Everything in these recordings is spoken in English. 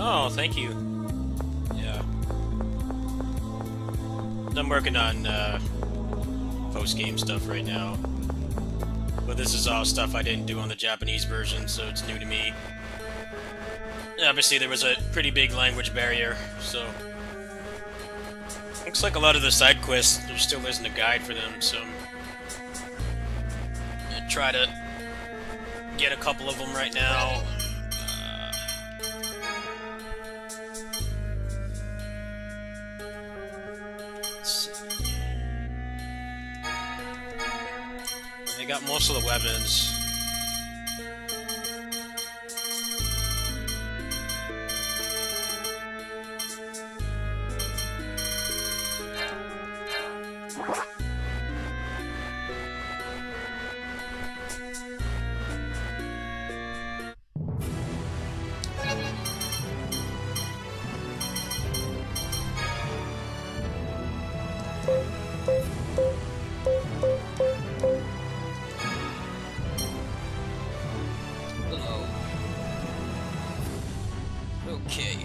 Oh, thank you. Yeah. I'm working on post-game stuff right now. But this is all stuff I didn't do on the Japanese version, so it's new to me. Obviously, there was a pretty big language barrier, so... Looks like a lot of the side quests, there still isn't a guide for them, so... I try to get a couple of them right now. Let's see. I got most of the weapons. Okay.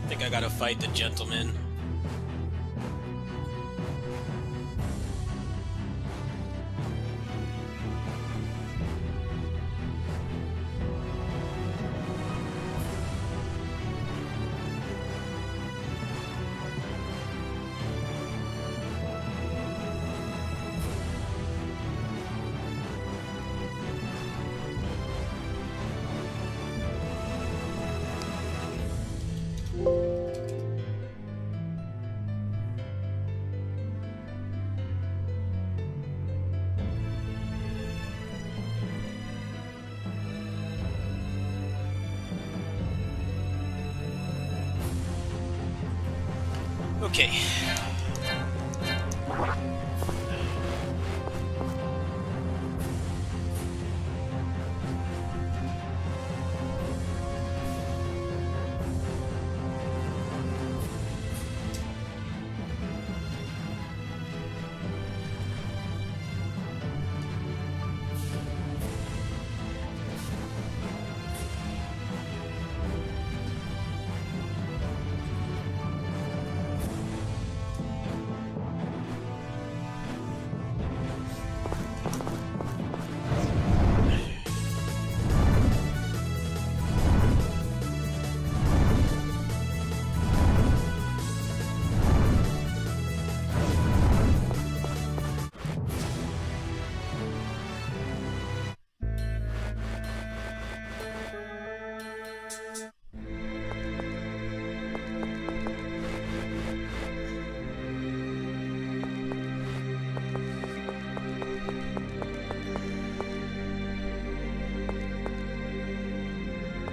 I think I gotta fight the gentleman. Okay.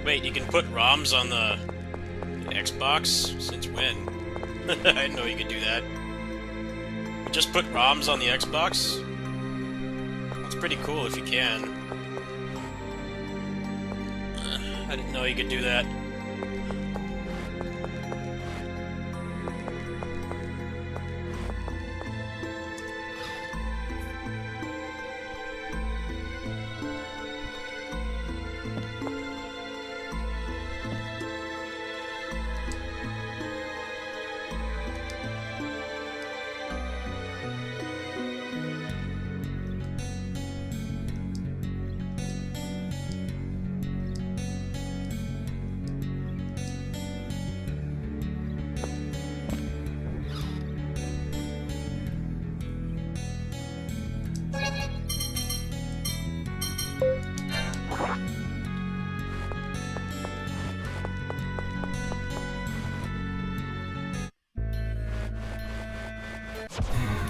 Wait, you can put ROMs on the Xbox? Since when? I didn't know you could do that. Just put ROMs on the Xbox? That's pretty cool if you can. I didn't know you could do that.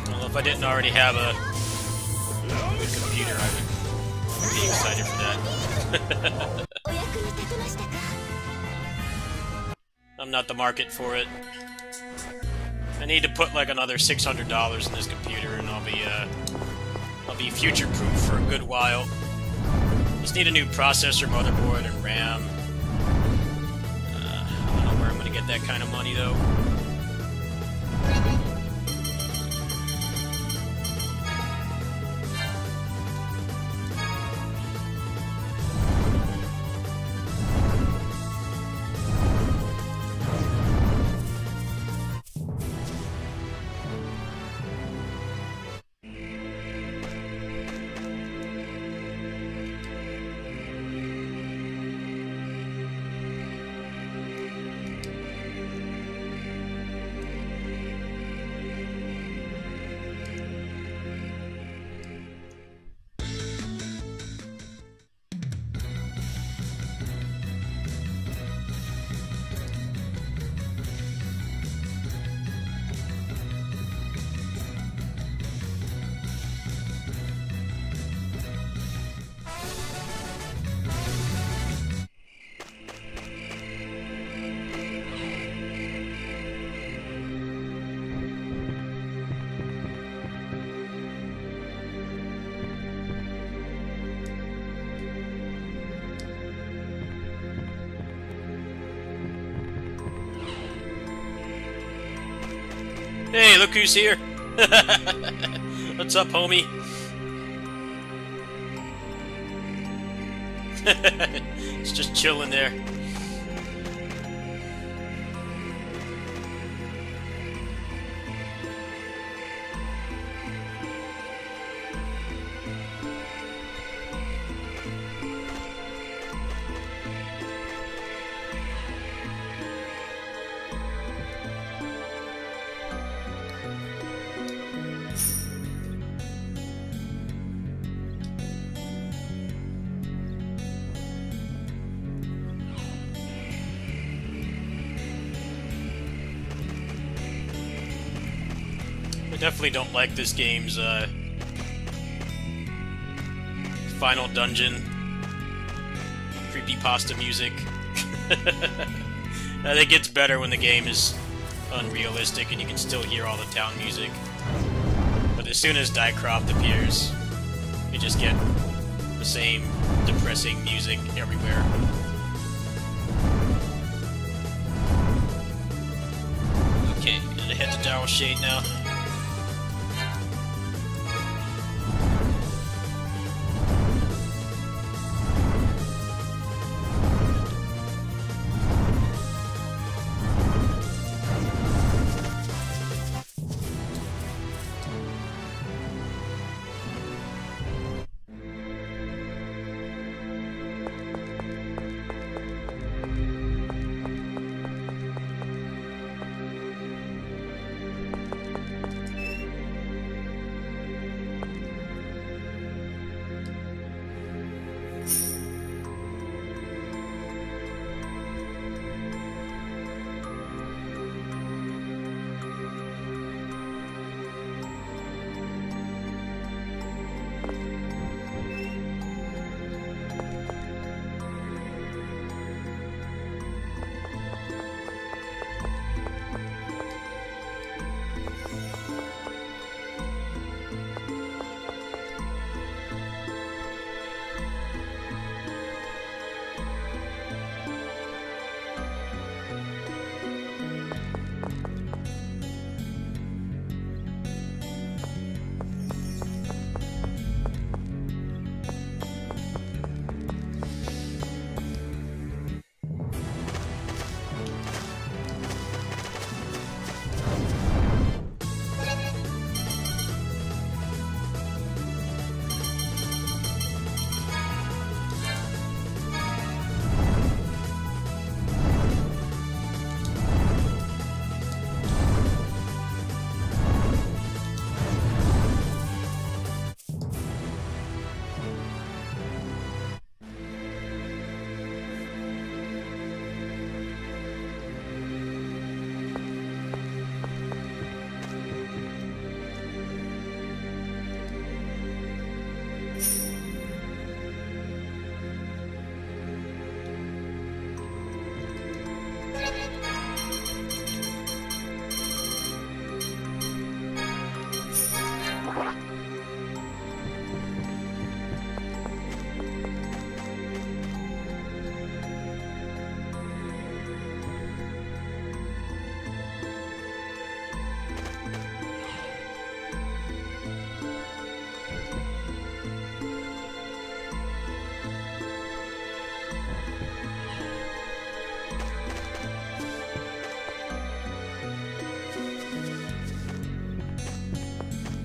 Well, if I didn't already have a good computer, I would be excited for that. I'm not the market for it. I need to put like another $600 in this computer, and I'll be future-proof for a good while. Just need a new processor, motherboard, and RAM. I don't know where I'm gonna get that kind of money though. Hey, look who's here! What's up, homie? It's just chilling there. I definitely don't like this game's final dungeon creepypasta music. I think it's better when the game is unrealistic and you can still hear all the town music. But as soon as Dycroft appears, you just get the same depressing music everywhere. Okay, gonna head to Darrell Shade now.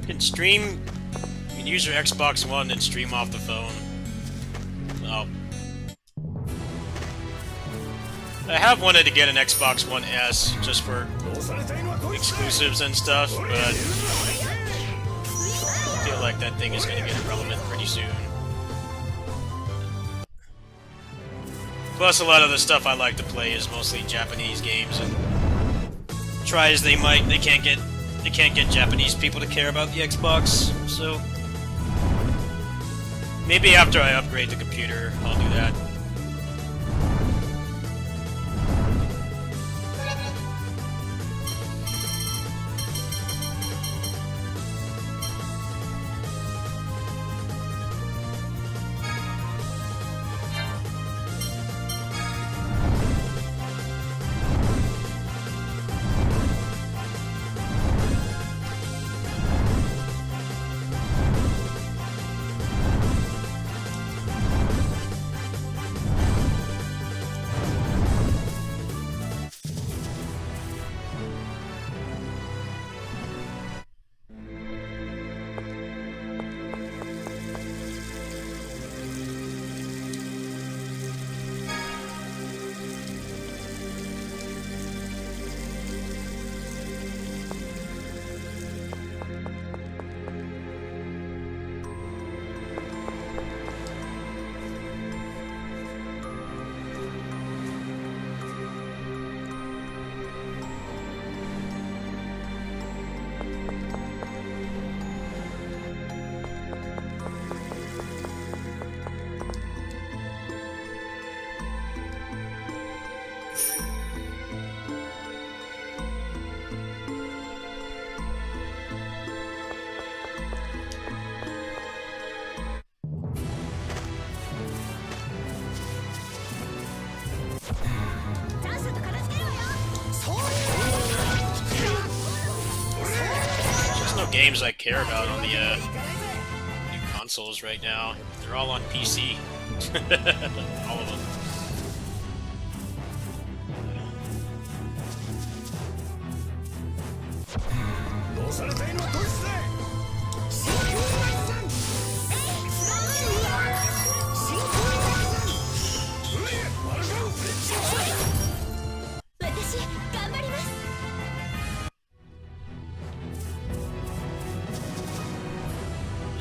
You can stream, you can use your Xbox One and stream off the phone. Oh. I have wanted to get an Xbox One S just for exclusives and stuff, but I feel like that thing is going to get irrelevant pretty soon. Plus, a lot of the stuff I like to play is mostly Japanese games, and try as they might, they can't get Japanese people to care about the Xbox. So maybe after I upgrade the computer, I'll do that. games I care about on the new consoles right now. They're all on PC. All of them.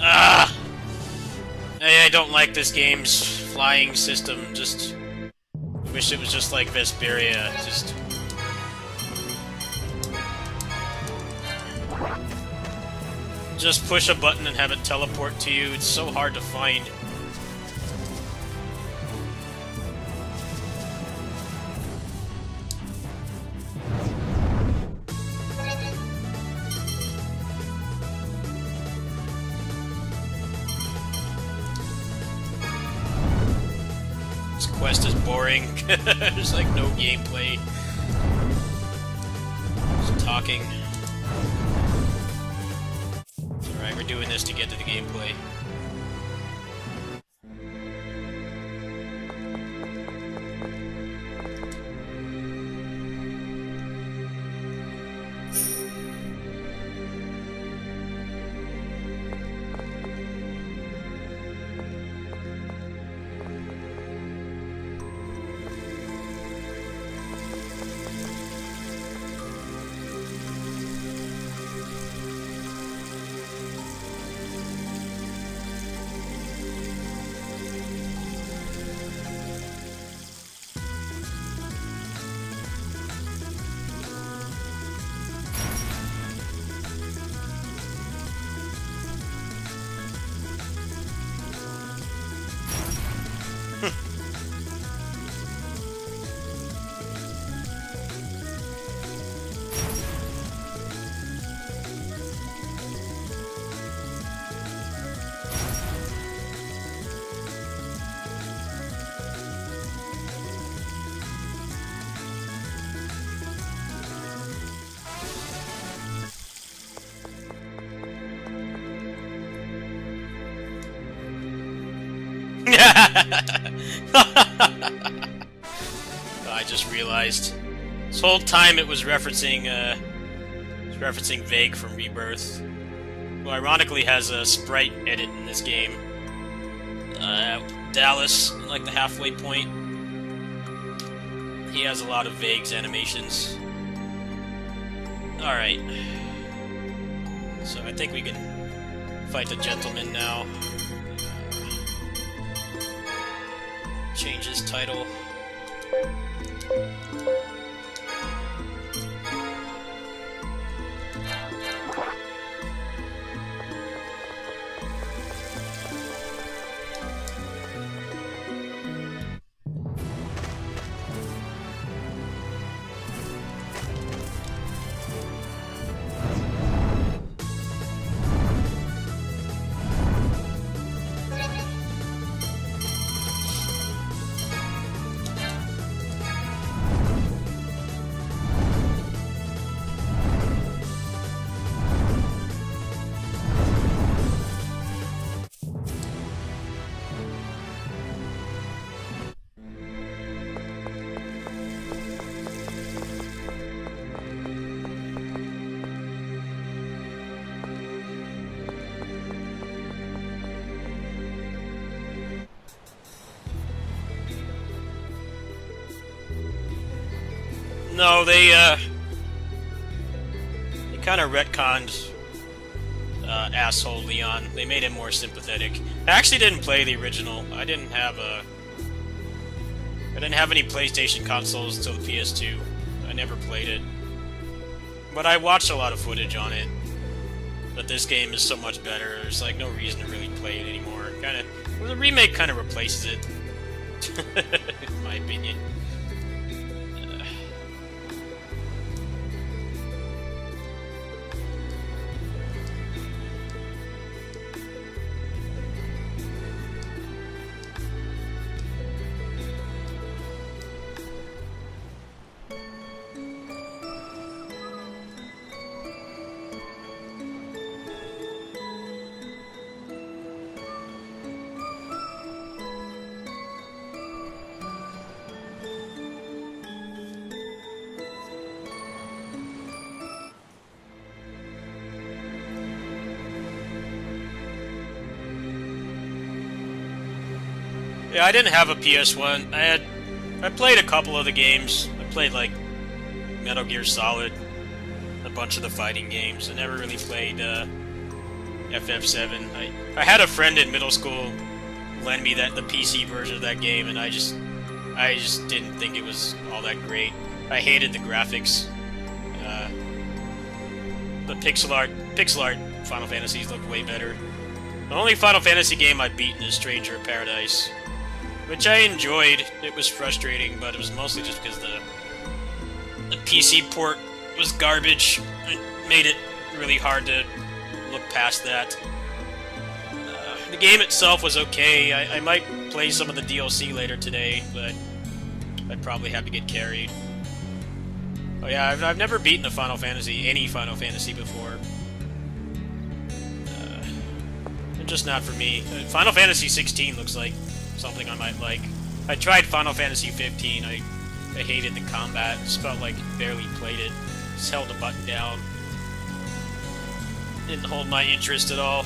Ah! I don't like this game's flying system. Just wish it was just like Vesperia. Just push a button and have it teleport to you. It's so hard to find. This quest is boring. There's like no gameplay. Just talking. Alright, we're doing this to get to the gameplay. I just realized this whole time it was referencing Vague from Rebirth, who ironically has a sprite edit in this game. Dallas, like the halfway point, he has a lot of Vague's animations. Alright. So I think we can fight the gentleman now. Change his title. No, they kind of retconned asshole Leon. They made him more sympathetic. I actually didn't play the original. I didn't have any PlayStation consoles until the PS2. I never played it. But I watched a lot of footage on it. But this game is so much better, there's like no reason to really play it anymore. The remake kind of replaces it. In my opinion. Yeah, I didn't have a PS1. I played a couple of the games. I played like Metal Gear Solid, a bunch of the fighting games. I never really played FF7. I had a friend in middle school lend me the PC version of that game, and I just didn't think it was all that great. I hated the graphics. The pixel art Final Fantasies looked way better. The only Final Fantasy game I've beaten is Stranger of Paradise, which I enjoyed. It was frustrating, but it was mostly just because the PC port was garbage. It made it really hard to look past that. The game itself was okay. I might play some of the DLC later today, but I'd probably have to get carried. Oh yeah, I've never beaten any Final Fantasy before. Just not for me. Final Fantasy 16 looks like something I might like. I tried Final Fantasy 15. I hated the combat. It just felt like barely played it. Just held the button down. Didn't hold my interest at all.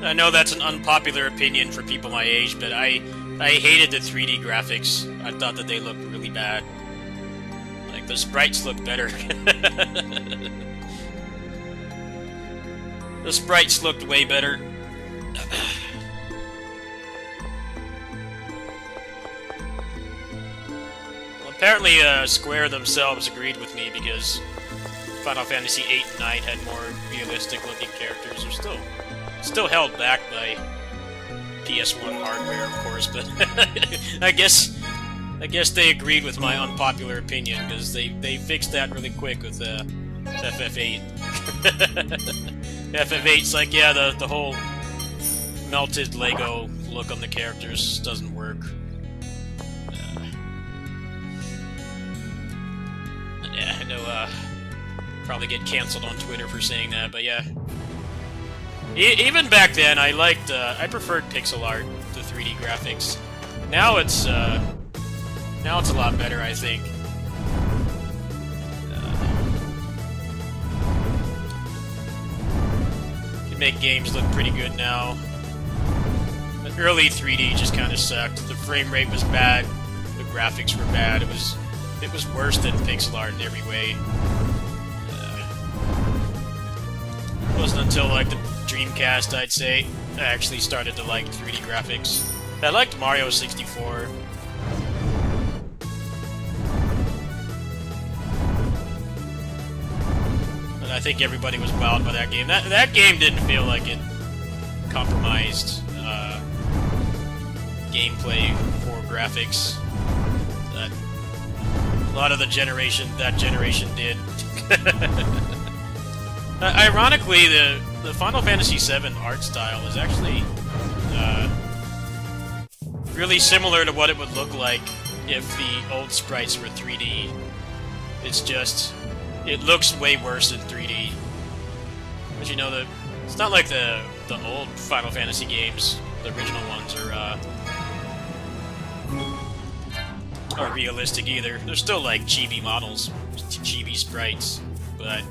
I know that's an unpopular opinion for people my age, but I hated the 3D graphics. I thought that they looked really bad. Like, the sprites look better. The sprites looked way better. Well, apparently, Square themselves agreed with me because Final Fantasy 8 and 9 had more realistic-looking characters. They're still held back by PS1 hardware, of course, but I guess they agreed with my unpopular opinion because they fixed that really quick with FF8. FF8's like, yeah, the whole melted Lego look on the characters doesn't work. Yeah, I know. Probably get canceled on Twitter for saying that, but yeah. Even back then, I preferred pixel art to 3D graphics. Now it's a lot better, I think. Can make games look pretty good now. The early 3D just kind of sucked. The frame rate was bad. The graphics were bad. It was worse than pixel art in every way. It wasn't until like the Dreamcast, I'd say, I actually started to like 3D graphics. I liked Mario 64. And I think everybody was wowed by that game. That game didn't feel like it compromised gameplay for graphics. A lot of that generation did. Ironically, the Final Fantasy VII art style is actually really similar to what it would look like if the old sprites were 3D. It's just, it looks way worse in 3D. But you know, it's not like the old Final Fantasy games, the original ones, are realistic either. They're still like chibi models, chibi sprites, but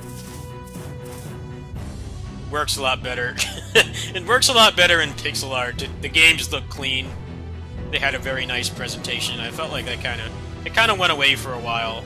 works a lot better. It works a lot better in pixel art. The games look clean. They had a very nice presentation. I felt like it kind of went away for a while.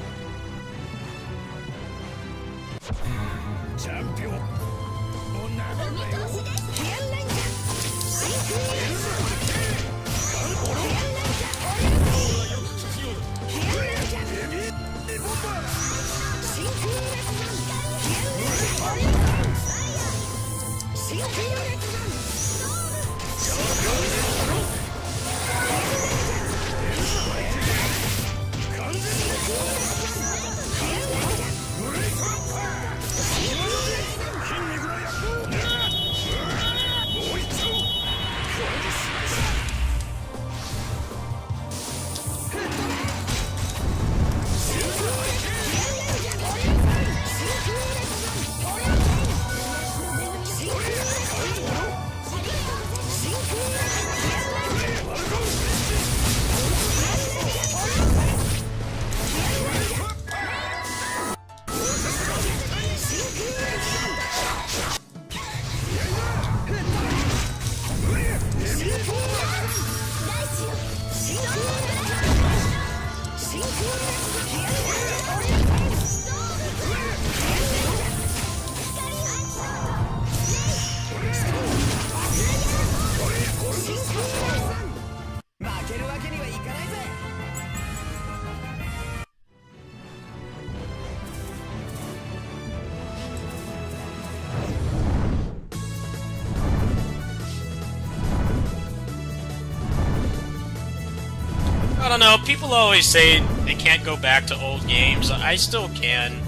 I don't know, people always say they can't go back to old games. I still can.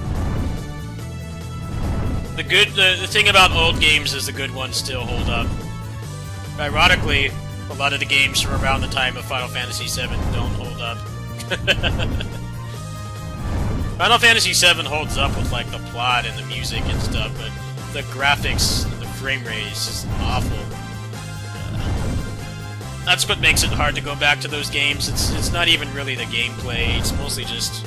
The thing about old games is the good ones still hold up. Ironically, a lot of the games from around the time of Final Fantasy VII don't hold up. Final Fantasy VII holds up with, like, the plot and the music and stuff, but the graphics and the frame rate is just awful. That's what makes it hard to go back to those games. It's not even really the gameplay, it's mostly just...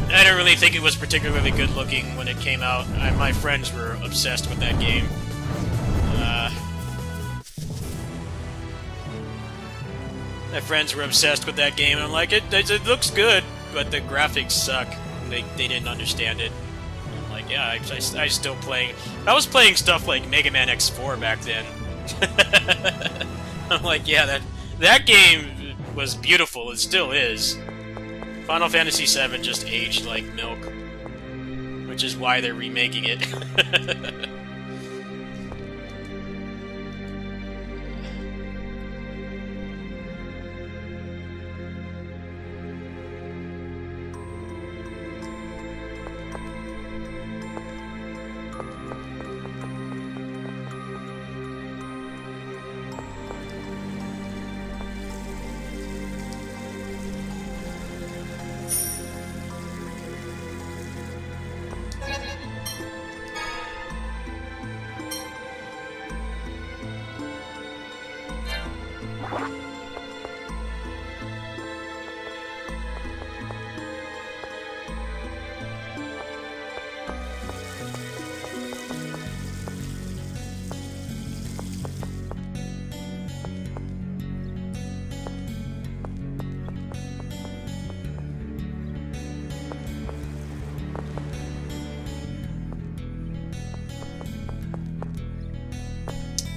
I don't really think it was particularly good looking when it came out. My friends were obsessed with that game. My friends were obsessed with that game, and I'm like, it looks good, but the graphics suck. They didn't understand it. I'm like, yeah, I still playing. I was playing stuff like Mega Man X4 back then. I'm like, yeah, that game was beautiful. It still is. Final Fantasy VII just aged like milk, which is why they're remaking it.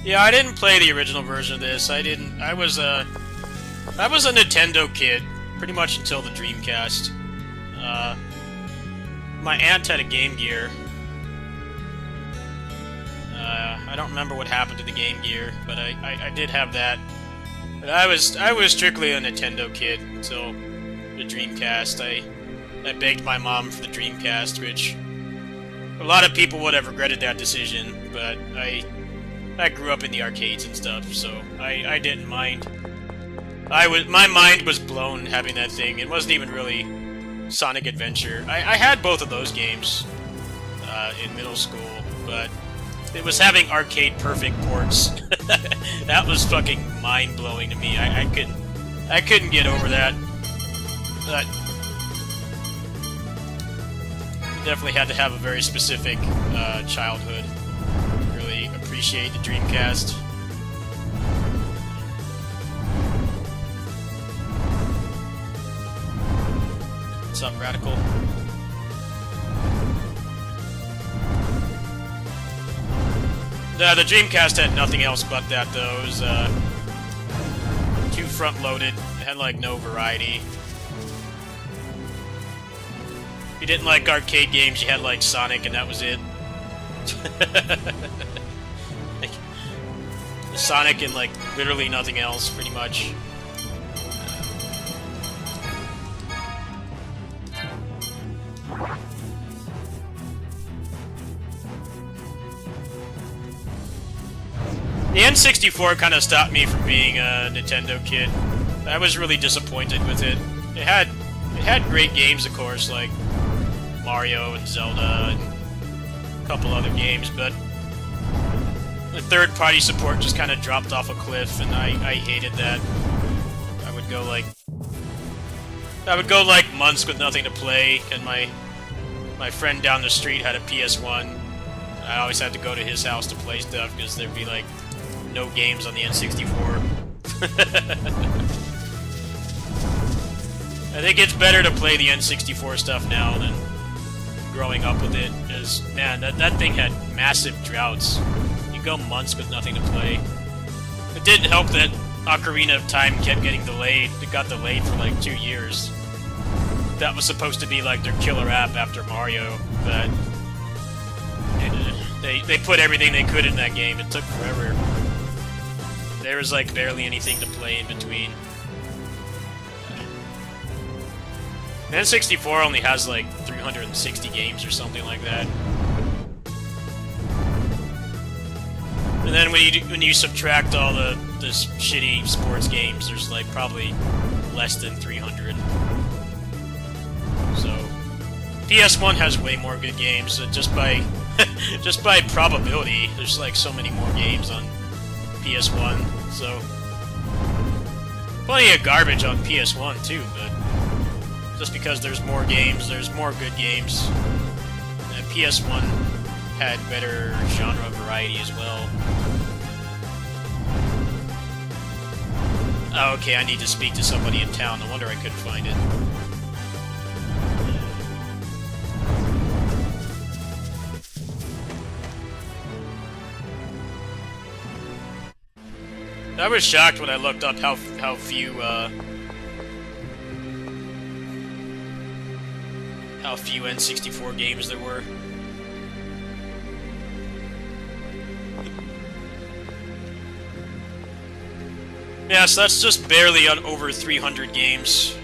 Yeah, I didn't play the original version of this. I was a Nintendo kid, pretty much until the Dreamcast. My aunt had a Game Gear. I don't remember what happened to the Game Gear, but I did have that. But I was strictly a Nintendo kid until the Dreamcast. I begged my mom for the Dreamcast, which a lot of people would have regretted that decision, but I grew up in the arcades and stuff, so I didn't mind. My mind was blown having that thing. It wasn't even really Sonic Adventure. I had both of those games in middle school, but it was having arcade perfect ports. That was fucking mind blowing to me. I couldn't get over that. But definitely had to have a very specific childhood. Really appreciate the Dreamcast. What's up, Radical? The Dreamcast had nothing else but that, though. It was too front-loaded. It had, like, no variety. If you didn't like arcade games, you had, like, Sonic, and that was it. Like, Sonic and, like, literally nothing else, pretty much. The N64 kind of stopped me from being a Nintendo kid. I was really disappointed with it. It had great games, of course, like Mario and Zelda and a couple other games, but the third-party support just kind of dropped off a cliff, and I hated that. I would go like months with nothing to play, and my friend down the street had a PS1. I always had to go to his house to play stuff because there'd be like no games on the N64. I think it's better to play the N64 stuff now than growing up with it, because, man, that thing had massive droughts. You go months with nothing to play. It didn't help that Ocarina of Time kept getting delayed. It got delayed for like 2 years. That was supposed to be like their killer app after Mario, but they put everything they could in that game. It took forever. there was like barely anything to play in between. N64 only has like 360 games or something like that. And then when you subtract all the shitty sports games, there's like probably less than 300. So PS1 has way more good games. So just by just by probability, there's like so many more games on PS1. So plenty of garbage on PS1 too, but just because there's more games, there's more good games. And PS1 had better genre variety as well. Oh, okay, I need to speak to somebody in town. No wonder I couldn't find it. I was shocked when I looked up how few N64 games there were. Yeah, so that's just barely on over 300 games.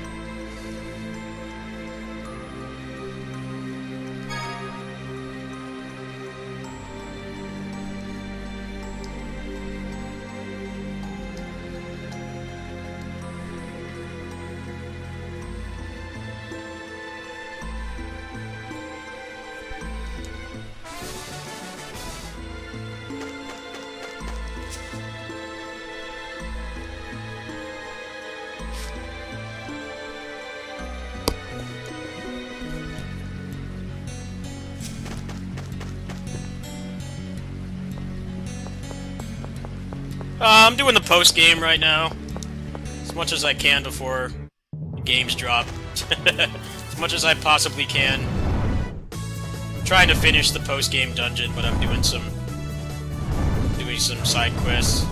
I'm doing the post-game right now. As much as I can before the games drop. As much as I possibly can. I'm trying to finish the post-game dungeon, but I'm doing some side quests.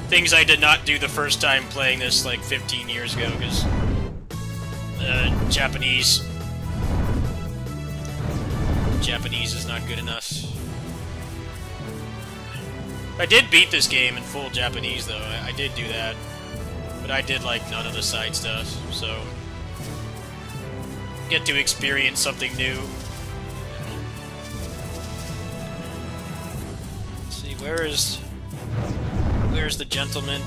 Things I did not do the first time playing this like 15 years ago, because Japanese is not good enough. I did beat this game in full Japanese, though. I did do that. But I did, like, none of the side stuff, so... Get to experience something new. Let's see, where's the gentleman?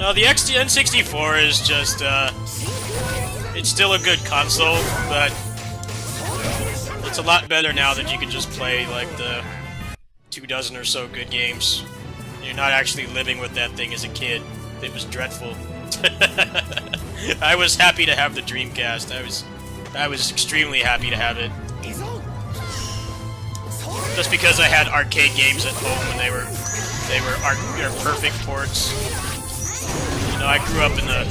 No, the N64 is just, it's still a good console, but it's a lot better now that you can just play, like, the 24 or so good games. You're not actually living with that thing as a kid. It was dreadful. I was happy to have the Dreamcast. I was extremely happy to have it. Just because I had arcade games at home and they were perfect ports. You know, I grew up in the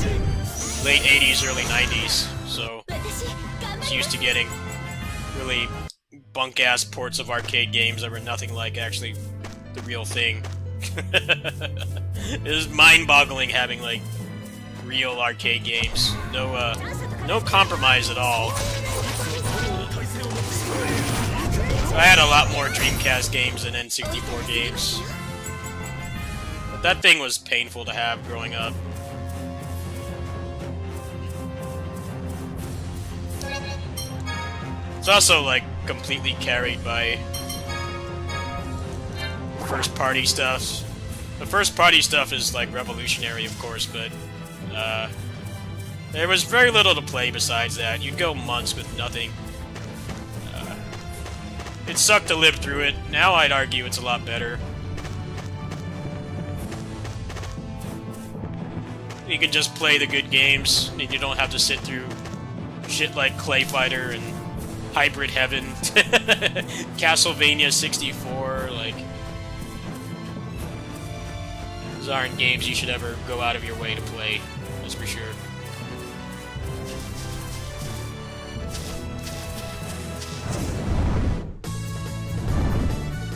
late 80s, early 90s, so I was used to getting really bunk-ass ports of arcade games that were nothing like actually the real thing. It was mind-boggling having, like, real arcade games. No compromise at all. I had a lot more Dreamcast games than N64 games. But that thing was painful to have growing up. It's also, like, completely carried by first-party stuff. The first-party stuff is, like, revolutionary, of course, but there was very little to play besides that. You'd go months with nothing. It sucked to live through it. Now I'd argue it's a lot better. You can just play the good games, and you don't have to sit through shit like Clay Fighter and Hybrid Heaven, Castlevania 64, like... Those aren't games you should ever go out of your way to play, that's for sure.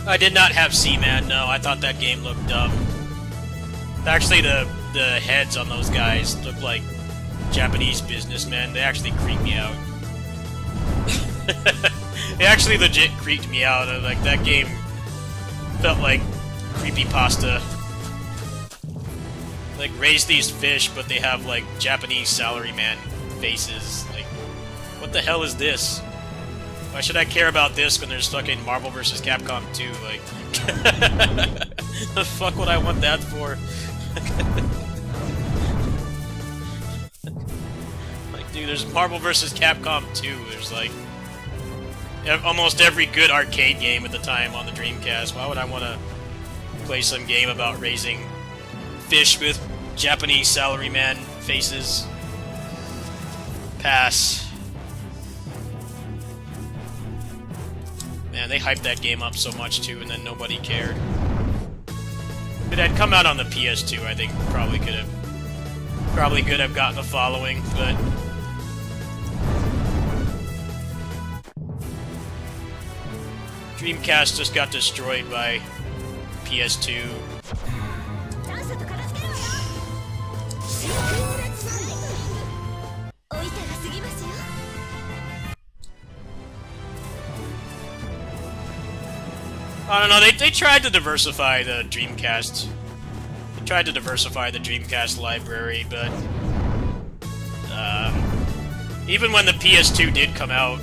I did not have Seaman, no, I thought that game looked dumb. Actually, the heads on those guys look like Japanese businessmen. They actually creep me out. They actually legit creeped me out. Like, that game felt like creepypasta. Like, raise these fish, but they have, like, Japanese salaryman faces. Like, what the hell is this? Why should I care about this when there's fucking Marvel vs. Capcom 2? Like, the fuck would I want that for? Like, dude, there's Marvel vs. Capcom 2. There's, like, almost every good arcade game at the time on the Dreamcast. Why would I want to play some game about raising fish with Japanese salaryman faces? Pass. Man, they hyped that game up so much too, and then nobody cared. If it had come out on the PS2, I think probably could have gotten a following, but Dreamcast just got destroyed by PS2. I don't know, they tried to diversify the Dreamcast. They tried to diversify the Dreamcast library, but even when the PS2 did come out,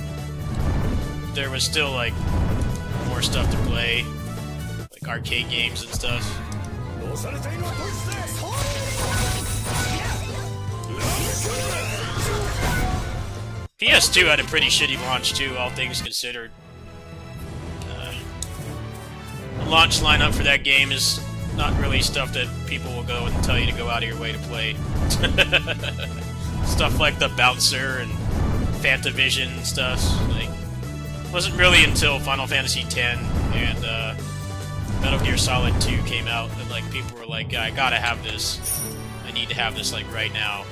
there was still, like, more stuff to play. Like arcade games and stuff. PS2 had a pretty shitty launch too, all things considered. The launch lineup for that game is not really stuff that people will go and tell you to go out of your way to play. Stuff like the Bouncer and Fantavision and stuff. Like, it wasn't really until Final Fantasy X and Metal Gear Solid 2 came out that, like, people were like, I gotta have this. I need to have this, like, right now.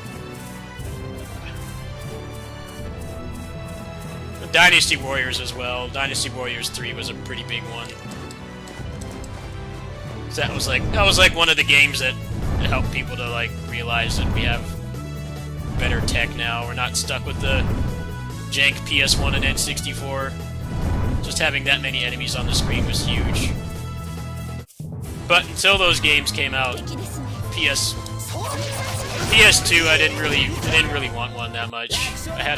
The Dynasty Warriors as well. Dynasty Warriors 3 was a pretty big one. So that was like one of the games that helped people to, like, realize that we have better tech now. We're not stuck with the jank PS1 and N64. Just having that many enemies on the screen was huge. But until those games came out, PS2, I didn't really want one that much. I had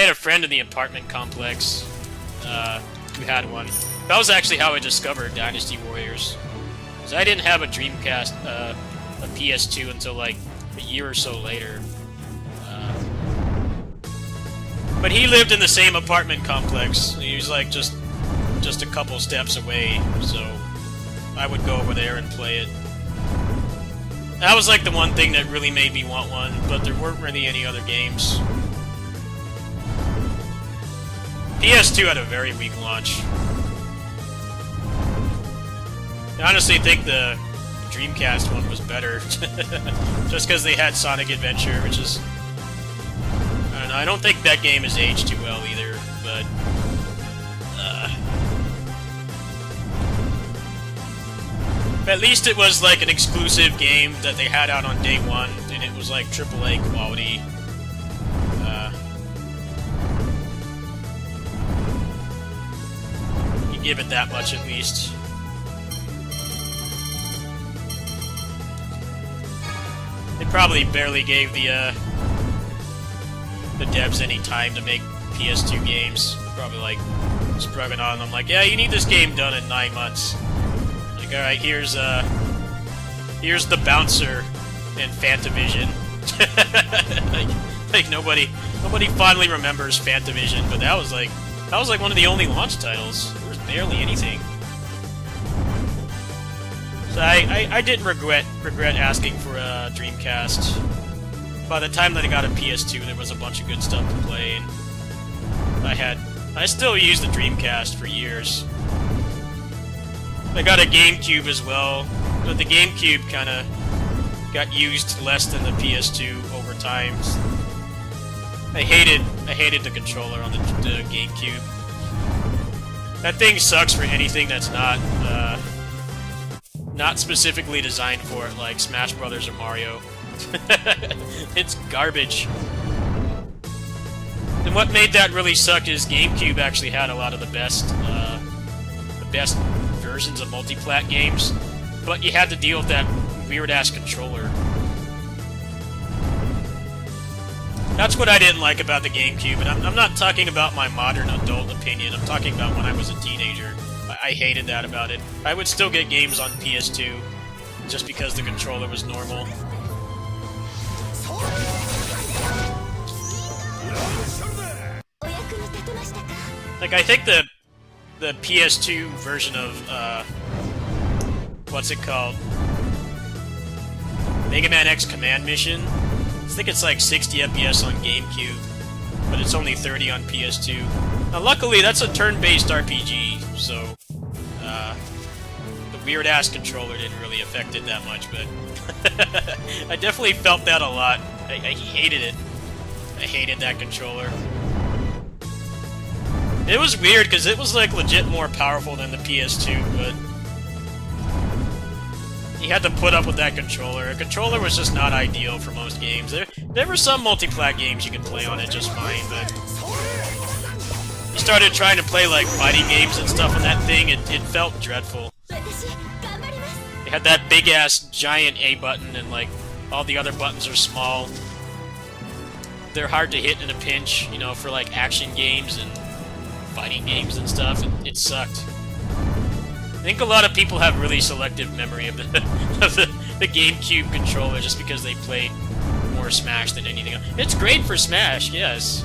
a friend in the apartment complex who had one. That was actually how I discovered Dynasty Warriors. Because I didn't have a Dreamcast, a PS2 until like a year or so later. But he lived in the same apartment complex. He was like just a couple steps away, so I would go over there and play it. That was like the one thing that really made me want one, but there weren't really any other games. PS2 had a very weak launch. I honestly think the Dreamcast one was better, just because they had Sonic Adventure, which is... I don't know, I don't think that game has aged too well either, but... at least it was like an exclusive game that they had out on day one, and it was like AAA quality. You give it that much at least. They probably barely gave the devs any time to make PS2 games. Probably like sprugging on them like, yeah, you need this game done in 9 months. Like, alright, here's the Bouncer and Fantavision. like nobody fondly remembers Fantavision, but that was like That was like one of the only launch titles. There was barely anything. So I didn't regret asking for a Dreamcast. By the time that I got a PS2, there was a bunch of good stuff to play, and I still used the Dreamcast for years. I got a GameCube as well, but the GameCube kind of got used less than the PS2 over time. I hated the controller on the GameCube. That thing sucks for anything that's not specifically designed for it, like Smash Brothers or Mario. It's garbage. And what made that really suck is GameCube actually had a lot of the best versions of multi-plat games, but you had to deal with that weird-ass controller. That's what I didn't like about the GameCube, and I'm not talking about my modern adult opinion, I'm talking about when I was a teenager. I hated that about it. I would still get games on PS2, just because the controller was normal. Like, I think the PS2 version of, what's it called? Mega Man X Command Mission? I think it's like 60 FPS on GameCube, but it's only 30 on PS2. Now, luckily, that's a turn-based RPG, so, the weird-ass controller didn't really affect it that much, but I definitely felt that a lot. I hated it. I hated that controller. It was weird, because it was, like, legit more powerful than the PS2, but you had to put up with that controller. A controller was just not ideal for most games. There were some multi-plat games you could play on it just fine, but you started trying to play, like, fighting games and stuff on that thing, it felt dreadful. It had that big-ass giant A button, and, like, all the other buttons are small. They're hard to hit in a pinch, you know, for, like, action games and fighting games and stuff. It sucked. I think a lot of people have really selective memory of the GameCube controller just because they played more Smash than anything else. It's great for Smash, yes.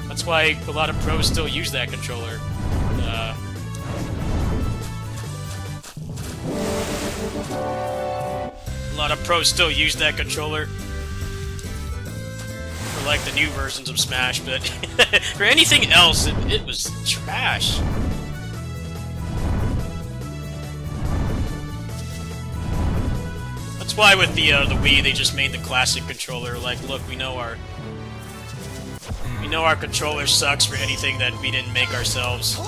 That's why a lot of pros still use that controller. A lot of pros still use that controller for, like, the new versions of Smash, but for anything else, it was trash. That's why with the Wii, they just made the classic controller. Like, look, we know our controller sucks for anything that we didn't make ourselves. So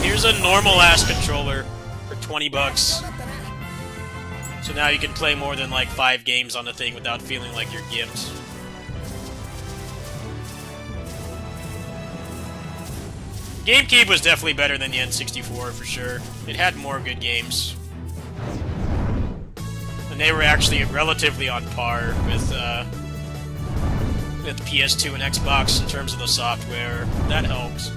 here's a normal-ass controller for $20. So now you can play more than, like, 5 games on the thing without feeling like you're gimped. GameCube was definitely better than the N64, for sure. It had more good games. And they were actually relatively on par with PS2 and Xbox in terms of the software. That helps.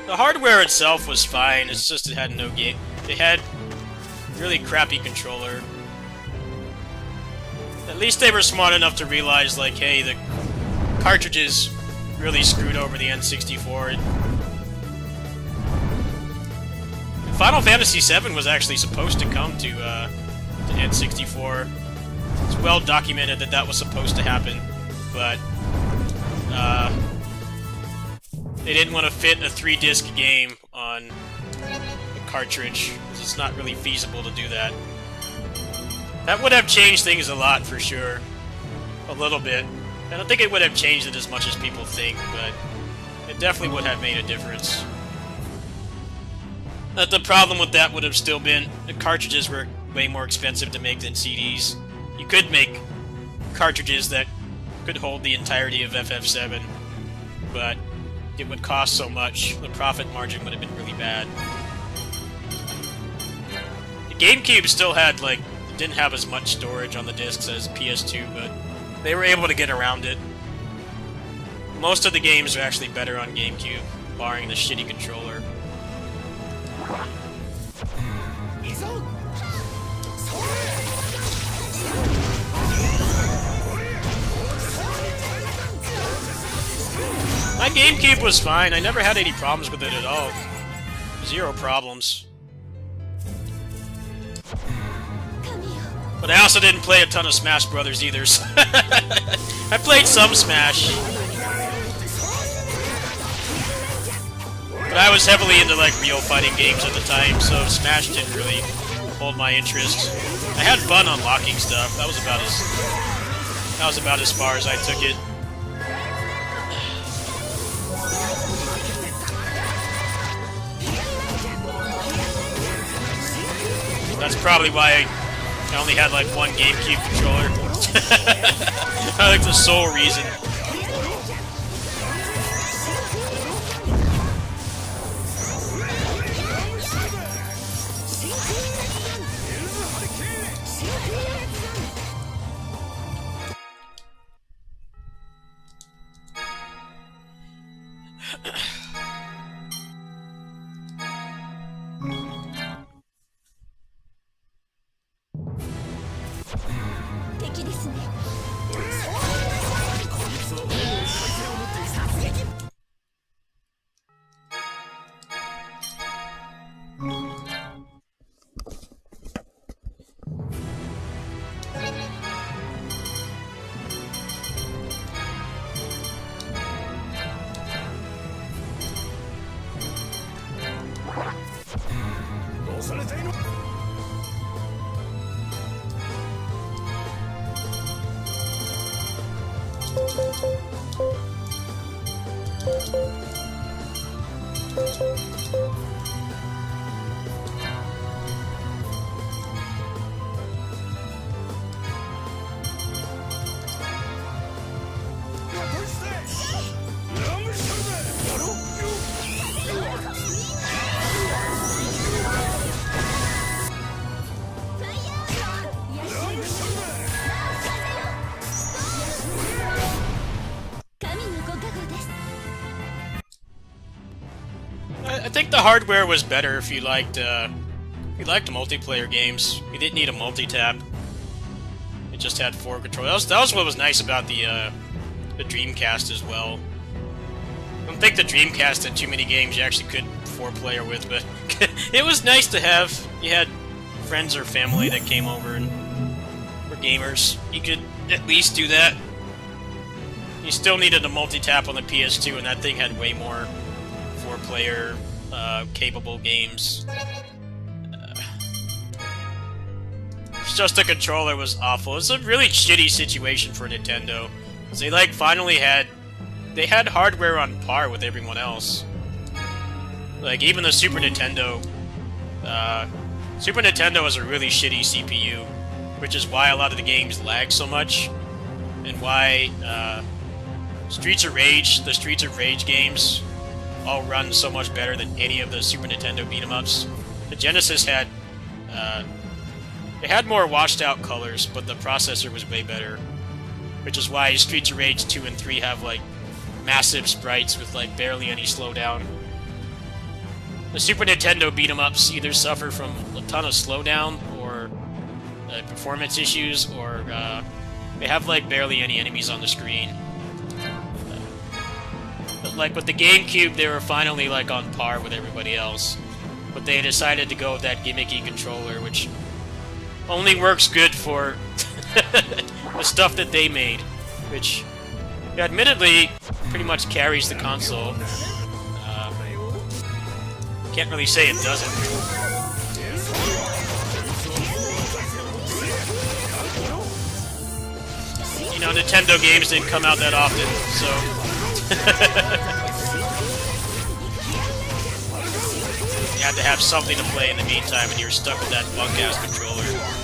The hardware itself was fine, it's just it had no game. It had really crappy controller. At least they were smart enough to realize, like, hey, the cartridges really screwed over the N64. Final Fantasy VII was actually supposed to come to N64. It's well documented that that was supposed to happen, but they didn't want to fit a 3-disc game on a cartridge, because it's not really feasible to do that. That would have changed things a lot, for sure. a little bit. I don't think it would have changed it as much as people think, but it definitely would have made a difference. The problem with that would have still been the cartridges were way more expensive to make than CDs. You could make cartridges that could hold the entirety of FF7, but it would cost so much, the profit margin would have been really bad. The GameCube still had, like, didn't have as much storage on the discs as PS2, but they were able to get around it. Most of the games are actually better on GameCube, barring the shitty controller. My GameCube was fine. I never had any problems with it at all. Zero problems. But I also didn't play a ton of Smash Brothers either. So I played some Smash. But I was heavily into like real fighting games at the time, so Smash didn't really hold my interest. I had fun unlocking stuff. That was about as far as I took it. That's probably why I only had like one GameCube controller. I think the sole reason. I think the hardware was better if you liked multiplayer games. You didn't need a multi-tap. It just had 4 controllers. That was what was nice about the Dreamcast as well. I don't think the Dreamcast had too many games you actually could 4-player with, but it was nice to have. You had friends or family that came over and were gamers. You could at least do that. You still needed a multi-tap on the PS2, and that thing had way more 4-player capable games. It's just the controller was awful. It's a really shitty situation for Nintendo. They like finally had hardware on par with everyone else. Like even the Super Nintendo. Super Nintendo has a really shitty CPU, which is why a lot of the games lag so much, and why the Streets of Rage games all run so much better than any of the Super Nintendo beat-em-ups. The Genesis had it had more washed-out colors, but the processor was way better, which is why Streets of Rage 2 and 3 have like massive sprites with like barely any slowdown. The Super Nintendo beat-em-ups either suffer from a ton of slowdown or performance issues, or they have like barely any enemies on the screen. But like with the GameCube, they were finally like on par with everybody else, but they decided to go with that gimmicky controller, which only works good for the stuff that they made, which admittedly pretty much carries the console. Can't really say it doesn't. You You know, Nintendo games didn't come out that often, so... You had to have something to play in the meantime, and you're stuck with that bunk-ass controller.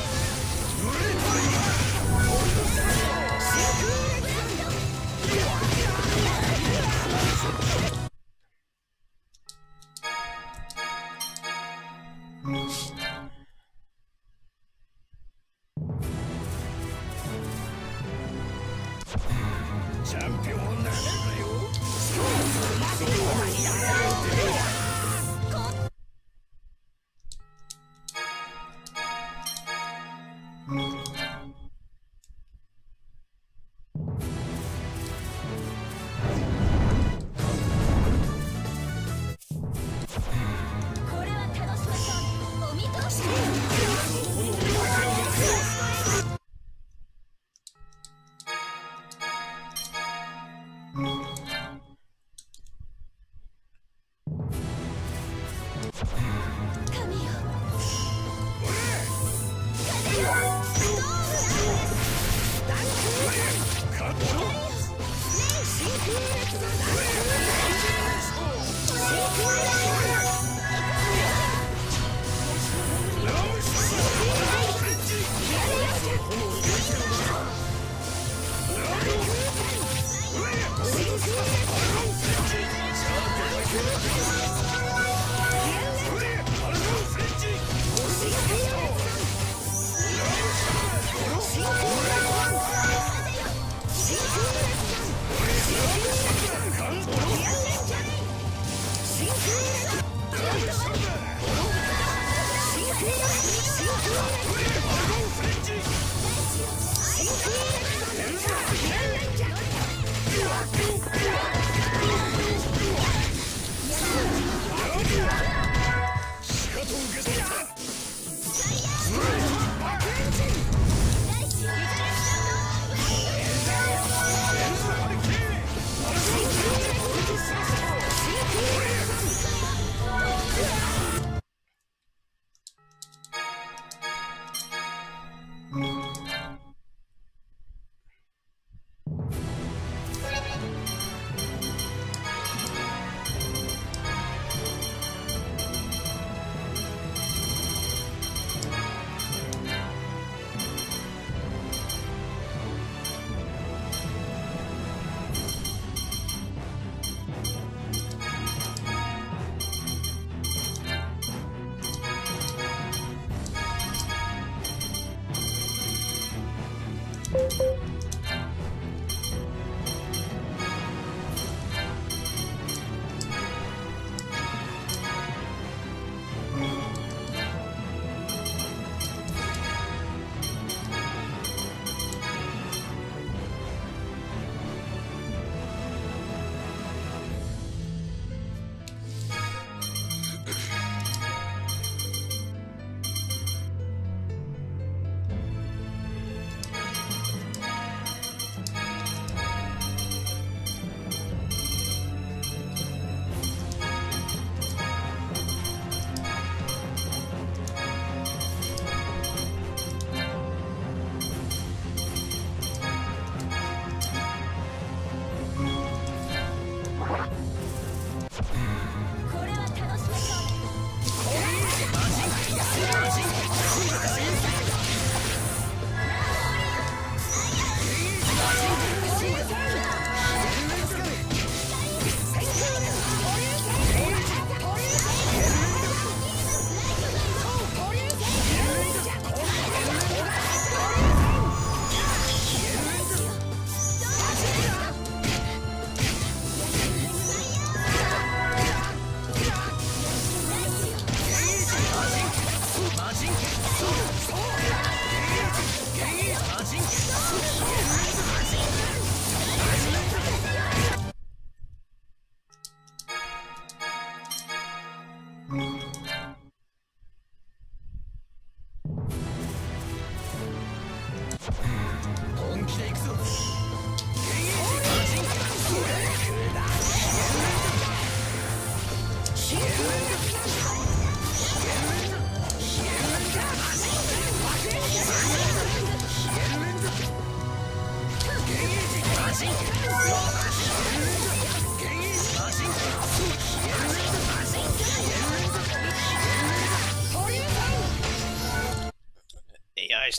AI's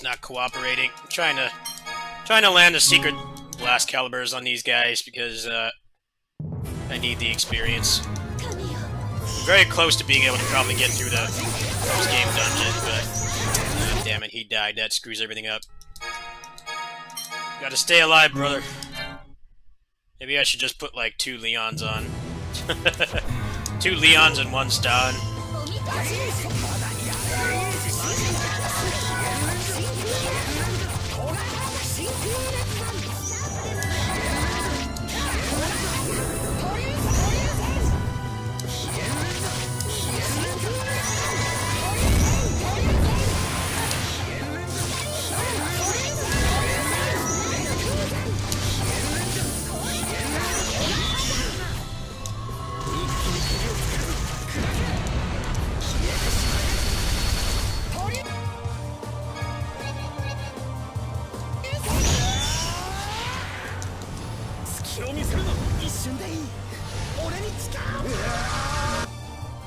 not cooperating. I'm trying to land the secret blast calibers on these guys because I need the experience. I'm very close to being able to probably get through the post-game dungeon, but damn it, he died. That screws everything up. Gotta stay alive, brother. Maybe I should just put like 2 Leons on. 2 Leons and 1 Stan.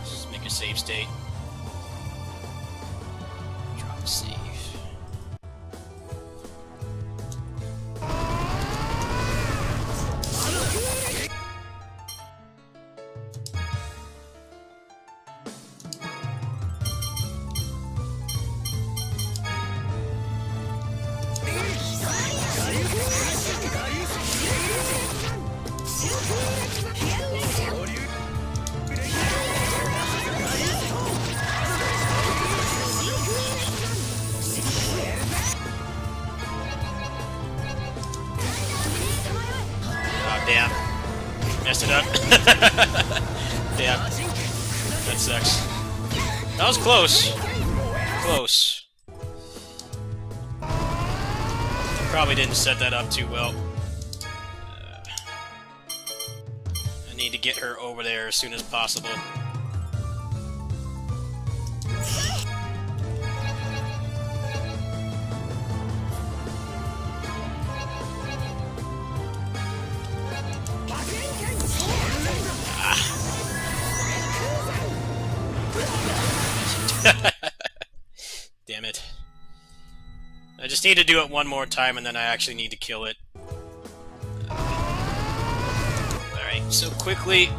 Just make a save state. Drop save. Damn. Messed it up. Damn. That sucks. That was close. Close. Probably didn't set that up too well. I need to get her over there as soon as possible. Damn it. I just need to do it one more time and then I actually need to kill it. Alright, so quickly.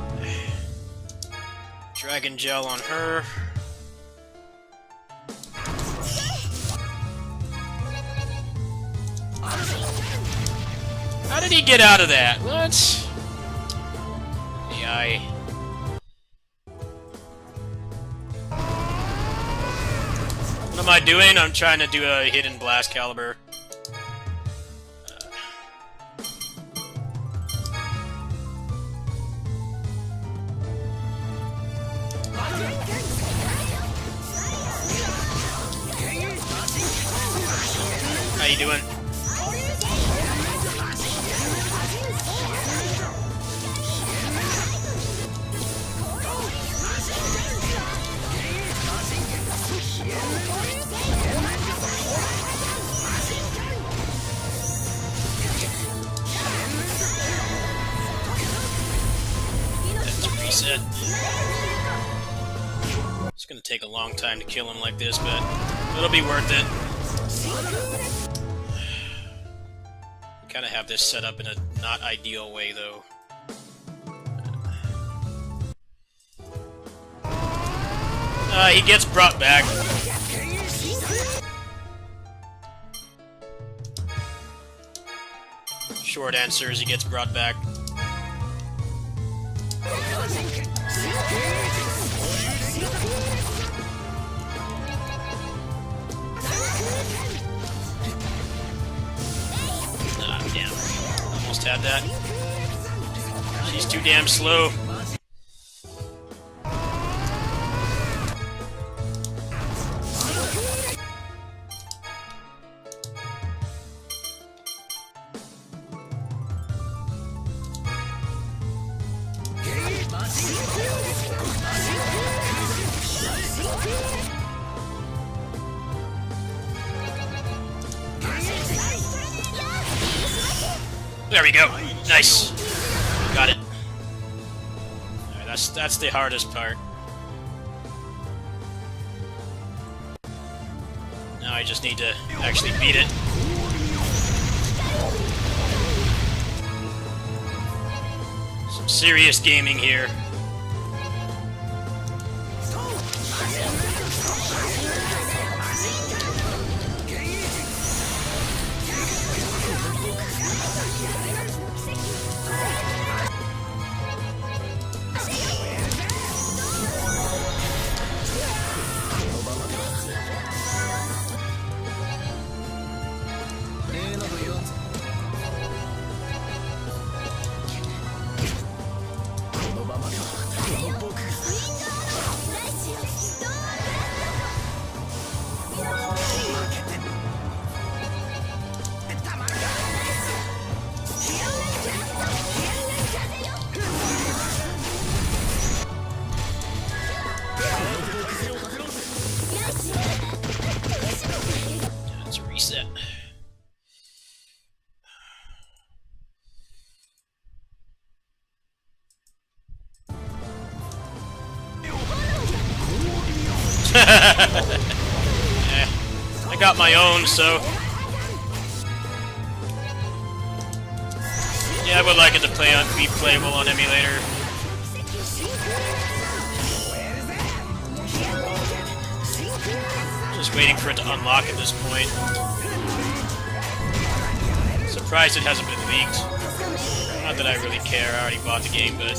Dragon Gel on her. How did he get out of that? What? AI. What am I doing? I'm trying to do a hidden blast caliber. How you doing? Reset. It's gonna take a long time to kill him like this, but it'll be worth it. Kind of have this set up in a not ideal way, though. He gets brought back. Short answer is he gets brought back. Ah, damn. Almost had that. She's too damn slow. There we go. Nice. Got it. Alright, that's the hardest part. Now I just need to actually beat it. Some serious gaming here. Let's reset. I got my own, so yeah, I would like it to be playable on emulator. Just waiting for it to unlock at this point. Surprised it hasn't been leaked. Not that I really care, I already bought the game, but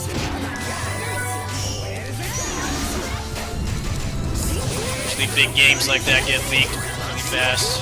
usually big games like that get leaked really fast.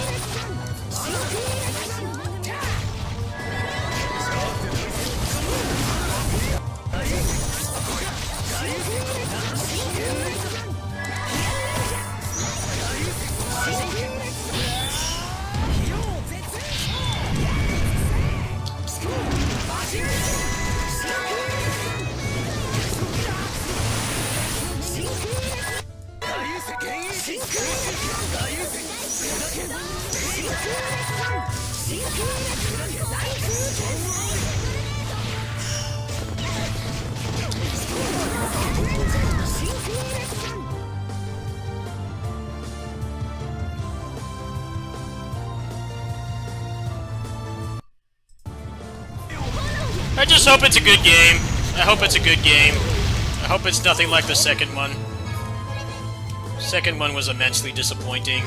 I just hope it's a good game. I hope it's a good game. I hope it's nothing like the second one. Second one was immensely disappointing.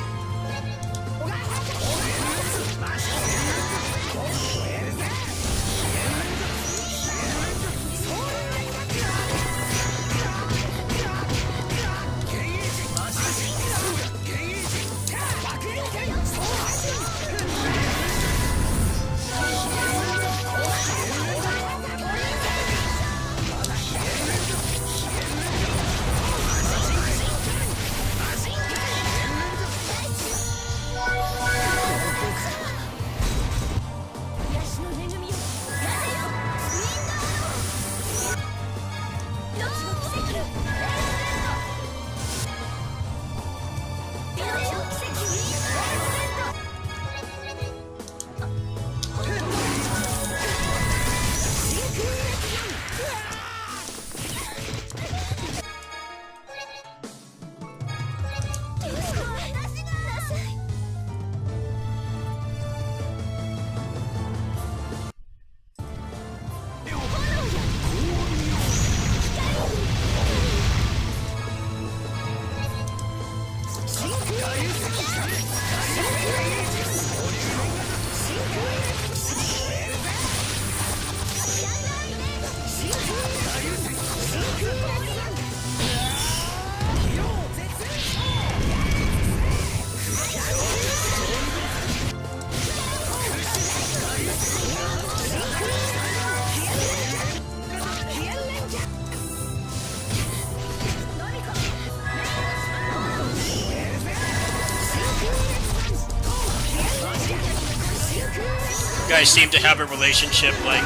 You guys seem to have a relationship like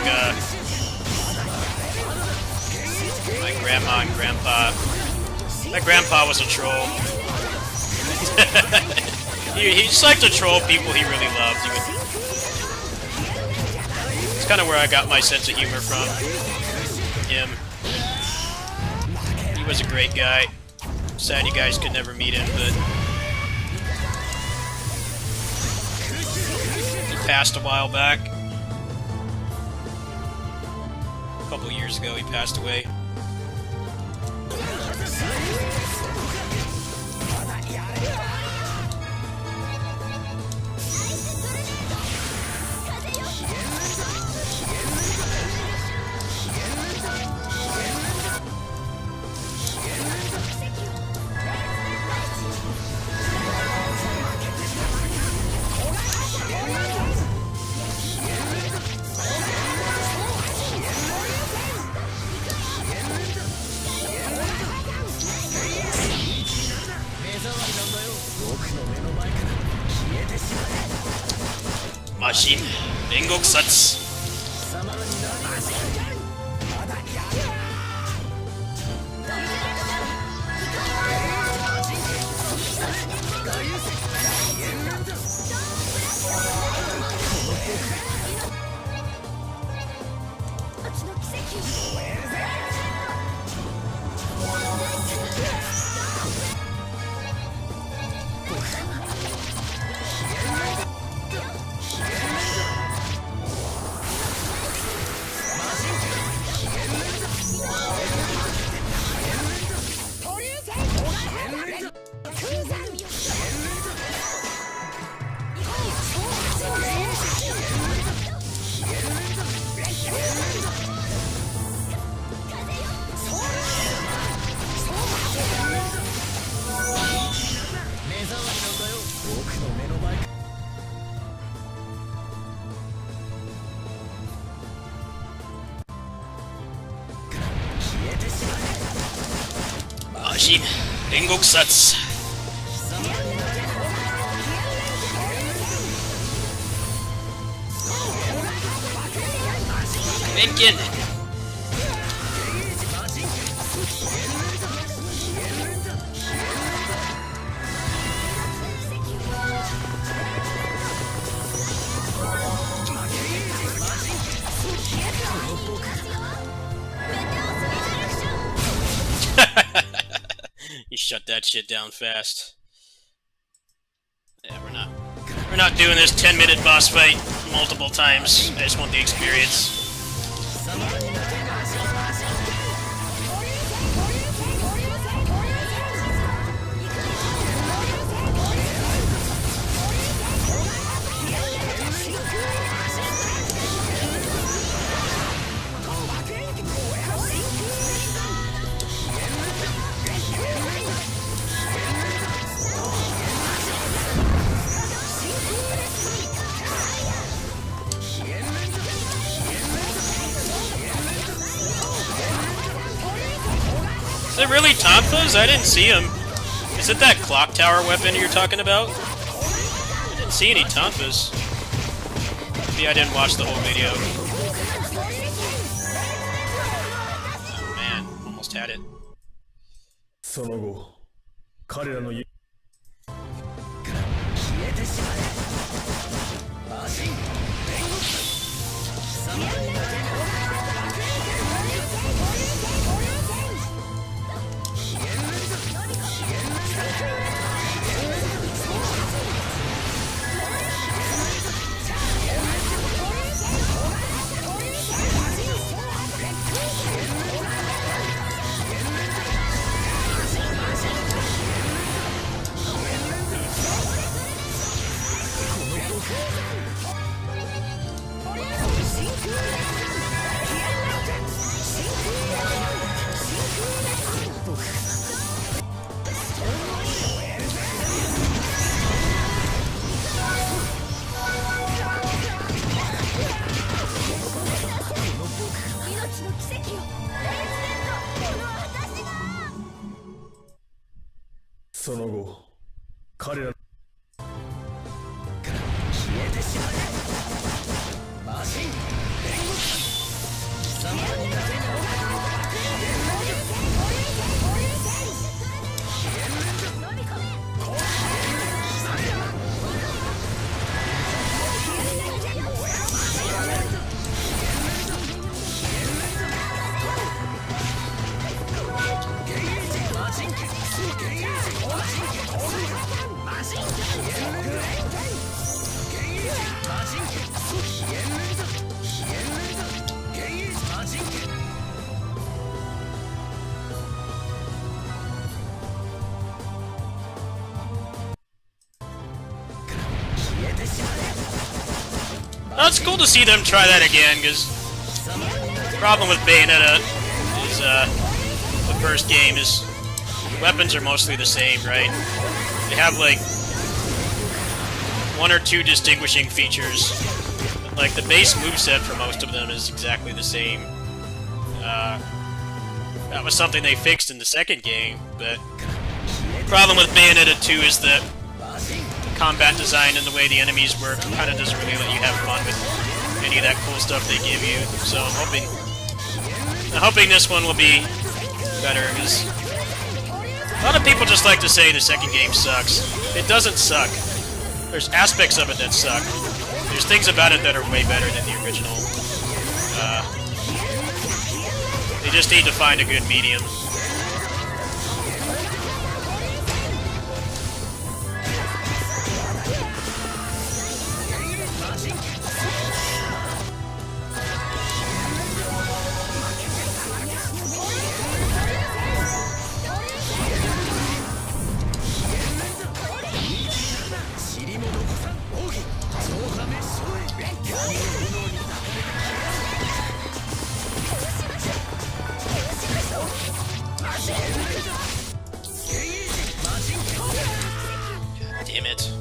my grandma and grandpa. My grandpa was a troll. he just liked to troll people he really loved. He would kind of where I got my sense of humor from him. He was a great guy. Sad you guys could never meet him, but he passed a while back. A couple years ago he passed away. Machine, Rengokusatsu. Machine, Rengokusatsu. Bacon. You shut that shit down fast. Yeah, we're not doing this 10-minute boss fight multiple times. I just want the experience. Is it really Tonfa's? I didn't see him. Is it that clock tower weapon you're talking about? I didn't see any Tonfa's. Maybe I didn't watch the whole video. Oh man, almost had it. Well, it's cool to see them try that again, because the problem with Bayonetta is, the first game is weapons are mostly the same, right? They have, like, one or two distinguishing features. Like, the base moveset for most of them is exactly the same. That was something they fixed in the second game, but the problem with Bayonetta 2 is that combat design and the way the enemies work kind of doesn't really let you have fun with any of that cool stuff they give you. So I'm hoping this one will be better, because a lot of people just like to say the second game sucks. It doesn't suck. There's aspects of it that suck. There's things about it that are way better than the original. They just need to find a good medium. Damn it.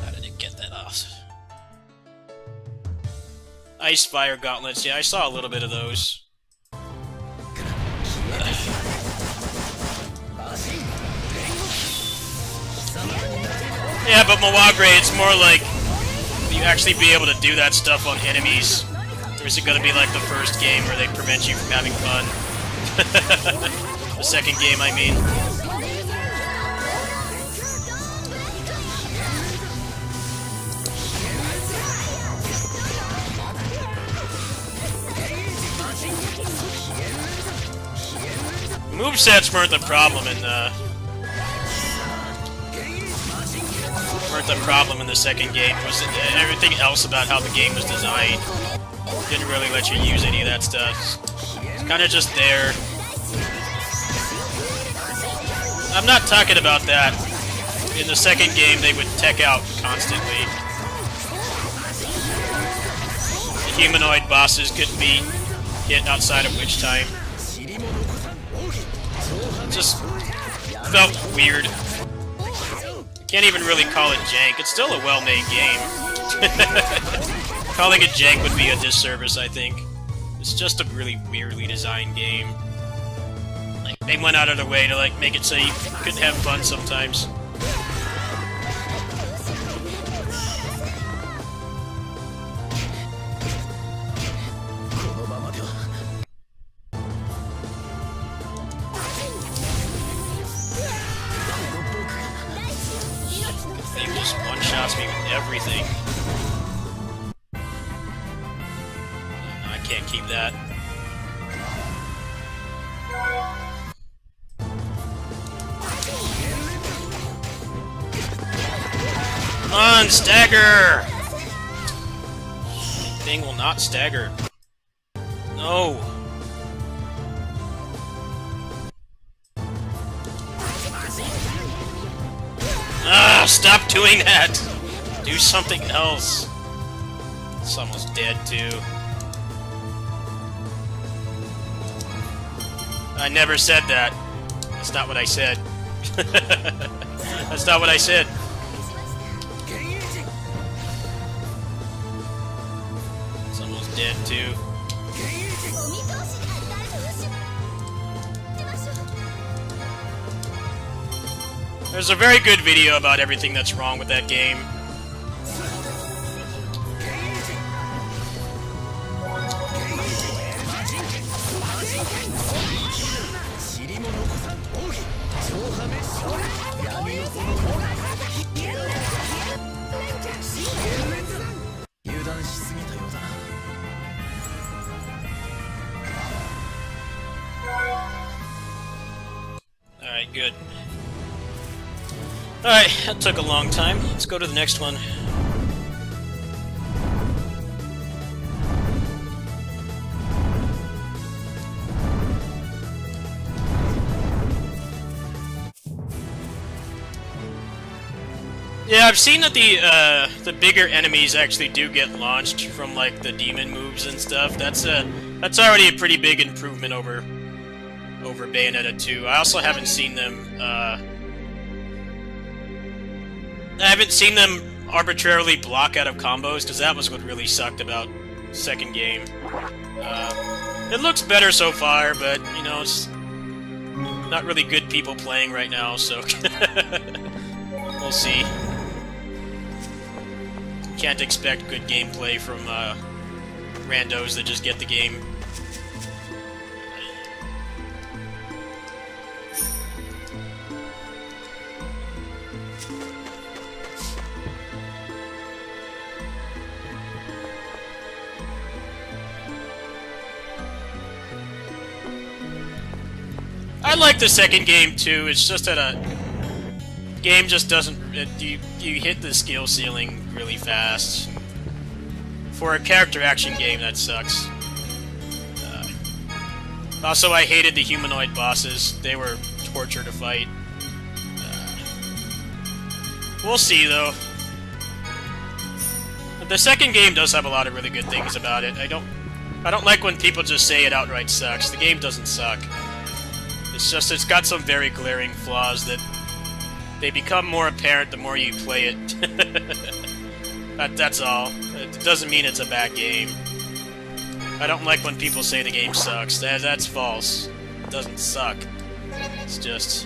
How did it get that off? Ice Fire Gauntlets, yeah, I saw a little bit of those. Yeah, but Mawagre, it's more like you actually be able to do that stuff on enemies. Or is it going to be like the first game where they prevent you from having fun? The second game, I mean. Movesets weren't the problem in the second game. It was everything else about how the game was designed. Didn't really let you use any of that stuff. It's kind of just there. I'm not talking about that. In the second game, they would tech out constantly. The humanoid bosses couldn't be hit outside of witch time. It just felt weird. Can't even really call it jank. It's still a well-made game. Calling it jank would be a disservice, I think. It's just a really weirdly designed game. Like, they went out of their way to, like, make it so you couldn't have fun sometimes. They just one-shots me with everything. I can't keep that. Come on, stagger! Thing will not stagger. No! Ah, stop doing that! Do something else. It's almost dead, too. I never said that. That's not what I said. That's not what I said. It's almost dead, too. There's a very good video about everything that's wrong with that game. Alright, good. Alright, that took a long time. Let's go to the next one. Yeah, I've seen that the bigger enemies actually do get launched from like the demon moves and stuff. That's already a pretty big improvement over Bayonetta 2. I also haven't seen them arbitrarily block out of combos, because that was what really sucked about the second game. It looks better so far, but you know, it's not really good people playing right now, so we'll see. Can't expect good gameplay from randos that just get the game. I like the second game too. It's just that a game just doesn't. You hit the skill ceiling really fast. For a character action game, that sucks. Also, I hated the humanoid bosses. They were torture to fight. We'll see though. The second game does have a lot of really good things about it. I don't like when people just say it outright sucks. The game doesn't suck. It's just, it's got some very glaring flaws that they become more apparent the more you play it. That's all. It doesn't mean it's a bad game. I don't like when people say the game sucks. That's false. It doesn't suck. It's just...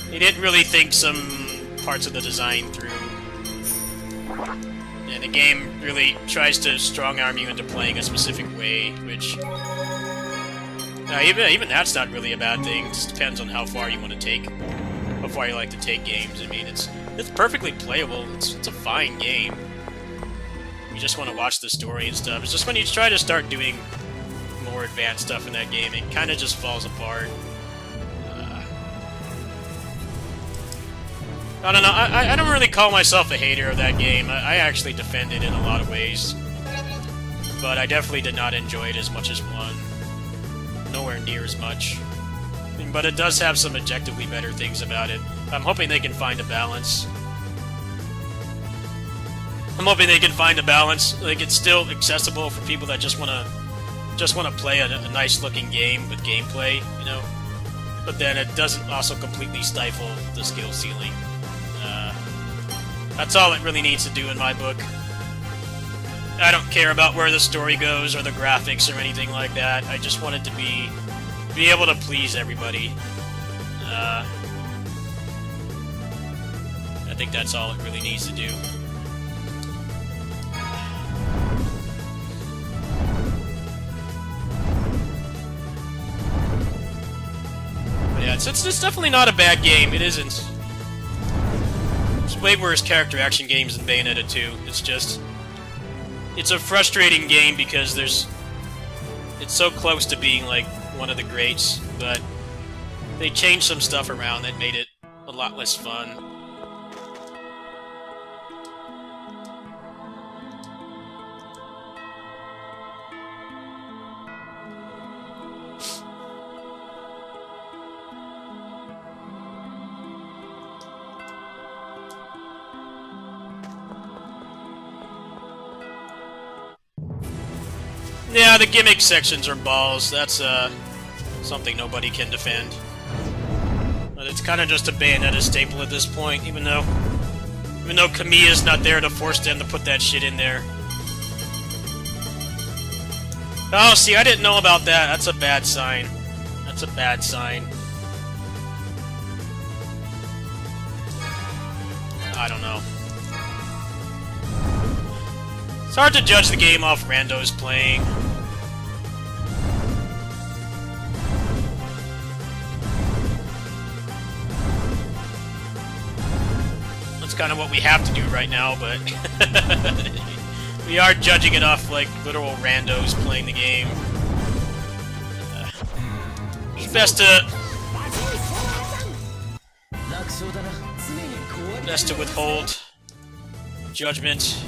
they didn't really think some parts of the design through. And the game really tries to strong-arm you into playing a specific way, which... even that's not really a bad thing. It just depends on how far you want to take, how far you like to take games. I mean, it's perfectly playable. It's a fine game. You just want to watch the story and stuff. It's just when you try to start doing more advanced stuff in that game, it kind of just falls apart. I don't know. I don't really call myself a hater of that game. I actually defend it in a lot of ways, but I definitely did not enjoy it as much as 1. Nowhere near as much. But it does have some objectively better things about it. I'm hoping they can find a balance. Like, it's still accessible for people that just wanna play a nice looking game with gameplay, you know. But then it doesn't also completely stifle the skill ceiling. That's all it really needs to do in my book. I don't care about where the story goes or the graphics or anything like that. I just want it to be able to please everybody. I think that's all it really needs to do. But yeah, it's definitely not a bad game. It isn't. There's way worse character action games than Bayonetta 2. It's just... it's a frustrating game because it's so close to being like one of the greats, but they changed some stuff around that made it a lot less fun. Yeah, the gimmick sections are balls. That's something nobody can defend. But it's kind of just a Bayonetta staple at this point, even though Kamiya's not there to force them to put that shit in there. Oh, see, I didn't know about that. That's a bad sign. That's a bad sign. I don't know. It's hard to judge the game off randos playing. That's kind of what we have to do right now, but we are judging it off like literal randos playing the game. best to withhold judgment.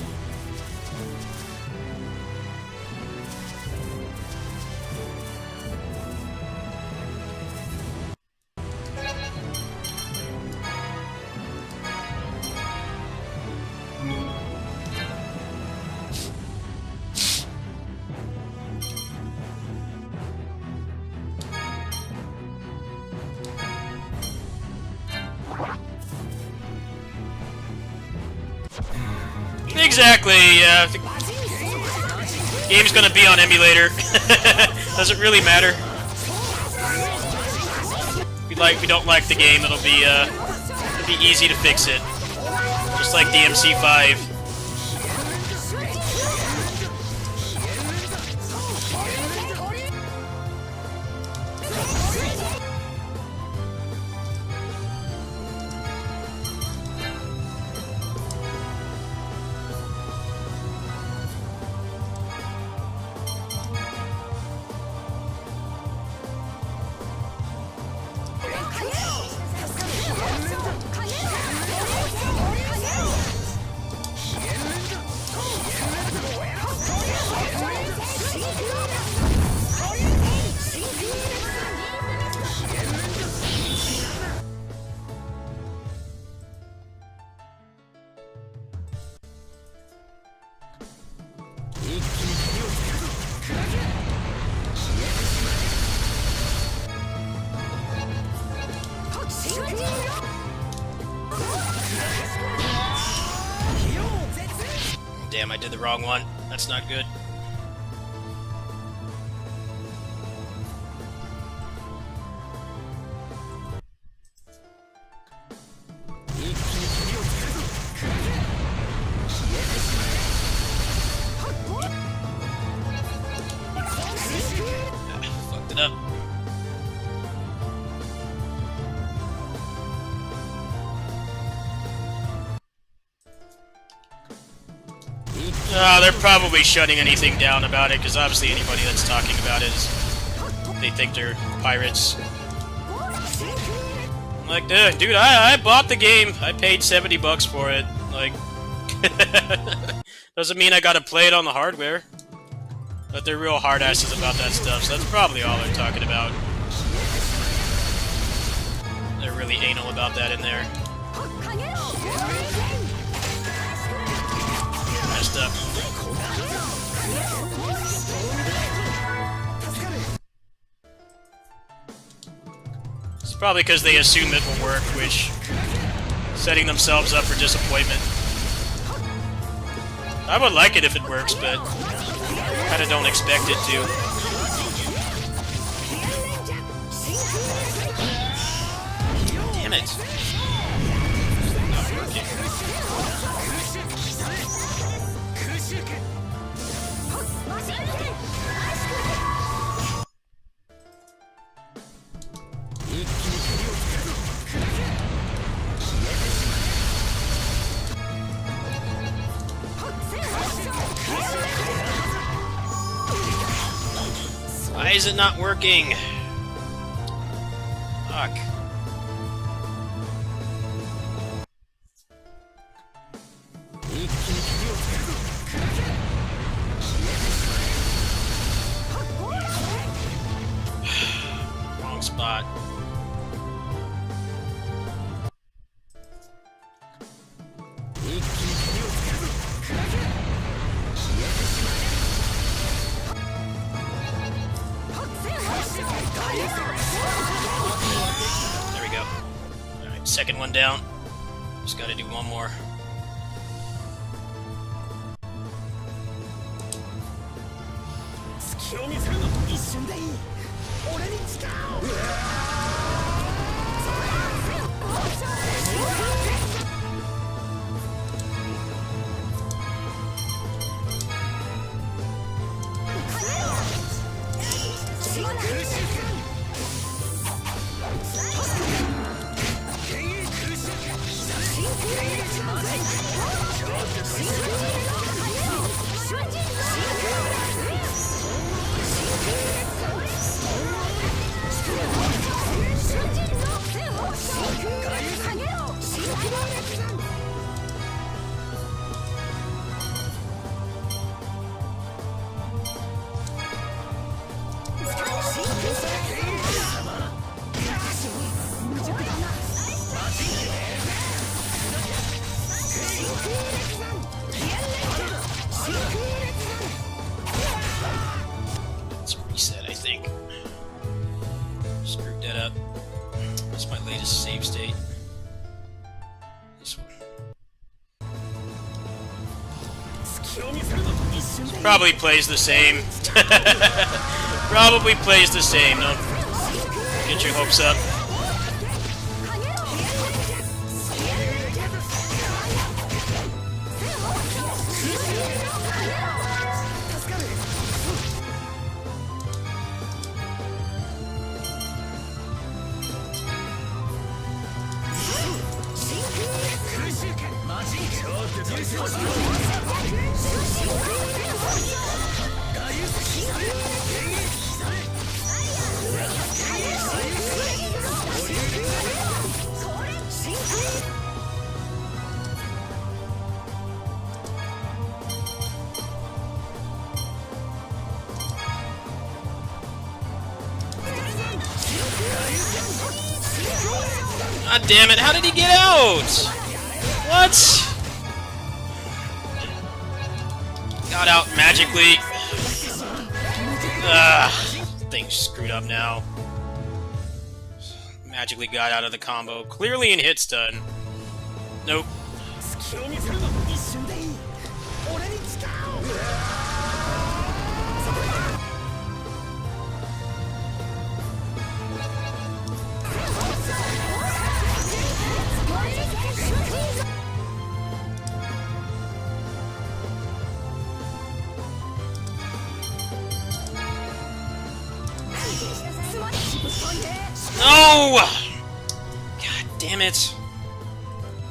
Exactly, yeah. The game's gonna be on emulator. Doesn't really matter. If we don't like the game, it'll be easy to fix it. Just like DMC5. Damn, I did the wrong one. That's not good. Fucked it up. They're probably shutting anything down about it, because obviously anybody that's talking about it they think they're pirates. I'm like, dude, I bought the game. I paid $70 for it. Like, doesn't mean I gotta play it on the hardware. But they're real hard asses about that stuff, so that's probably all they're talking about. They're really anal about that in there. Messed up. It's probably because they assume it will work, which setting themselves up for disappointment. I would like it if it works, but kinda don't expect it to. Damn it. Not working. Why is it not working? Fuck. Wrong spot. There we go. Alright, second one down. Just gotta do one more. What's my latest save state? This one. Probably plays the same. Probably plays the same. Don't get your hopes up. God damn it, how did he get out? What? Got out magically. Thing's screwed up now. Magically got out of the combo. Clearly in hit stun. Nope. No! God damn it.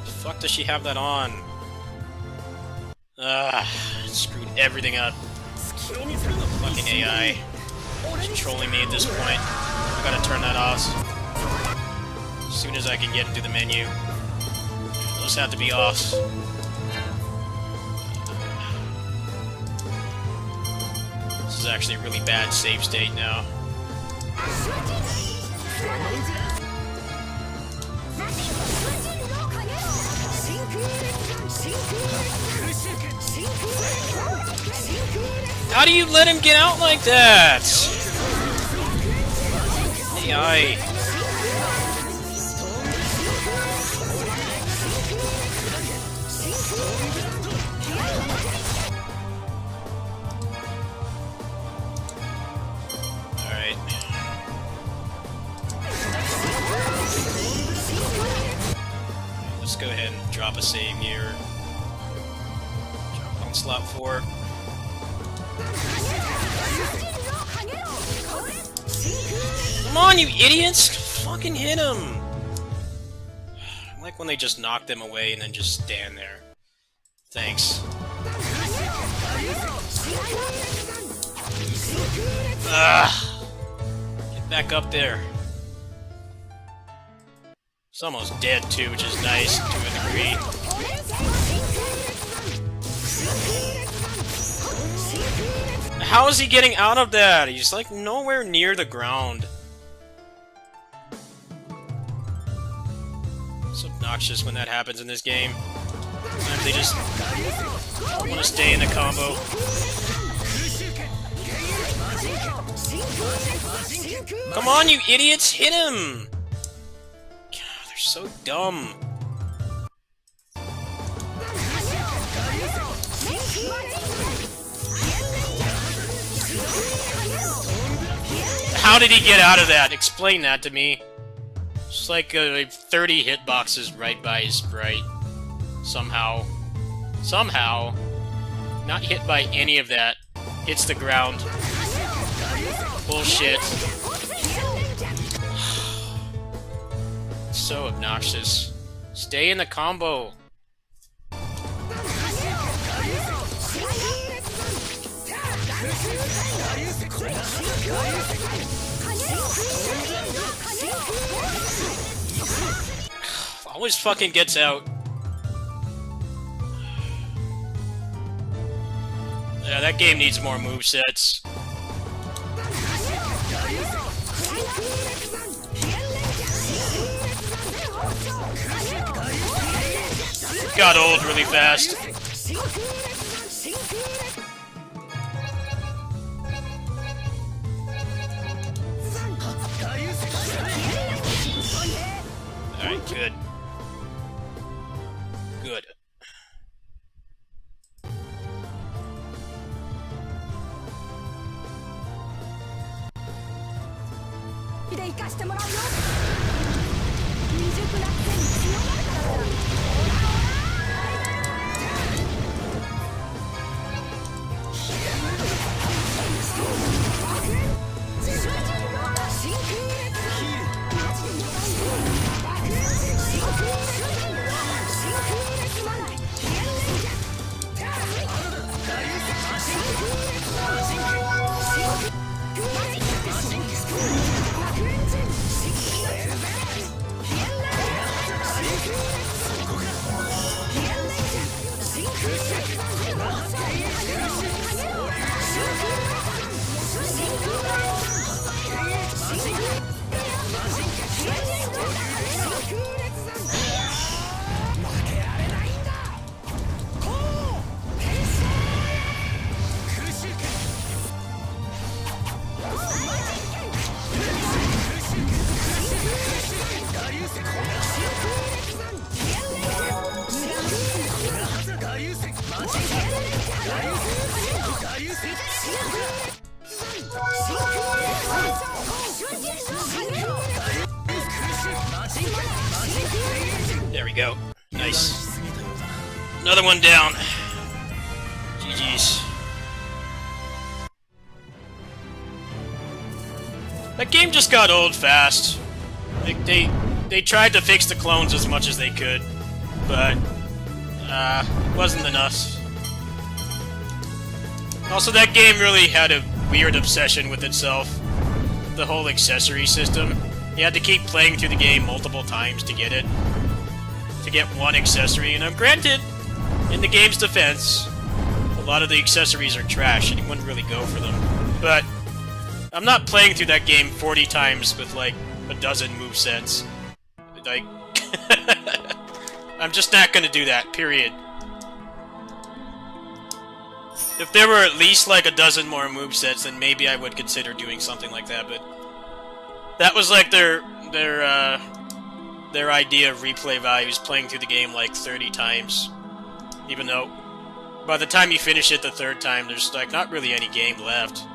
The fuck does she have that on? Screwed everything up. Fucking AI. She's trolling me at this point. I gotta turn that off. As soon as I can get into the menu. Those have to be off. This is actually a really bad save state now. How do you let him get out like that? AI. Alright. Let's go ahead and drop a save here. Drop it on slot 4. Come on, you idiots! Fucking hit him! I like when they just knock them away and then just stand there. Thanks. Get back up there. It's almost dead too, which is nice to a degree. How is he getting out of that? He's like nowhere near the ground. It's obnoxious when that happens in this game. Sometimes they just want to stay in the combo. Come on, you idiots! Hit him! God, they're so dumb. How did he get out of that? Explain that to me. It's like 30 hitboxes right by his sprite. Somehow. Somehow. Not hit by any of that. Hits the ground. Bullshit. So obnoxious. Stay in the combo. Always fucking gets out. Yeah, that game needs more movesets. Got old really fast. Good. Good. There we go. Nice. Another one down. GG's. That game just got old fast. They tried to fix the clones as much as they could, but wasn't enough. Also, that game really had a weird obsession with itself. The whole accessory system. You had to keep playing through the game multiple times to get it. To get one accessory, and granted, in the game's defense, a lot of the accessories are trash and you wouldn't really go for them. But I'm not playing through that game 40 times with like a dozen movesets. Like, I'm just not gonna do that, period. If there were at least like a dozen more movesets, then maybe I would consider doing something like that, but that was like their idea of replay values, playing through the game like 30 times. Even though by the time you finish it the third time, there's like not really any game left.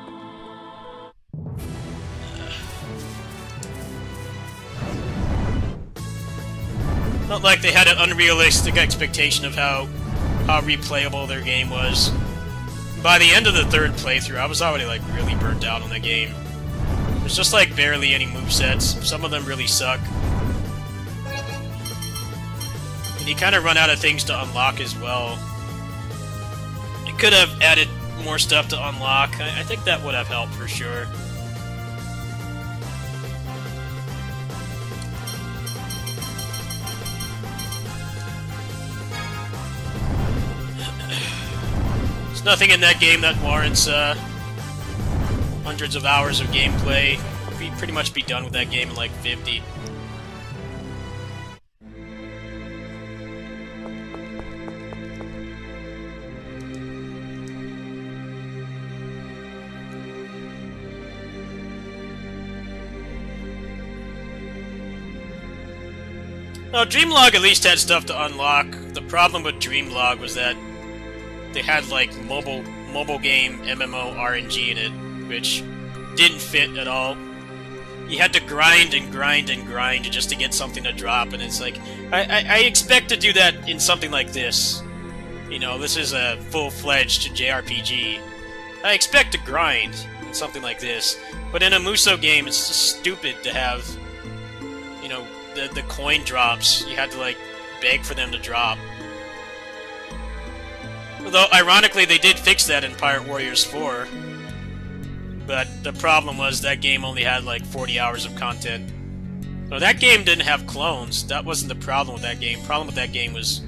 Not like they had an unrealistic expectation of how replayable their game was. By the end of the third playthrough, I was already like really burnt out on the game. There's just like barely any movesets. Some of them really suck. And you kind of run out of things to unlock as well. You could have added more stuff to unlock. I think that would have helped for sure. There's nothing in that game that warrants hundreds of hours of gameplay. You'd pretty much be done with that game in like 50. No, Dreamlog at least had stuff to unlock. The problem with Dreamlog was that they had like mobile game MMO RNG in it, which didn't fit at all. You had to grind and grind and grind just to get something to drop, and it's like, I expect to do that in something like this. You know, this is a full-fledged JRPG. I expect to grind in something like this, but in a Musou game, it's just stupid to have, you know, the coin drops. You had to, like, beg for them to drop. Although, ironically, they did fix that in Pirate Warriors 4. But the problem was that game only had, like, 40 hours of content. So that game didn't have clones. That wasn't the problem with that game. The problem with that game was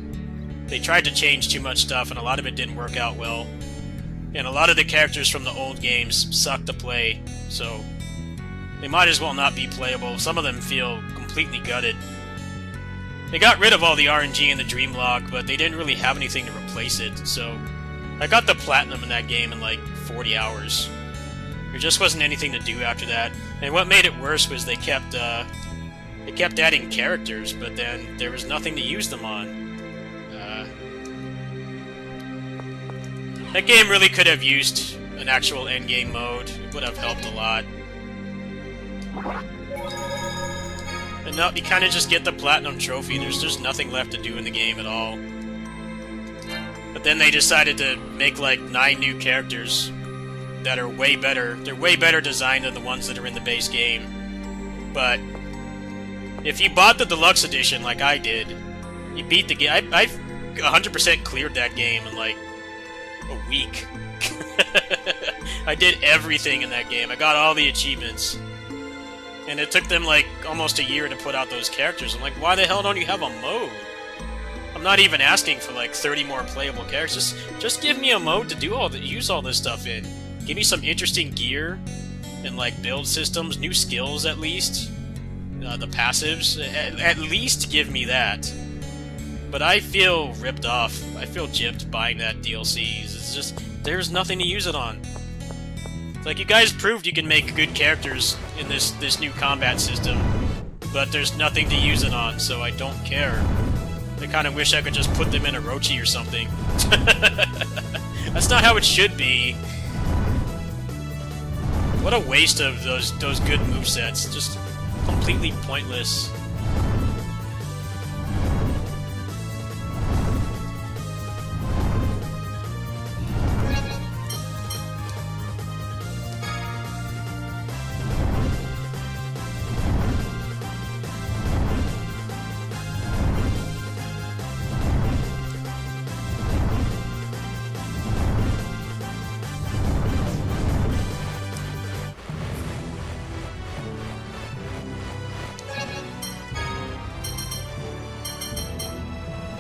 they tried to change too much stuff, and a lot of it didn't work out well. And a lot of the characters from the old games suck to play, so they might as well not be playable. Some of them feel completely gutted. They got rid of all the RNG in the Dreamlog, but they didn't really have anything to replace it, so I got the Platinum in that game in like 40 hours. There just wasn't anything to do after that. And what made it worse was they kept They kept adding characters, but then there was nothing to use them on. That game really could have used an actual endgame mode. It would have helped a lot. And no, you kind of just get the platinum trophy. There's just nothing left to do in the game at all. But then they decided to make like 9 new characters that are way better. They're way better designed than the ones that are in the base game. But if you bought the deluxe edition like I did, you beat the game. I 100% cleared that game in like a week. I did everything in that game. I got all the achievements. And it took them like almost a year to put out those characters. I'm like, why the hell don't you have a mode? I'm not even asking for like 30 more playable characters. Just give me a mode to do use all this stuff in. Give me some interesting gear and like build systems, new skills at least. The passives. At least give me that. But I feel ripped off. I feel gypped buying that DLC. It's just, there's nothing to use it on. It's like, you guys proved you can make good characters in this new combat system, but there's nothing to use it on, so I don't care. I kind of wish I could just put them in Orochi or something. That's not how it should be. What a waste of those good movesets. Just completely pointless.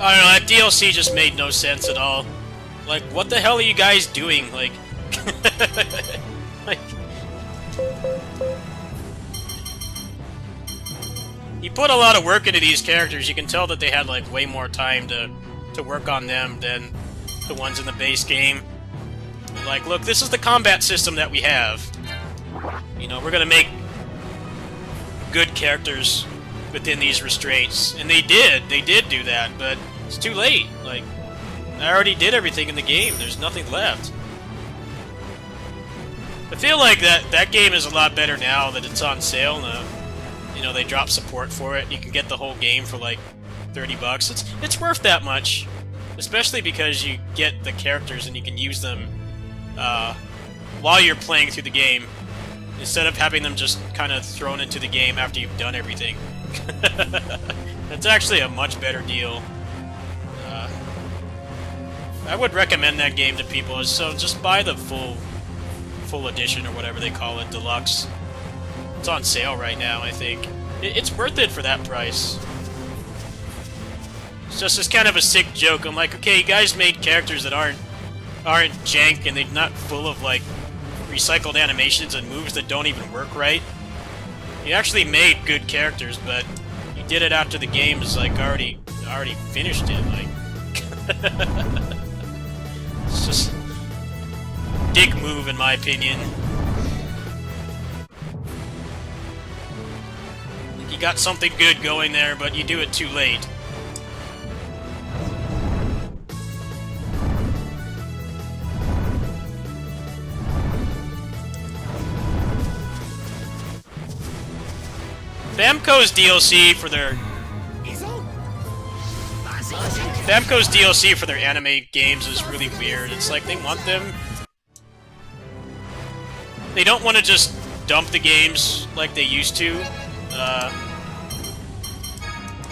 I don't know, that DLC just made no sense at all. Like, what the hell are you guys doing? Like, like, you put a lot of work into these characters. You can tell that they had like way more time to work on them than the ones in the base game. Like, look, this is the combat system that we have. You know, we're gonna make good characters within these restraints, and they did do that, but it's too late. Like, I already did everything in the game. There's nothing left. I feel like that game is a lot better now that it's on sale. You know, they drop support for it. You can get the whole game for like $30. It's worth that much, especially because you get the characters and you can use them while you're playing through the game, instead of having them just kind of thrown into the game after you've done everything. That's actually a much better deal. I would recommend that game to people, so just buy the full edition or whatever they call it, deluxe. It's on sale right now, I think. It's worth it for that price. It's just kind of a sick joke. I'm like, okay, you guys made characters that aren't jank and they're not full of like recycled animations and moves that don't even work right. You actually made good characters, but you did it after the game is like already finished it. Like, it's just dick move in my opinion. You got something good going there, but you do it too late. Famco's DLC for their anime games is really weird. It's like they want them... They don't want to just dump the games like they used to.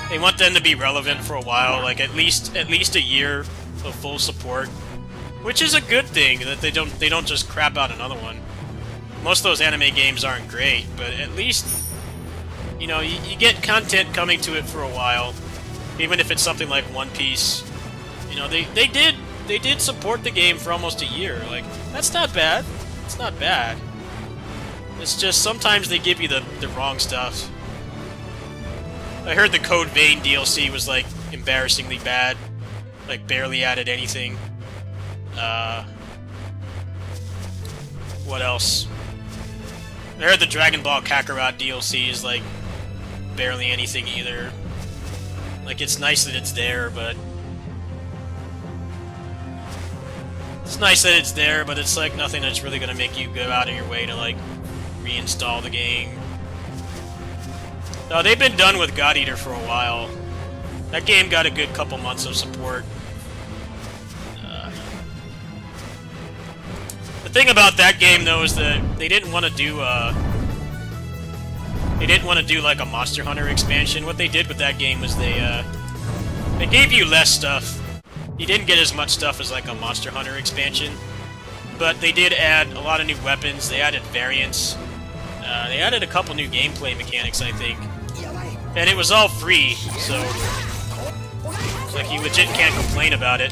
They want them to be relevant for a while, like at least a year of full support, which is a good thing that they don't just crap out another one. Most of those anime games aren't great, but at least, you know, you get content coming to it for a while, even if it's something like One Piece. You know, they did support the game for almost a year. Like, that's not bad. It's not bad. It's just sometimes they give you the wrong stuff. I heard the Code Vein DLC was like embarrassingly bad, like barely added anything. What else? I heard the Dragon Ball Kakarot DLC is like barely anything either. Like, it's nice that it's there, but... It's nice that it's there, but it's like nothing that's really gonna make you go out of your way to, like, reinstall the game. No, they've been done with God Eater for a while. That game got a good couple months of support. The thing about that game, though, is that they didn't want to do, like, a Monster Hunter expansion. What they did with that game was they gave you less stuff. You didn't get as much stuff as, like, a Monster Hunter expansion. But they did add a lot of new weapons. They added variants. They added a couple new gameplay mechanics, I think. And it was all free, so... It's like, you legit can't complain about it.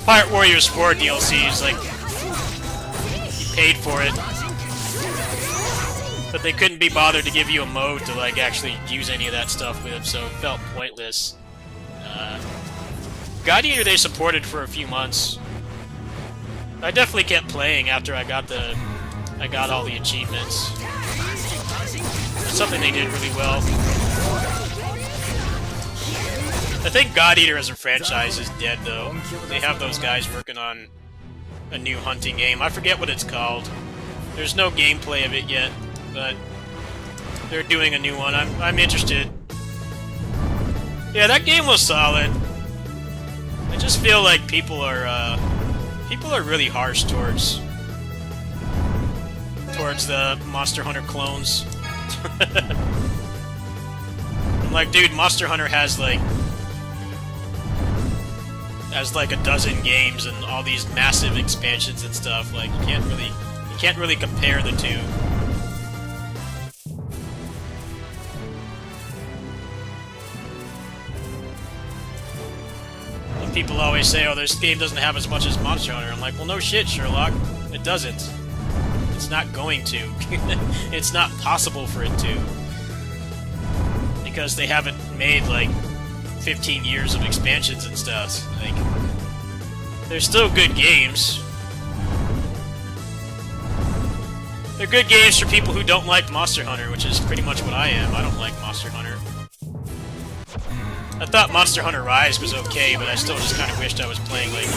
Pirate Warriors 4 DLC is like... You paid for it. But they couldn't be bothered to give you a mode to, like, actually use any of that stuff with, so it felt pointless. God Eater they supported for a few months. I definitely kept playing after I got all the achievements. It's something they did really well. I think God Eater as a franchise is dead, though. They have those guys working on a new hunting game. I forget what it's called. There's no gameplay of it yet, but they're doing a new one. I'm interested. Yeah, that game was solid. I just feel like people are really harsh towards the Monster Hunter clones. I'm like, dude, Monster Hunter has like a dozen games and all these massive expansions and stuff. Like, you can't really compare the two. And people always say, oh, this game doesn't have as much as Monster Hunter. I'm like, well, no shit, Sherlock. It doesn't. It's not going to. It's not possible for it to. Because they haven't made, like, 15 years of expansions and stuff. Like, they're still good games. They're good games for people who don't like Monster Hunter, which is pretty much what I am. I don't like Monster Hunter. I thought Monster Hunter Rise was okay, but I still just kind of wished I was playing, like,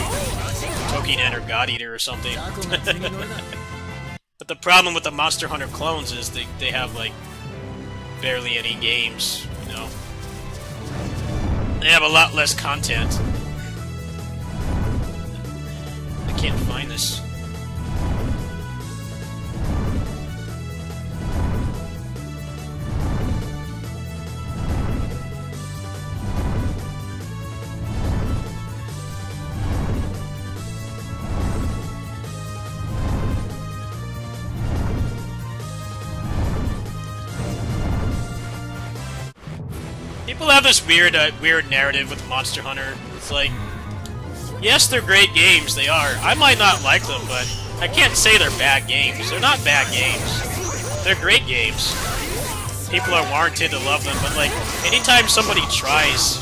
Tokinet or God Eater or something. But the problem with the Monster Hunter clones is they have, like, barely any games, you know? They have a lot less content. I can't find this. People have this weird narrative with Monster Hunter. It's like, yes, they're great games, they are. I might not like them, but I can't say they're bad games. They're not bad games. They're great games. People are warranted to love them, but like, anytime somebody tries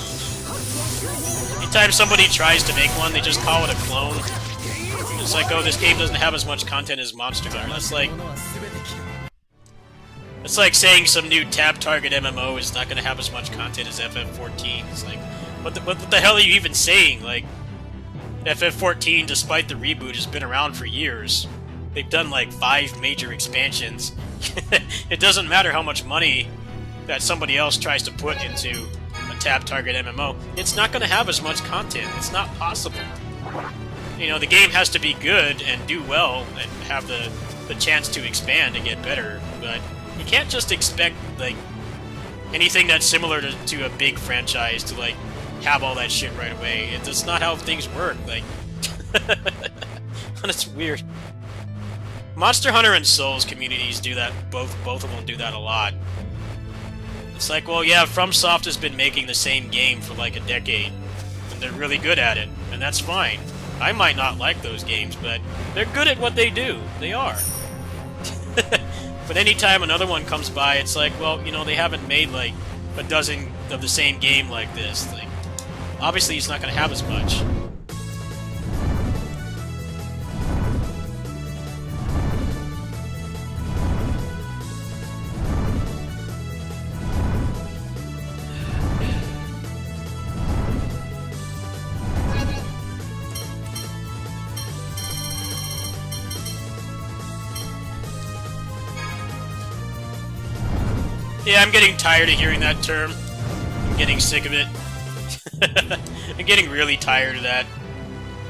to make one, they just call it a clone. It's like, oh, this game doesn't have as much content as Monster Hunter. That's like... It's like saying some new tab target MMO is not going to have as much content as FF14. It's like, what the hell are you even saying? Like, FF14, despite the reboot, has been around for years. They've done like 5 major expansions. It doesn't matter how much money that somebody else tries to put into a tab target MMO. It's not going to have as much content. It's not possible. You know, the game has to be good and do well and have the chance to expand and get better, but you can't just expect, like, anything that's similar to a big franchise to, like, have all that shit right away. That's not how things work, like... It's weird. Monster Hunter and Souls communities do that, both of them do that a lot. It's like, well, yeah, FromSoft has been making the same game for, like, a decade, and they're really good at it, and that's fine. I might not like those games, but they're good at what they do. They are. But anytime another one comes by, it's like, well, you know, they haven't made, like, a dozen of the same game like this. Like, obviously, it's not going to have as much. Yeah, I'm getting tired of hearing that term. I'm getting sick of it. I'm getting really tired of that.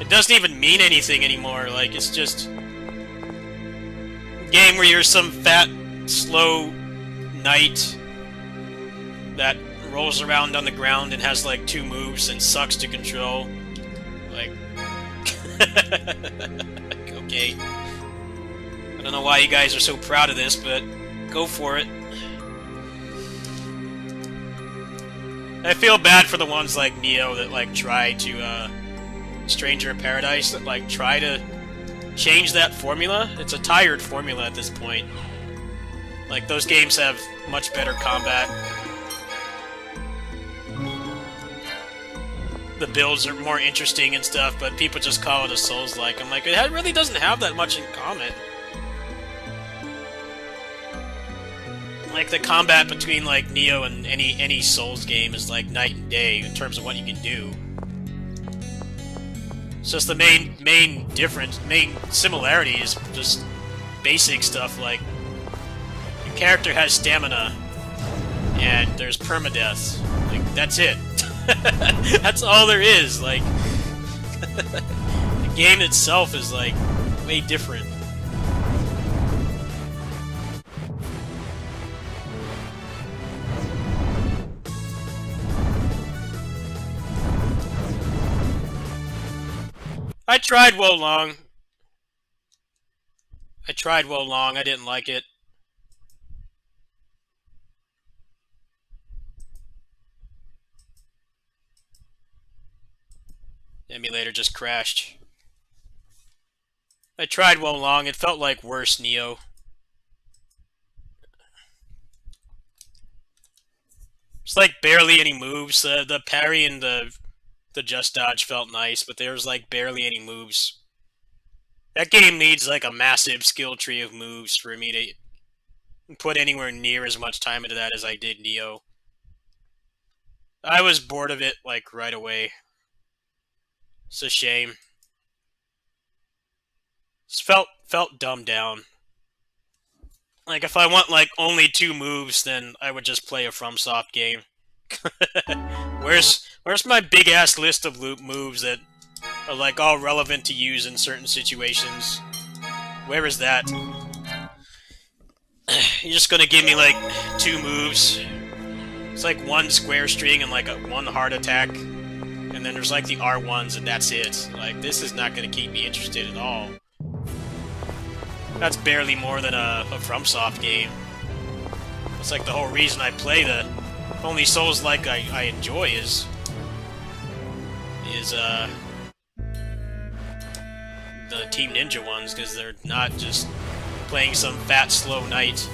It doesn't even mean anything anymore. Like, it's just a game where you're some fat, slow knight that rolls around on the ground and has like 2 moves and sucks to control. Like, okay. I don't know why you guys are so proud of this, but go for it. I feel bad for the ones like Neo that like try to Stranger in Paradise that like try to change that formula. It's a tired formula at this point. Like, those games have much better combat. The builds are more interesting and stuff, but people just call it a Souls-like. I'm like, it really doesn't have that much in common. Like, the combat between, like, Neo and any Souls game is, like, night and day in terms of what you can do. It's just the main difference, main similarity is just basic stuff, like, your character has stamina, and there's permadeath. Like, that's it. That's all there is, like... The game itself is, like, way different. I tried Wo Long. I didn't like it. The emulator just crashed. I tried Wo Long, it felt like worse Neo. It's like barely any moves. The parry and the just dodge felt nice, but there was like barely any moves. That game needs like a massive skill tree of moves for me to put anywhere near as much time into that as I did Neo. I was bored of it like right away. It's a shame. It felt dumbed down. Like, if I want like only 2 moves, then I would just play a FromSoft game. Where's my big ass list of loop moves that are like all relevant to use in certain situations? Where is that? You're just gonna give me like 2 moves. It's like 1 square string and like 1 hard attack, and then there's like the R1s and that's it. Like, this is not gonna keep me interested at all. That's barely more than a FromSoft game. It's like the whole reason I play the only Souls-like I enjoy is the Team Ninja ones, because they're not just playing some fat, slow knight.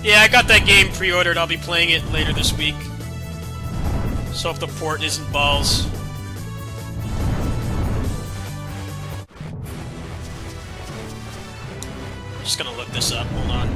Yeah, I got that game pre-ordered. I'll be playing it later this week. So if the port isn't balls. I'm just gonna look this up. Hold on.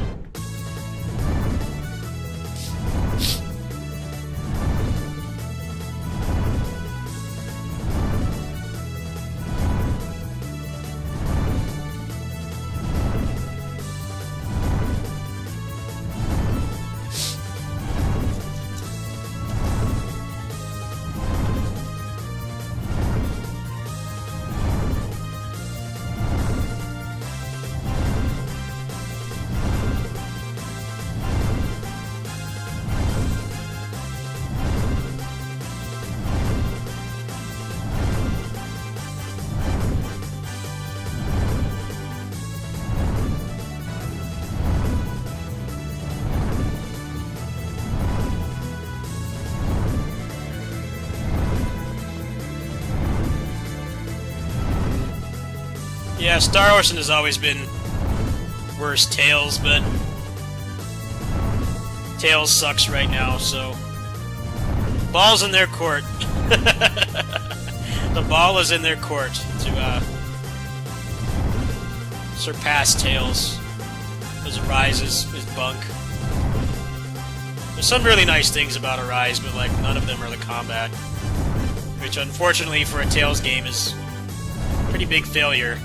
Yeah, Star Ocean has always been worse Tails, but Tails sucks right now, so ball's in their court. The ball is in their court to surpass Tails as Arise is bunk. There's some really nice things about Arise, but like none of them are the combat. which unfortunately for a Tales game is a pretty big failure.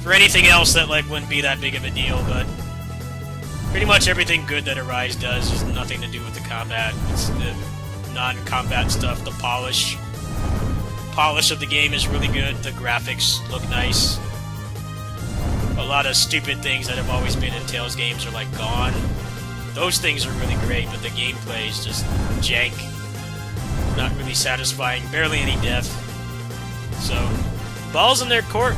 For anything else, that like wouldn't be that big of a deal, but pretty much everything good that Arise does has nothing to do with the combat. It's the non-combat stuff. The polish of the game is really good. The graphics look nice. A lot of stupid things that have always been in Tales games are like gone. Those things are really great, but the gameplay is just jank. Not really satisfying. Barely any depth. So, ball's in their court.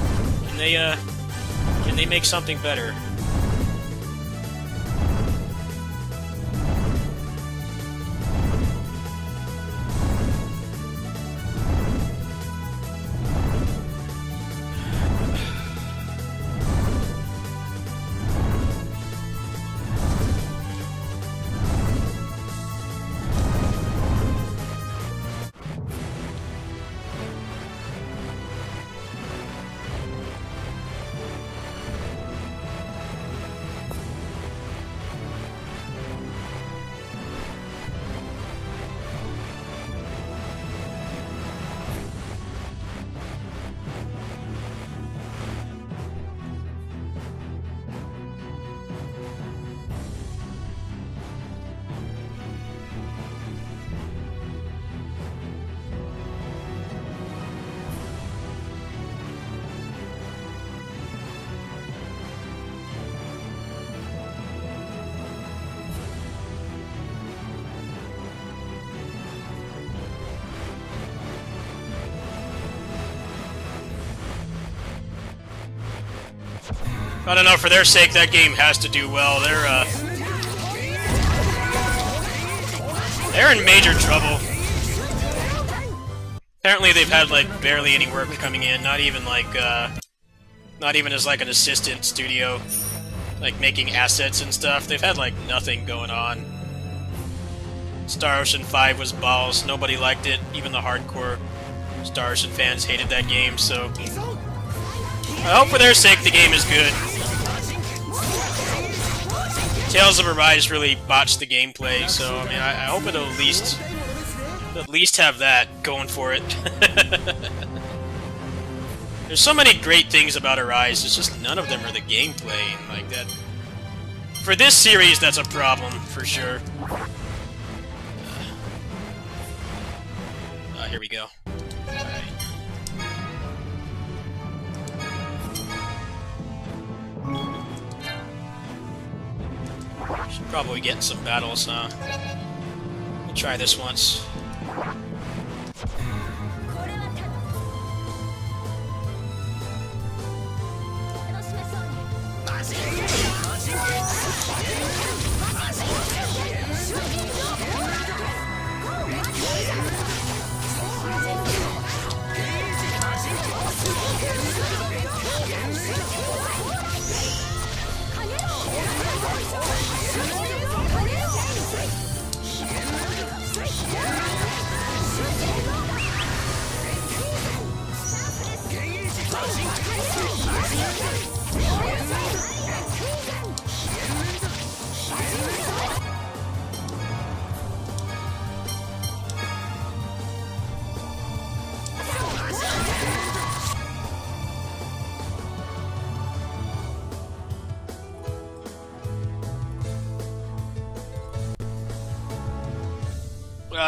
Can they make something better? I don't know, for their sake, that game has to do well. They're in major trouble. Apparently they've had, like, barely any work coming in, not even, like, not even as, like, an assistant studio, like, making assets and stuff. They've had, like, nothing going on. Star Ocean 5 was balls. Nobody liked it. Even the hardcore Star Ocean fans hated that game, so I hope for their sake the game is good. Tales of Arise really botched the gameplay, so I mean, I hope it'll at least have that going for it. There's so many great things about Arise, it's just none of them are the gameplay, and like that. For this series, that's a problem for sure. Here we go. Alright. Should probably get some battles, huh? We'll try this once.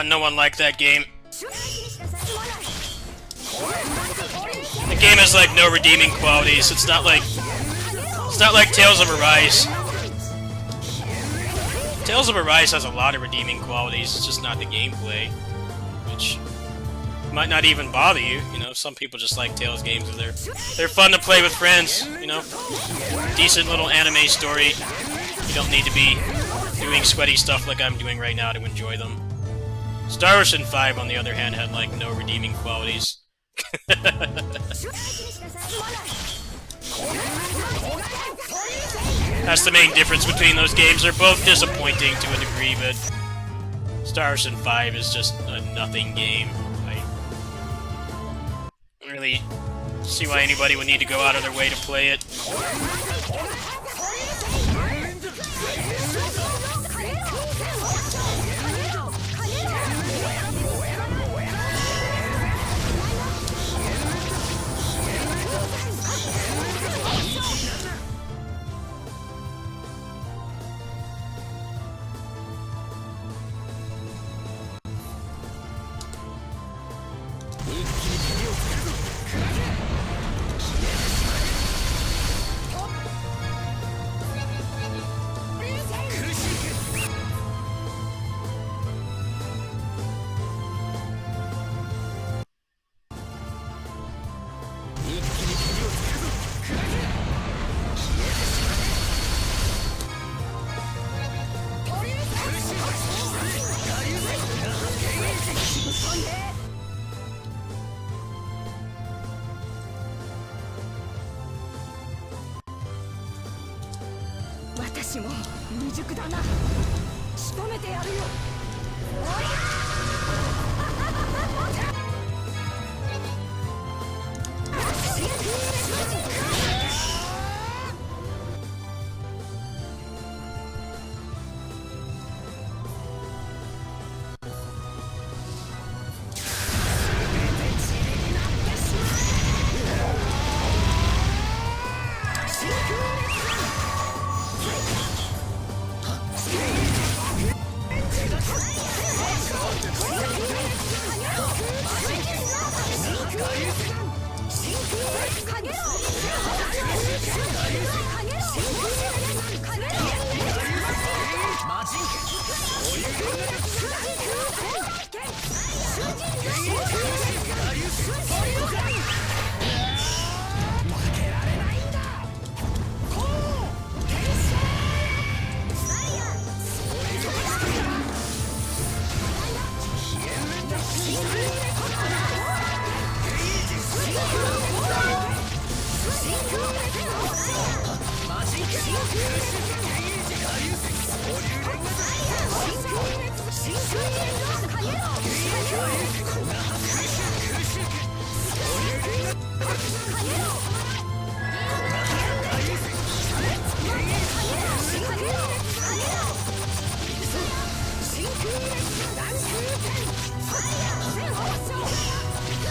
No one liked that game. The game has like no redeeming qualities. It's not like Tales of Arise. Tales of Arise has a lot of redeeming qualities. It's just not the gameplay, which might not even bother you. You know, some people just like Tales games. They're fun to play with friends. You know, decent little anime story. You don't need to be doing sweaty stuff like I'm doing right now to enjoy them. Star Ocean 5, on the other hand, had, like, no redeeming qualities. That's the main difference between those games. They're both disappointing to a degree, but Star Ocean 5 is just a nothing game. I don't really see why anybody would need to go out of their way to play it. 私も未熟だな。仕留めてやるよ。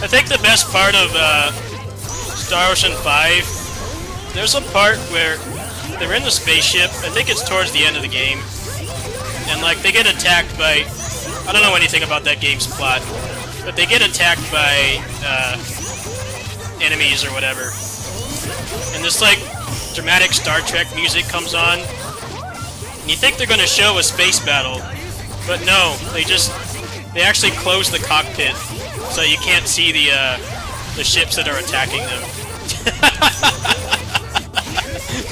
I think the best part of Star Ocean 5, there's a part where they're in the spaceship. I think it's towards the end of the game, and like they get attacked by, I don't know anything about that game's plot, but they get attacked by enemies or whatever, and this like dramatic Star Trek music comes on, and you think they're going to show a space battle, but no, they actually close the cockpit so you can't see the ships that are attacking them.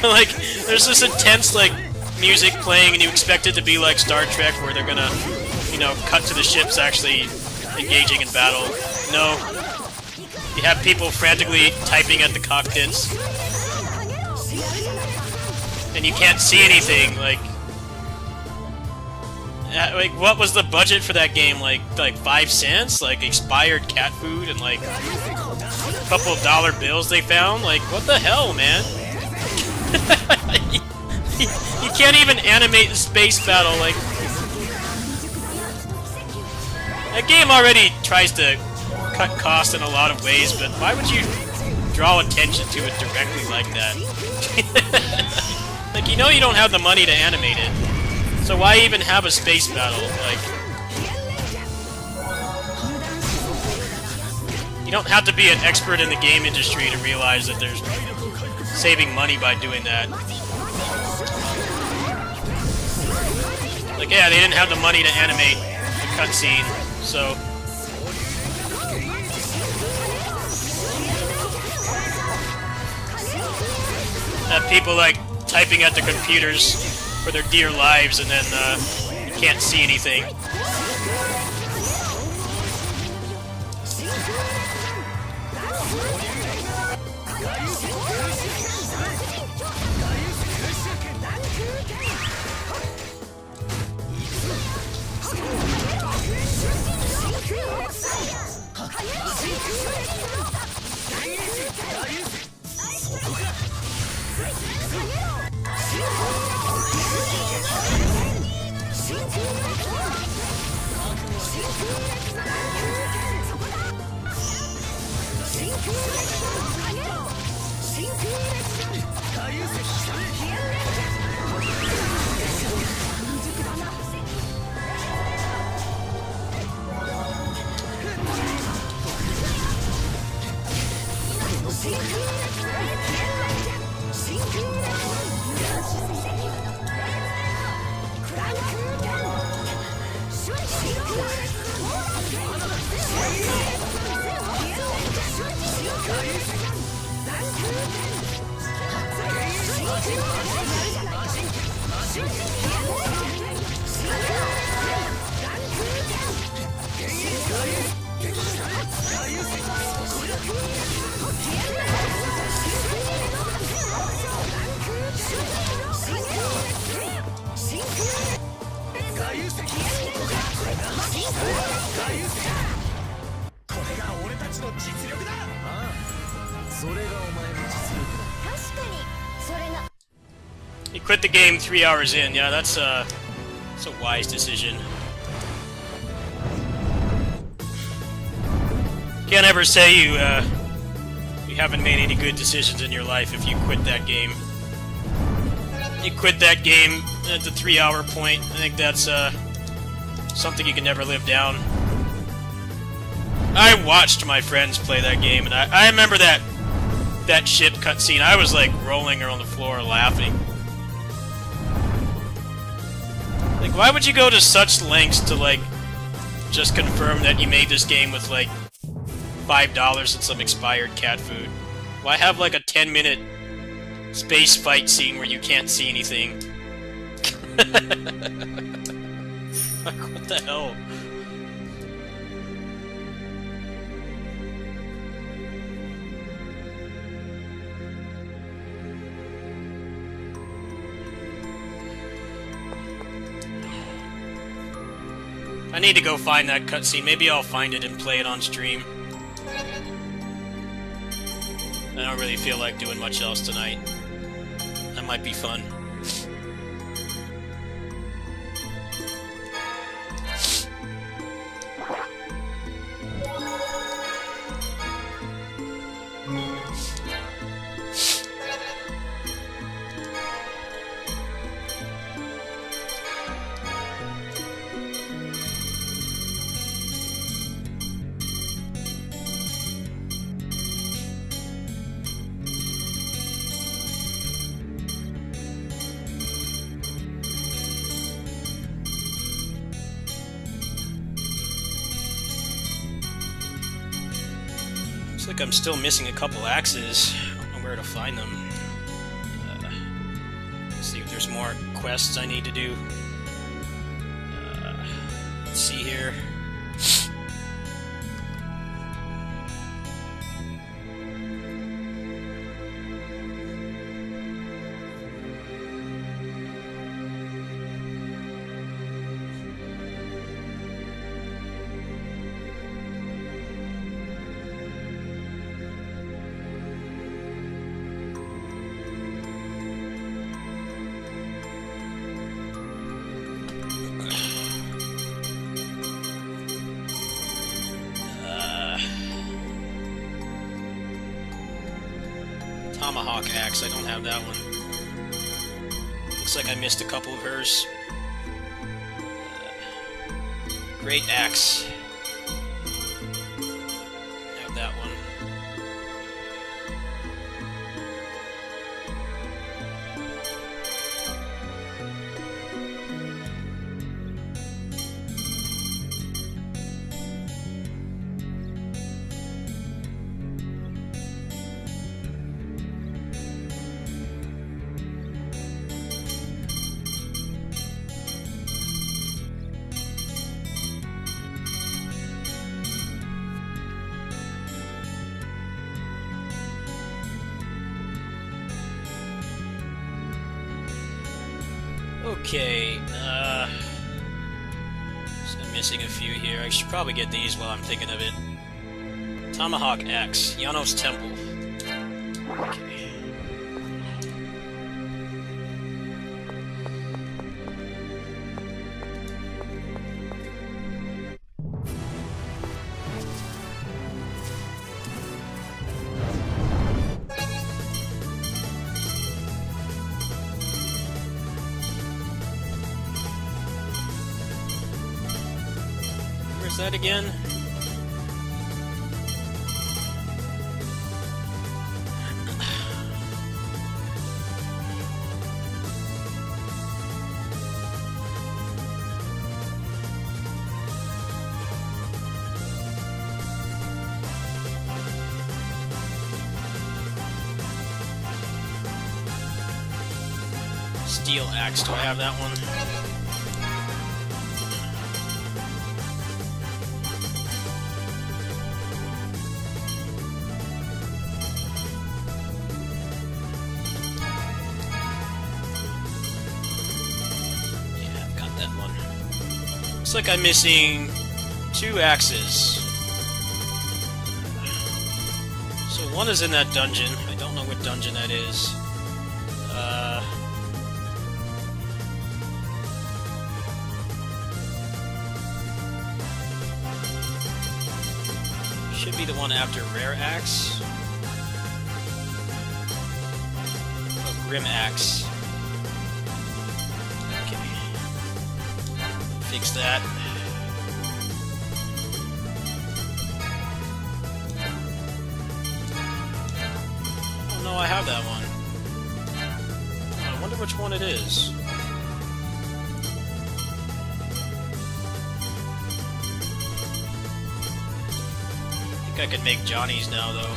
Like, there's this intense like music playing, and you expect it to be like Star Trek, where they're gonna, you know, cut to the ships actually engaging in battle. No, you have people frantically typing at the cockpits, and you can't see anything. Like, what was the budget for that game? Like 5 cents? Like expired cat food and like a couple of dollar bills they found? Like, what the hell, man? You can't even animate the space battle. Like, that game already tries to cut costs in a lot of ways, but why would you draw attention to it directly like that? Like, you know you don't have the money to animate it. So why even have a space battle? Like, you don't have to be an expert in the game industry to realize that there's saving money by doing that. Like, yeah, they didn't have the money to animate the cutscene, so have people like typing at the computers for their dear lives, and then you can't see anything. これが俺たちの実力だ。ああ、それがお前の実力だ。確かにそれが He quit the game 3 hours in. Yeah, that's a wise decision. Can't ever say you haven't made any good decisions in your life if you quit that game. You quit that game at the 3-hour point. I think that's something you can never live down. I watched my friends play that game, and I remember that ship cutscene. I was like rolling on the floor laughing. Like, why would you go to such lengths to like just confirm that you made this game with like $5 and some expired cat food? Why have like a 10-minute space fight scene where you can't see anything? Like, what the hell? I need to go find that cutscene. Maybe I'll find it and play it on stream. I don't really feel like doing much else tonight. That might be fun. Looks like I'm still missing a couple axes. I don't know where to find them. Let's see if there's more quests I need to do. Let's see here. Tomahawk axe, I don't have that one. Looks like I missed a couple of hers. Great axe. I have that one. Okay, so I'm missing a few here. I should probably get these while I'm thinking of it. Tomahawk axe, Yano's Temple. Okay. Where's that again? Steel axe, do I have that one? Yeah, I've got that one. Looks like I'm missing 2 axes. So one is in that dungeon. I don't know what dungeon that is. Should be the one after Rare Axe. Oh, Grim Axe. Okay. Fix that. Oh no, I have that one. Oh, I wonder which one it is. I could make Johnny's now, though.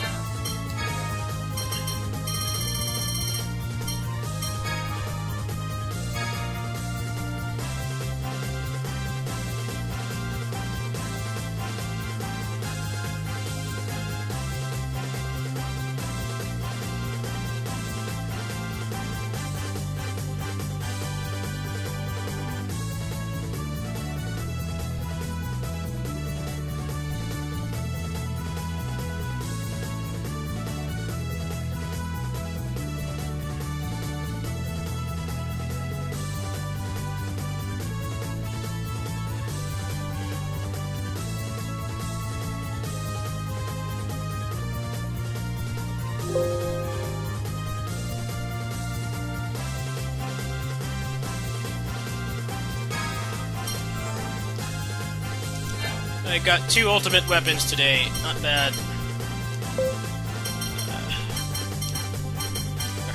I got 2 ultimate weapons today. Not bad.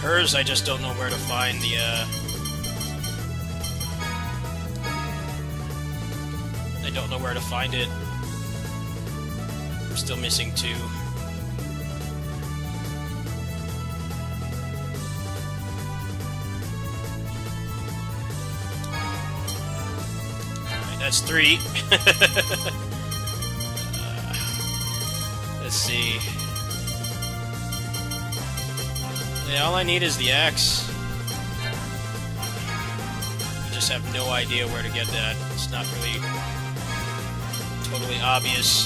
Hers, I just don't know where to find the, I don't know where to find it. I'm still missing 2. Alright, that's 3. Let's see. Yeah, all I need is the axe. I just have no idea where to get that. It's not really totally obvious.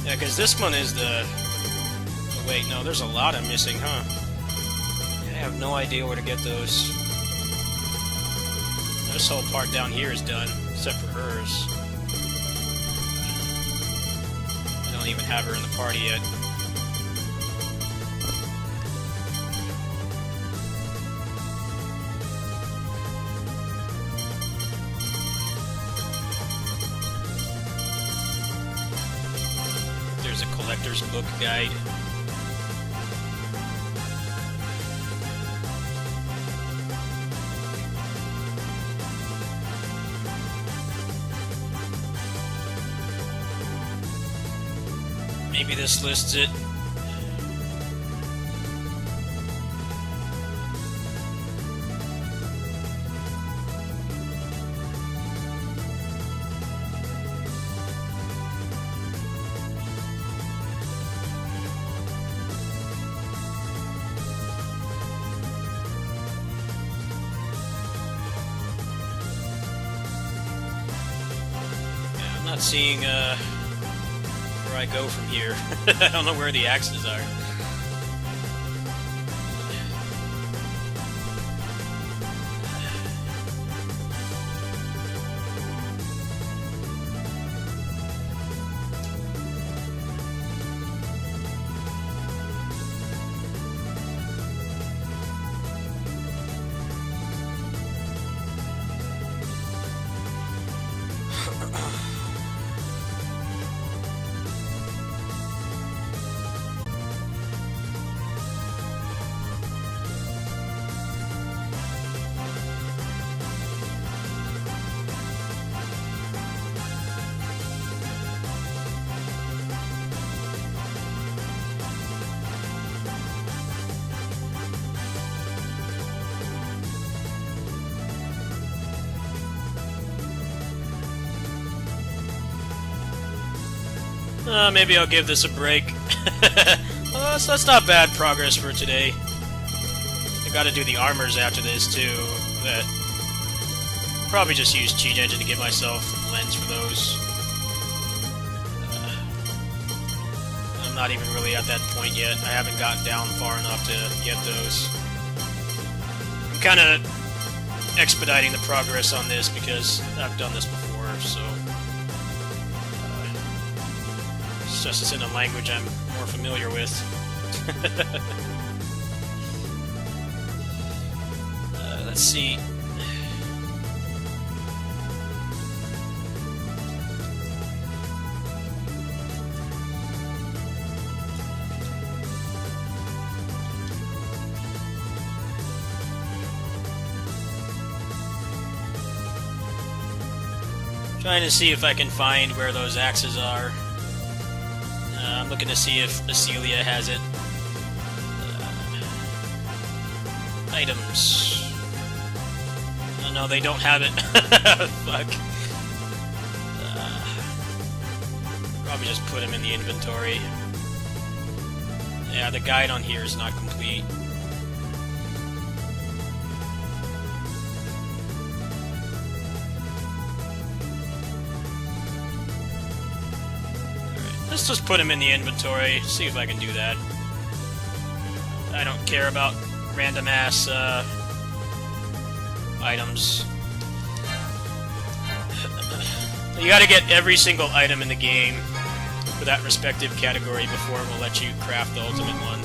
Yeah, because this one is the... Oh, wait, no, there's a lot I'm missing, huh? I have no idea where to get those. This whole part down here is done, except for hers. I don't even have her in the party yet. There's a collector's book guide. Maybe this lists it. Yeah, I'm not seeing where I go from here. I don't know where the axes are. Maybe I'll give this a break. Well, that's not bad progress for today. I gotta do the armors after this, too. But probably just use Cheat Engine to get myself lens for those. I'm not even really at that point yet. I haven't gotten down far enough to get those. I'm kind of expediting the progress on this because I've done this before, so it's just it's in a language I'm more familiar with. Let's see. Trying to see if I can find where those axes are. I'm looking to see if Acelia has it. Items. Oh, no, they don't have it. Fuck. Probably just put them in the inventory. Yeah, the guide on here is not complete. Let's just put them in the inventory, see if I can do that. I don't care about random-ass items. You gotta get every single item in the game for that respective category before it will let you craft the ultimate one.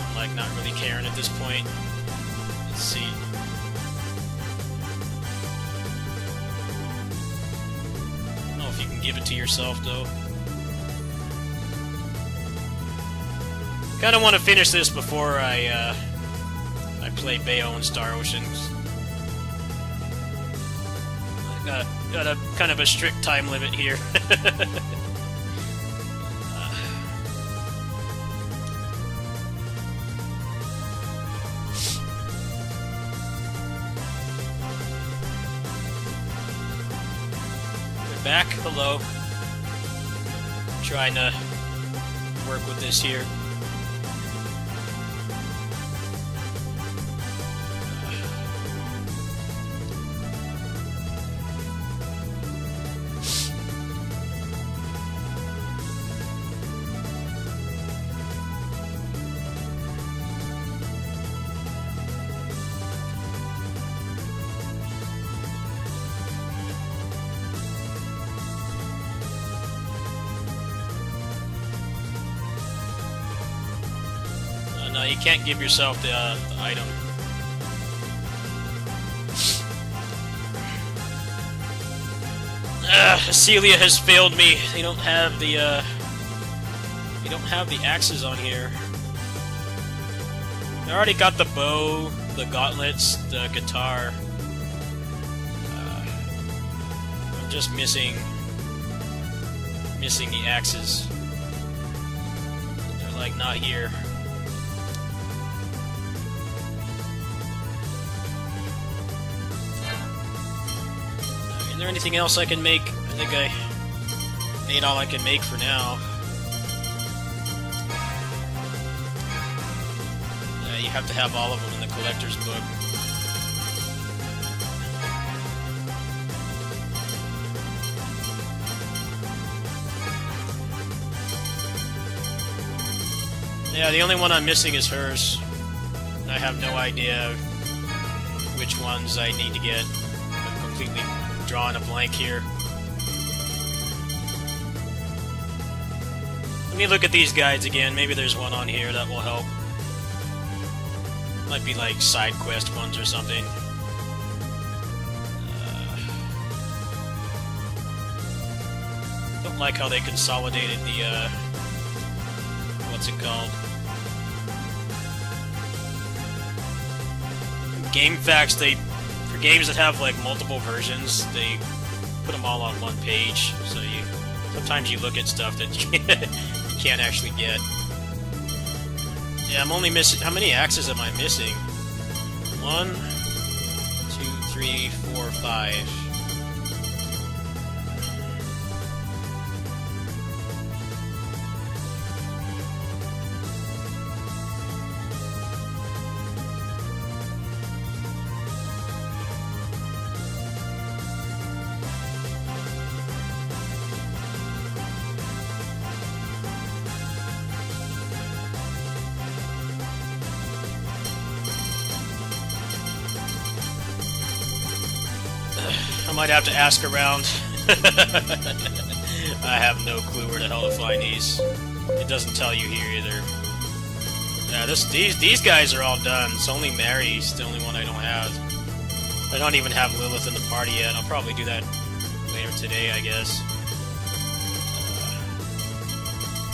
I'm like not really caring at this point. Let's see. If you can give it to yourself, though. Kind of want to finish this before I play Bayo and Star Ocean. I got a kind of a strict time limit here. Back, hello. Trying to work with this here. No, you can't give yourself the item. Celia has failed me. They don't have the axes on here. I already got the bow, the gauntlets, the guitar. I'm just missing the axes. They're like not here. Is there anything else I can make? I think I made all I can make for now. You have to have all of them in the collector's book. Yeah, the only one I'm missing is hers. I have no idea which ones I need to get. I'm completely drawing a blank here. Let me look at these guides again. Maybe there's one on here that will help. Might be like side quest ones or something. Don't like how they consolidated the what's it called? Game facts. For games that have like multiple versions, they put them all on one page. So sometimes you look at stuff that you can't actually get. Yeah, I'm only missing... How many axes am I missing? 1, 2, 3, 4, 5. might have to ask around. I have no clue where the hell to find these. It doesn't tell you here either. Yeah, these guys are all done. It's only Mary's the only one I don't have. I don't even have Lilith in the party yet. I'll probably do that later today, I guess.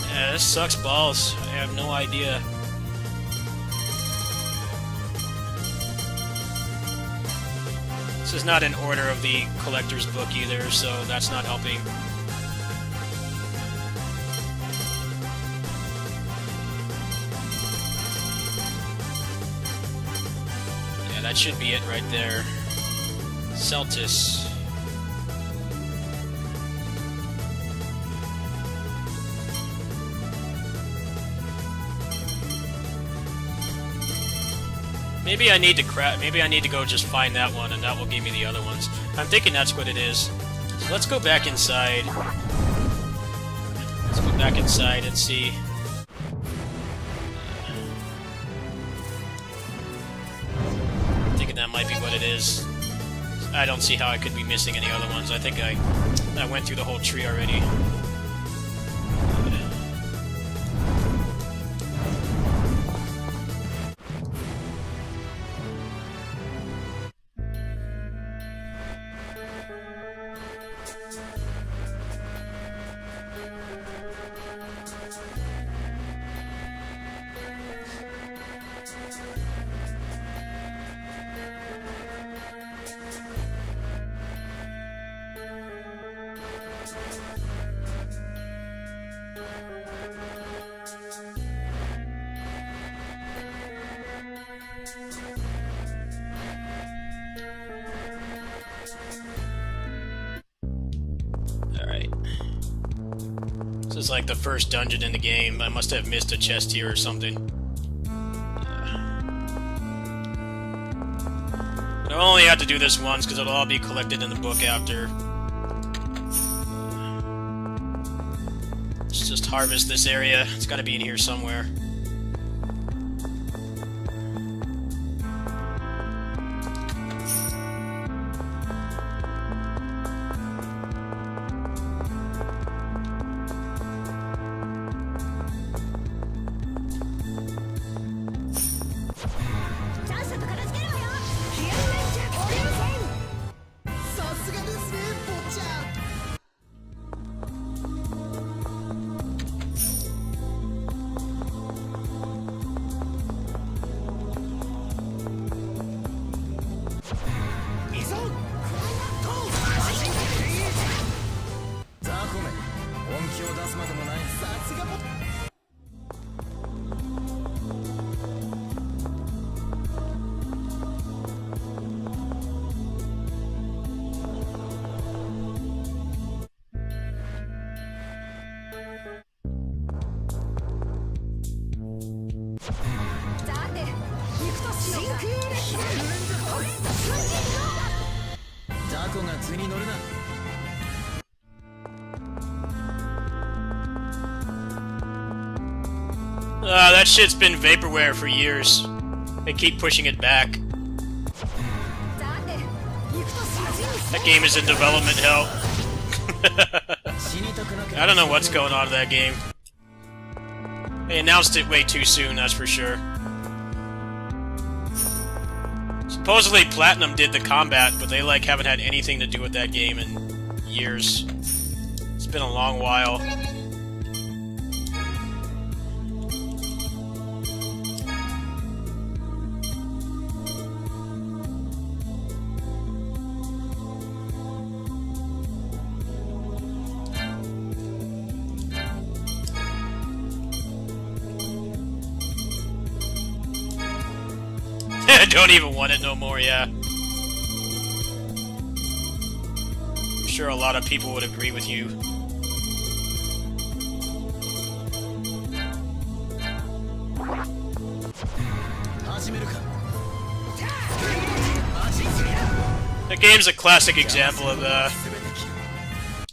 Yeah, this sucks balls. I have no idea. This is not in order of the collector's book either, so that's not helping. Yeah, that should be it right there. Celtis. Maybe I need to maybe I need to go just find that one, and that will give me the other ones. I'm thinking that's what it is. So let's go back inside. Let's go back inside and see. I'm thinking that might be what it is. I don't see how I could be missing any other ones. I think I went through the whole tree already. This is like the first dungeon in the game. I must have missed a chest here or something. But I only have to do this once because it'll all be collected in the book after. Let's just harvest this area. It's got to be in here somewhere. That shit's been vaporware for years. They keep pushing it back. That game is in development hell. I don't know what's going on in that game. They announced it way too soon, that's for sure. Supposedly Platinum did the combat, but they like haven't had anything to do with that game in years. It's been a long while. I don't even want it no more, yeah. I'm sure a lot of people would agree with you. The game's a classic example of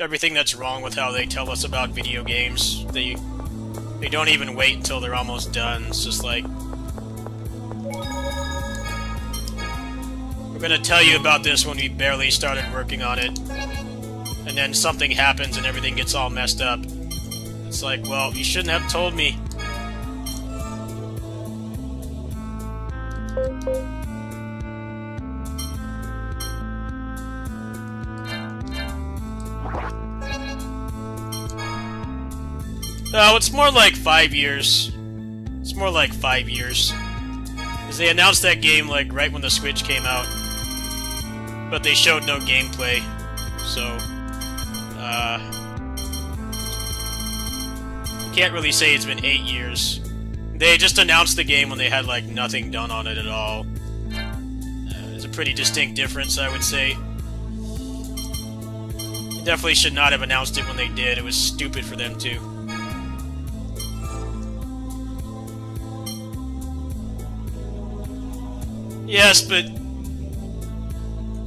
everything that's wrong with how they tell us about video games. They don't even wait until they're almost done. It's just like We're gonna tell you about this when we barely started working on it. And then something happens and everything gets all messed up. It's like, well, you shouldn't have told me. It's more like 5 years. It's more like 5 years. Because they announced that game, like, right when the Switch came out. But they showed no gameplay. So, you can't really say it's been 8 years. They just announced the game when they had, like, nothing done on it at all. There's a pretty distinct difference, I would say. They definitely should not have announced it when they did. It was stupid for them to. Yes, but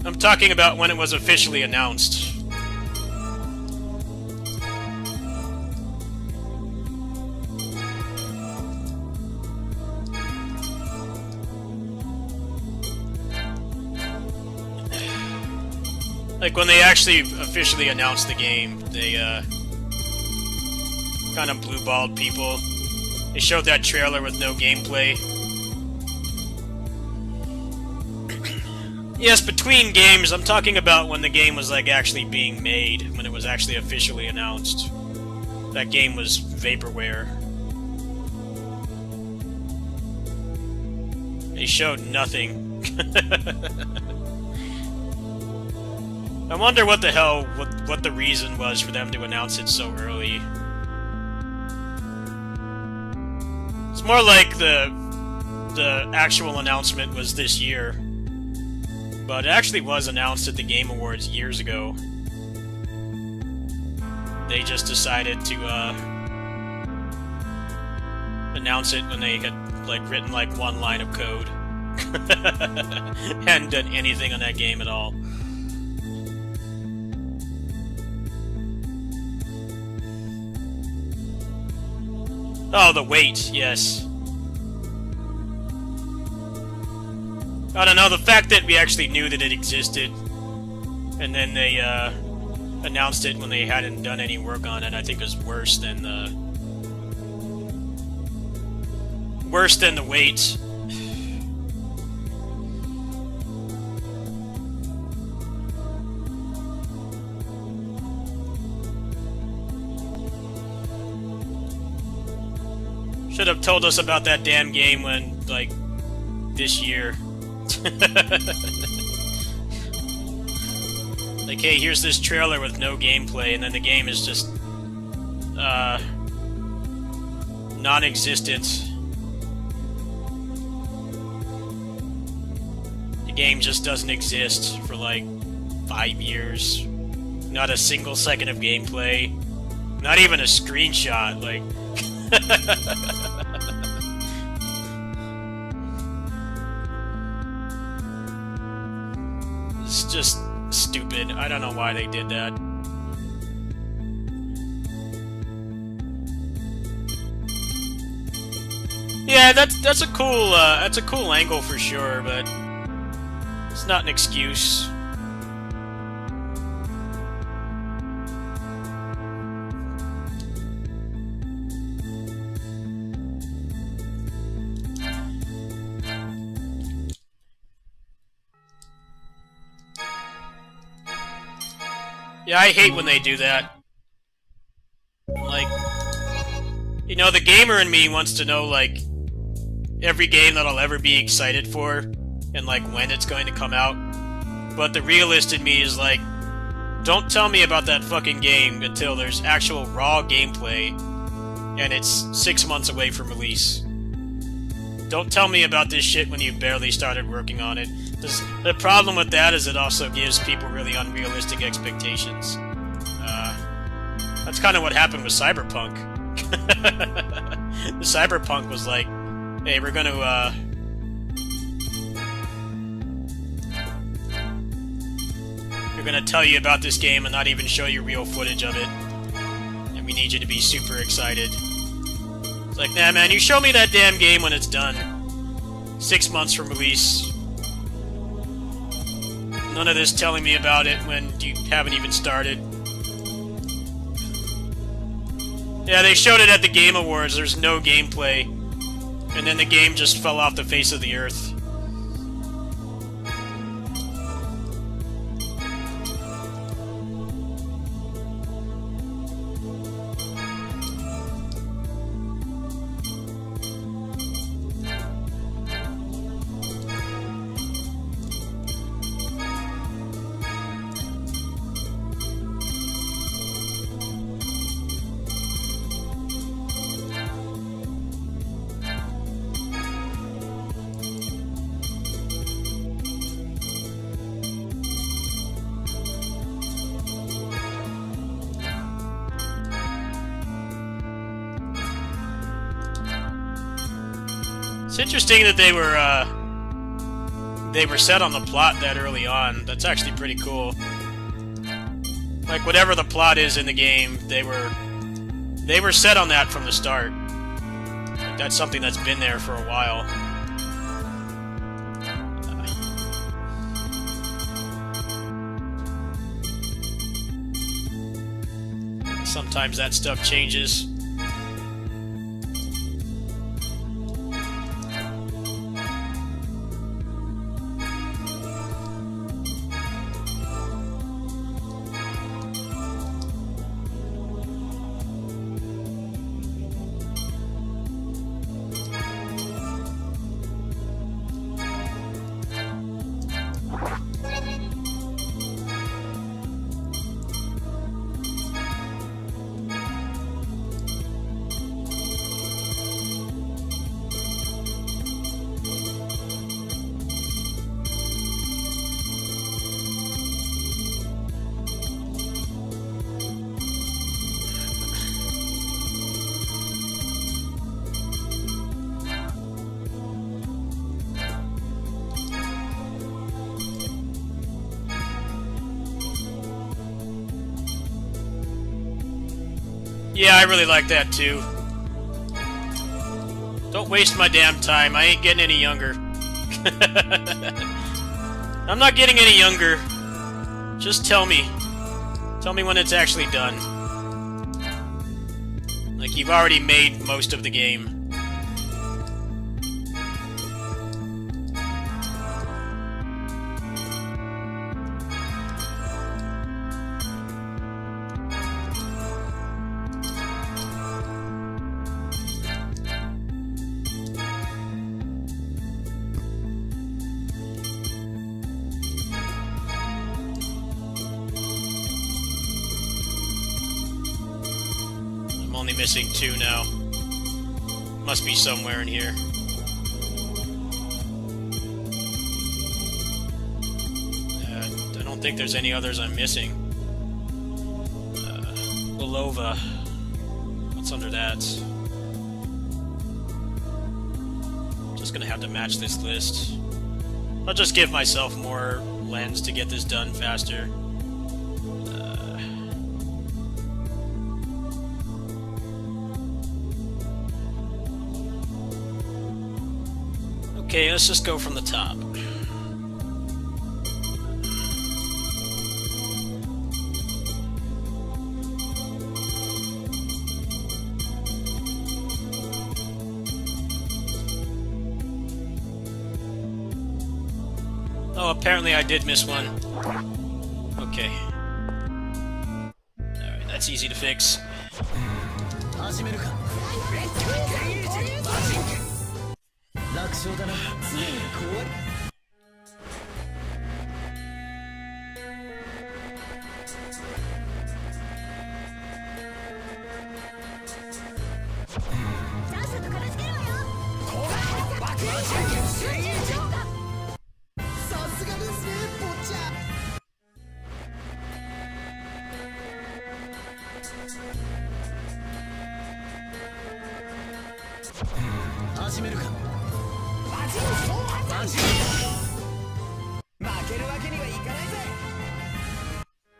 I'm talking about when it was officially announced. Like, when they actually officially announced the game, they, kind of blue-balled people. They showed that trailer with no gameplay. Yes, between games, I'm talking about when the game was, like, actually being made, when it was actually officially announced. That game was vaporware. They showed nothing. I wonder what the hell, what the reason was for them to announce it so early. It's more like the actual announcement was this year. But it actually was announced at the Game Awards years ago. They just decided to, announce it when they had, like, written, like, one line of code. Hadn't done anything on that game at all. Oh, the wait, yes. I don't know, the fact that we actually knew that it existed, and then they, announced it when they hadn't done any work on it, I think was worse than the wait. Should have told us about that damn game when, like, this year. Like, hey, here's this trailer with no gameplay, and then the game is just, non-existent. The game just doesn't exist for, like, 5 years. Not a single second of gameplay. Not even a screenshot, like... It's just stupid. I don't know why they did that. Yeah, that's a cool angle for sure, but it's not an excuse. Yeah, I hate when they do that. Like, you know, the gamer in me wants to know, like, every game that I'll ever be excited for, and, like, when it's going to come out. But the realist in me is like, don't tell me about that fucking game until there's actual raw gameplay, and it's 6 months away from release. Don't tell me about this shit when you barely started working on it. The problem with that is it also gives people really unrealistic expectations. That's kind of what happened with Cyberpunk. The Cyberpunk was like, hey, we're gonna, we're gonna tell you about this game and not even show you real footage of it. And we need you to be super excited. It's like, nah man, you show me that damn game when it's done. 6 months from release. None of this telling me about it when you haven't even started. Yeah, they showed it at the Game Awards. There's no gameplay. And then the game just fell off the face of the earth. It's interesting that they were set on the plot that early on. That's actually pretty cool. Like whatever the plot is in the game, they were set on that from the start. Like, that's something that's been there for a while. Sometimes that stuff changes. Yeah, I really like that too. Don't waste my damn time. I ain't getting any younger. I'm not getting any younger. Just tell me. Tell me when it's actually done. Like, you've already made most of the game. I'm only missing 2 now. Must be somewhere in here. I don't think there's any others I'm missing. Belova. What's under that? Just gonna have to match this list. I'll just give myself more lens to get this done faster. Okay, let's just go from the top. Oh, apparently I did miss one. Okay. Alright, that's easy to fix.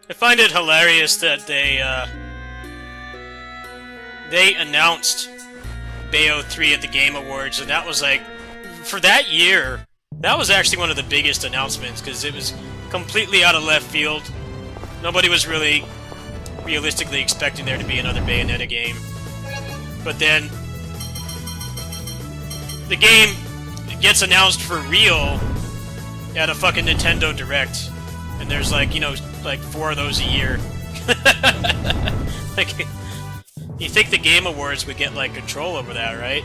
I find it hilarious that they announced Bayo 3 at the Game Awards, and that was like, for that year, that was actually one of the biggest announcements, because it completely out of left field. Nobody was really realistically expecting there to be another Bayonetta game. But then the game gets announced for real at a fucking Nintendo Direct. And there's like, you know, like 4 of those a year. Like, you think the Game Awards would get like control over that, right?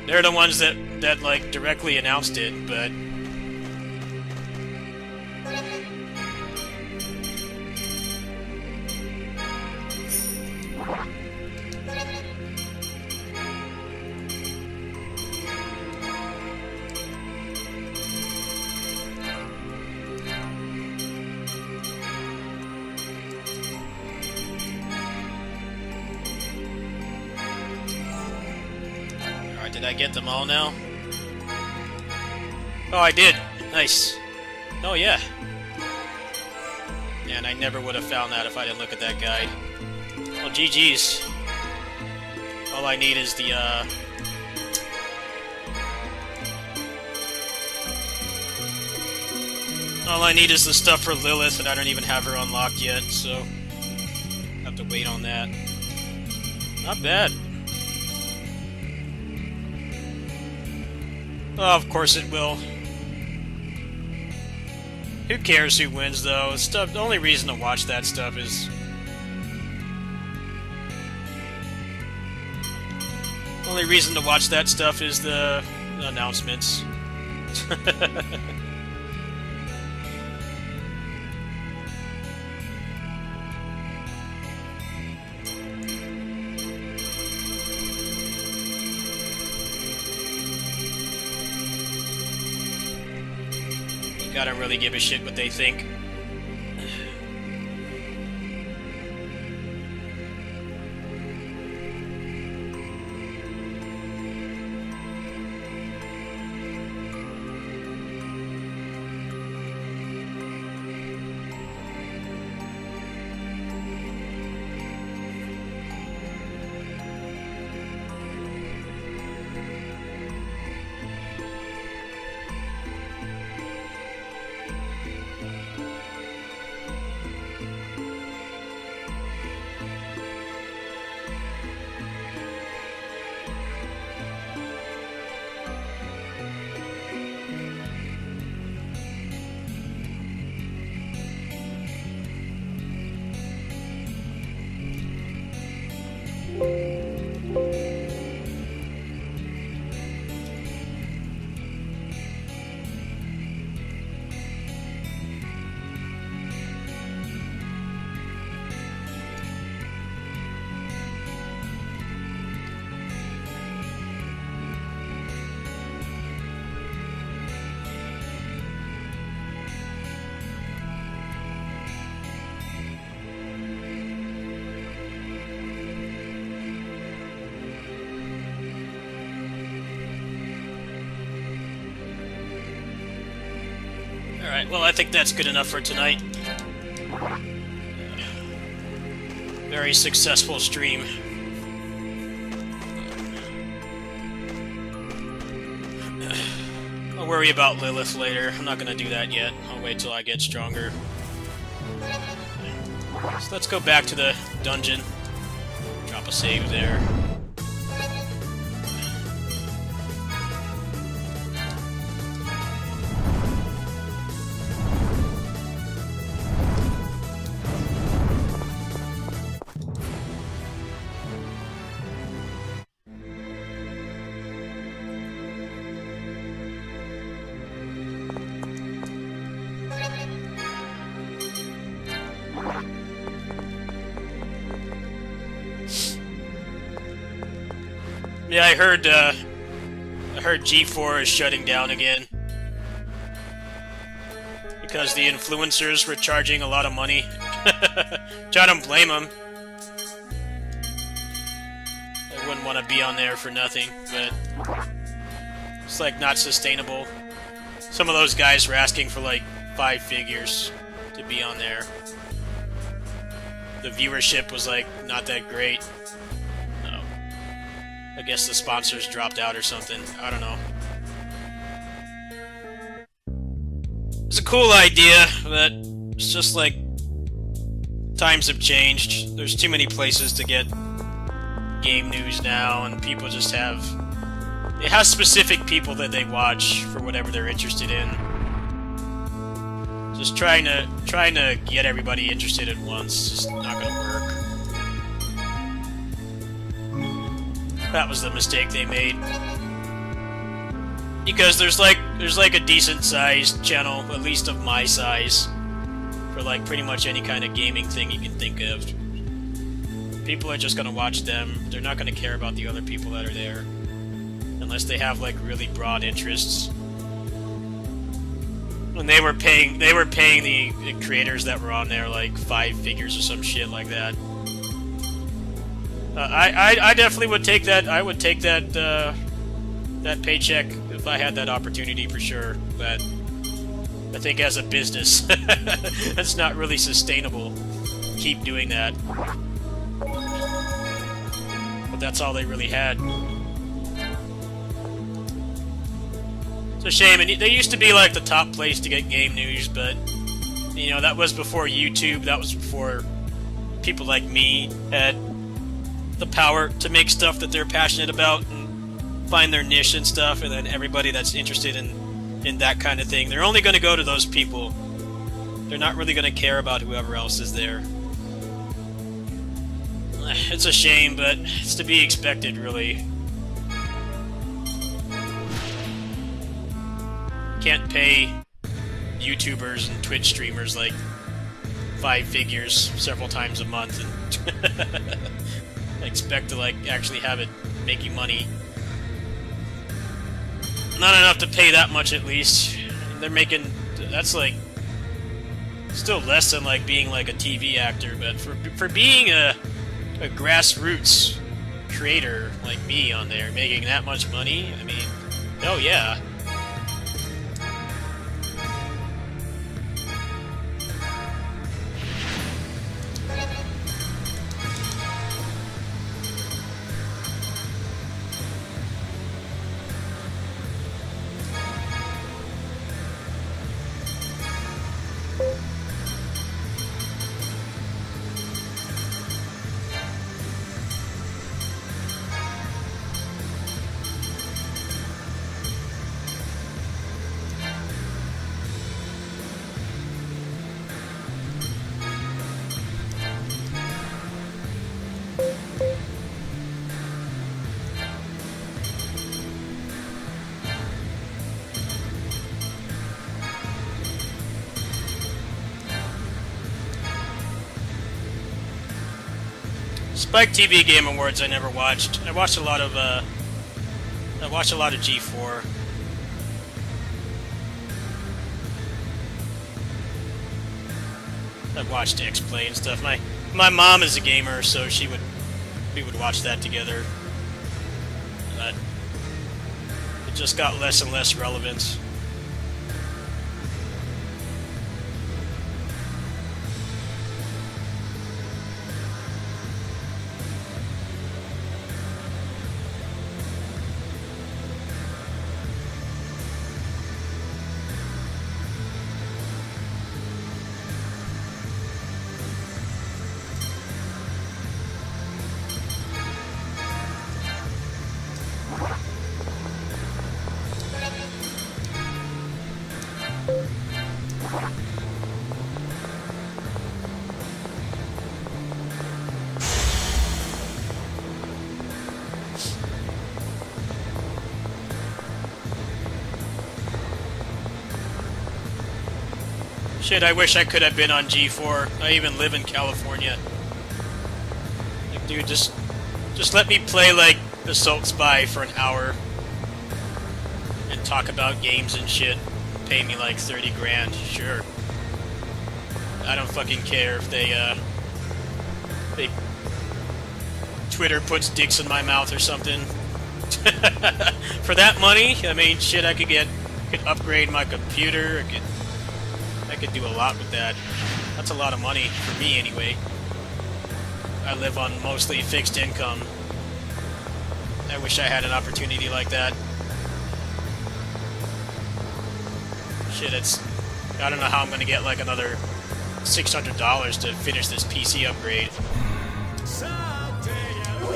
They're the ones that like directly announced it, but did I get them all now? Oh, I did. Nice. Oh, yeah. Man, I never would have found that if I didn't look at that guide. Well, GG's. All I need is the, all I need is the stuff for Lilith, and I don't even have her unlocked yet, so have to wait on that. Not bad. Oh, of course it will. Who cares who wins, though? Stuff. The only reason to watch that stuff is... The only reason to watch that stuff is the announcements. I don't really give a shit what they think. Alright, well, I think that's good enough for tonight. Very successful stream. I'll worry about Lilith later. I'm not gonna do that yet. I'll wait till I get stronger. So let's go back to the dungeon. Drop a save there. Yeah, I heard G4 is shutting down again. Because the influencers were charging a lot of money. I don't blame them. I wouldn't want to be on there for nothing, but it's like not sustainable. Some of those guys were asking for like 5 figures to be on there. The viewership was like not that great. I guess the sponsors dropped out or something. I don't know. It's a cool idea, but it's just like times have changed. There's too many places to get game news now, and people just have... It has specific people that they watch for whatever they're interested in. Just trying to get everybody interested at once is just not gonna work. That was the mistake they made. Because there's like a decent sized channel, at least of my size, for like pretty much any kind of gaming thing you can think of. People are just gonna watch them. They're not gonna care about the other people that are there, unless they have like really broad interests. And they were paying the creators that were on there like 5 figures or some shit like that. I definitely would take that. I would take that that paycheck if I had that opportunity for sure. But I think as a business, that's not really sustainable. Keep doing that. But that's all they really had. It's a shame. And they used to be like the top place to get game news, but you know, that was before YouTube. That was before people like me had the power to make stuff that they're passionate about and find their niche and stuff. And then everybody that's interested in that kind of thing, they're only going to go to those people. They're not really going to care about whoever else is there. It's a shame, but it's to be expected, really. Can't pay YouTubers and Twitch streamers like 5 figures several times a month and expect to like actually have it making money. Not enough to pay that much, at least. They're making... That's like... Still less than like being like a TV actor, but for being a grassroots creator like me on there, making that much money, I mean, hell yeah. Spike TV Game Awards I never watched. I watched a lot of G4. I watched X-Play and stuff. My mom is a gamer, so we would watch that together. But it just got less and less relevant. Shit, I wish I could have been on G4. I even live in California. Like, dude, just let me play, like, Assault Spy for an hour and talk about games and shit. Pay me, like, 30 grand. Sure. I don't fucking care if they Twitter puts dicks in my mouth or something. For that money, I mean, shit, I could upgrade my computer. I could do a lot with that. That's a lot of money, for me anyway. I live on mostly fixed income. I wish I had an opportunity like that. Shit, I don't know how I'm gonna get like another $600 to finish this PC upgrade. さてやるか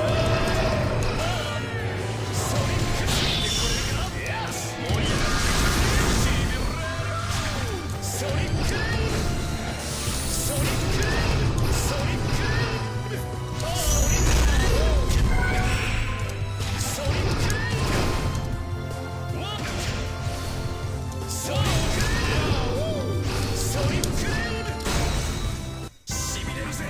ソニックついてこれるか盛り上がってソニックソニックソニックソニックソニックソニックソニックしびれるぜ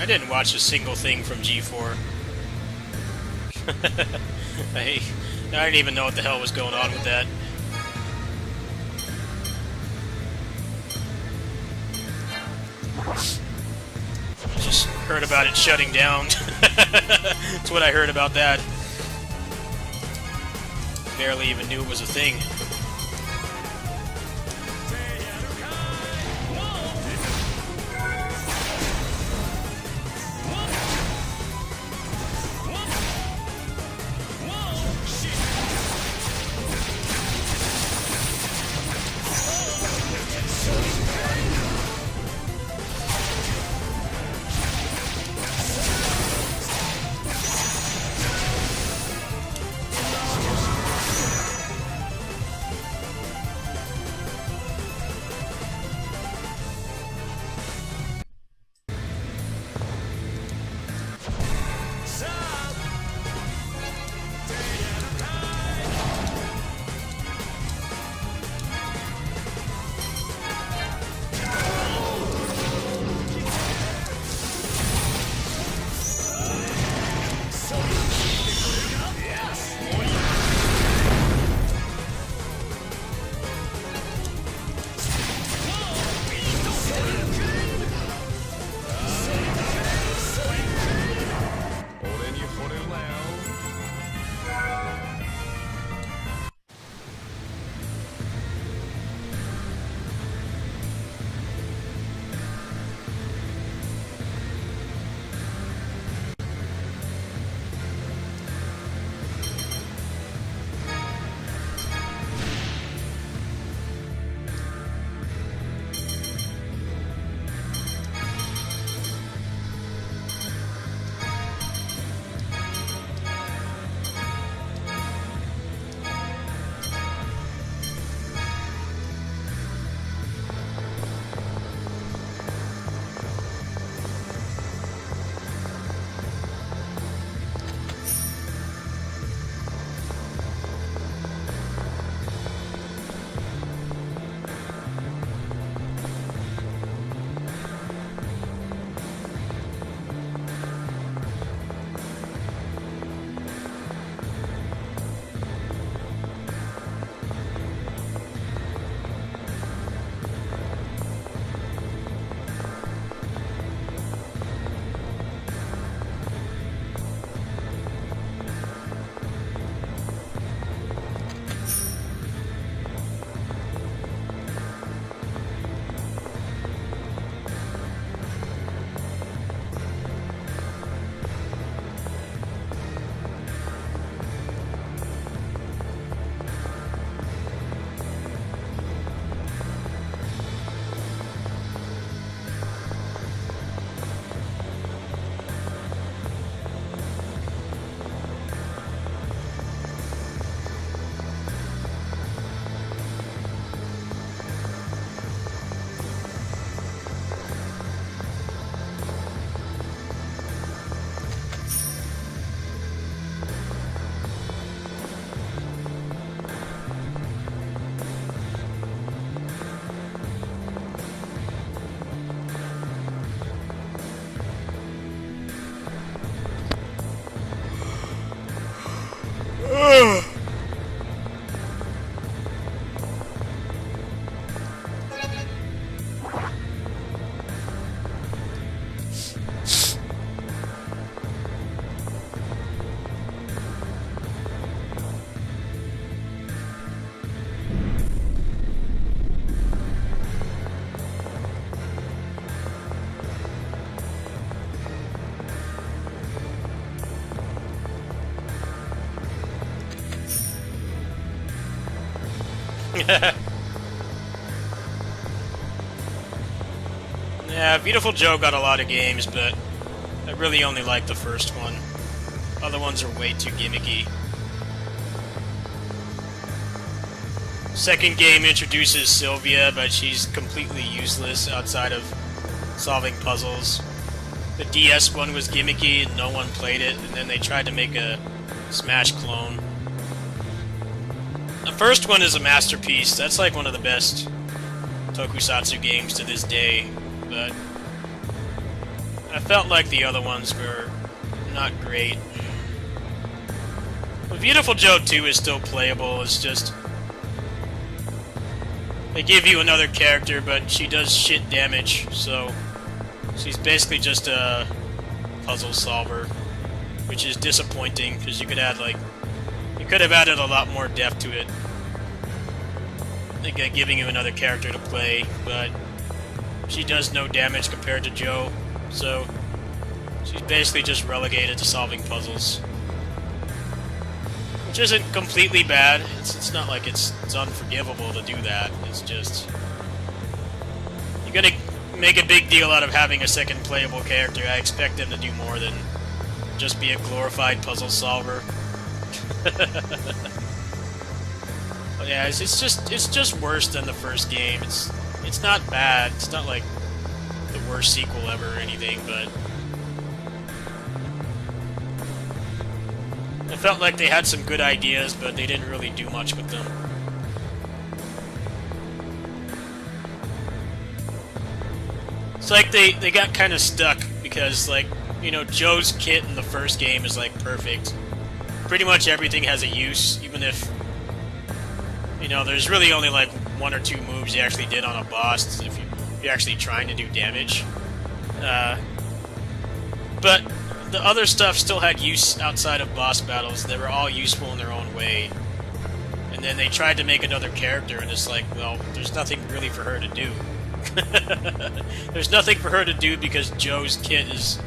I didn't watch a single thing from G4. I didn't even know what the hell was going on with that. Just heard about it shutting down. That's what I heard about that. Barely even knew it was a thing. Yeah, Beautiful Joe got a lot of games, but I really only like the first one. Other ones are way too gimmicky. Second game introduces Sylvia, but she's completely useless outside of solving puzzles. The DS one was gimmicky and no one played it, and then they tried to make a Smash clone. The first one is a masterpiece. That's like one of the best tokusatsu games to this day, but I felt like the other ones were not great. But Beautiful Joe 2 is still playable. It's just they give you another character, but she does shit damage, so she's basically just a puzzle solver, which is disappointing because you could add you could have added a lot more depth to it, like giving you another character to play, but she does no damage compared to Joe, so she's basically just relegated to solving puzzles, which isn't completely bad. It's not like it's unforgivable to do that. It's just you're gonna make a big deal out of having a second playable character. I expect them to do more than just be a glorified puzzle solver. But yeah, it's just worse than the first game. It's not bad. It's not like the worst sequel ever or anything, but I felt like they had some good ideas, but they didn't really do much with them. It's like they got kind of stuck because, Joe's kit in the first game is, perfect. Pretty much everything has a use, even if, there's really only, one or two moves you actually did on a boss if you're actually trying to do damage. But the other stuff still had use outside of boss battles. They were all useful in their own way. And then they tried to make another character, and it's like, well, there's nothing really for her to do. There's nothing for her to do because Joe's kit is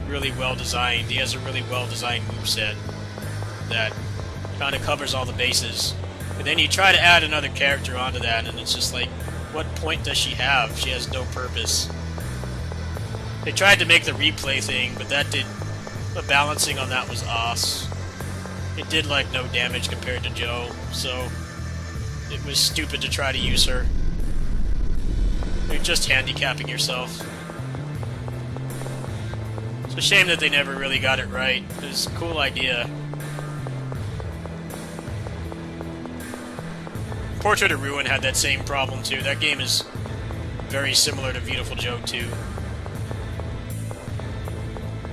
really well designed. He has a really well designed moveset that kind of covers all the bases. And then you try to add another character onto that, and it's just like, what point does she have? She has no purpose. They tried to make the replay thing, but the balancing on that was ass. It did no damage compared to Joe, so it was stupid to try to use her. You're just handicapping yourself. It's a shame that they never really got it right. It was a cool idea. Portrait of Ruin had that same problem too. That game is very similar to Beautiful Joe 2.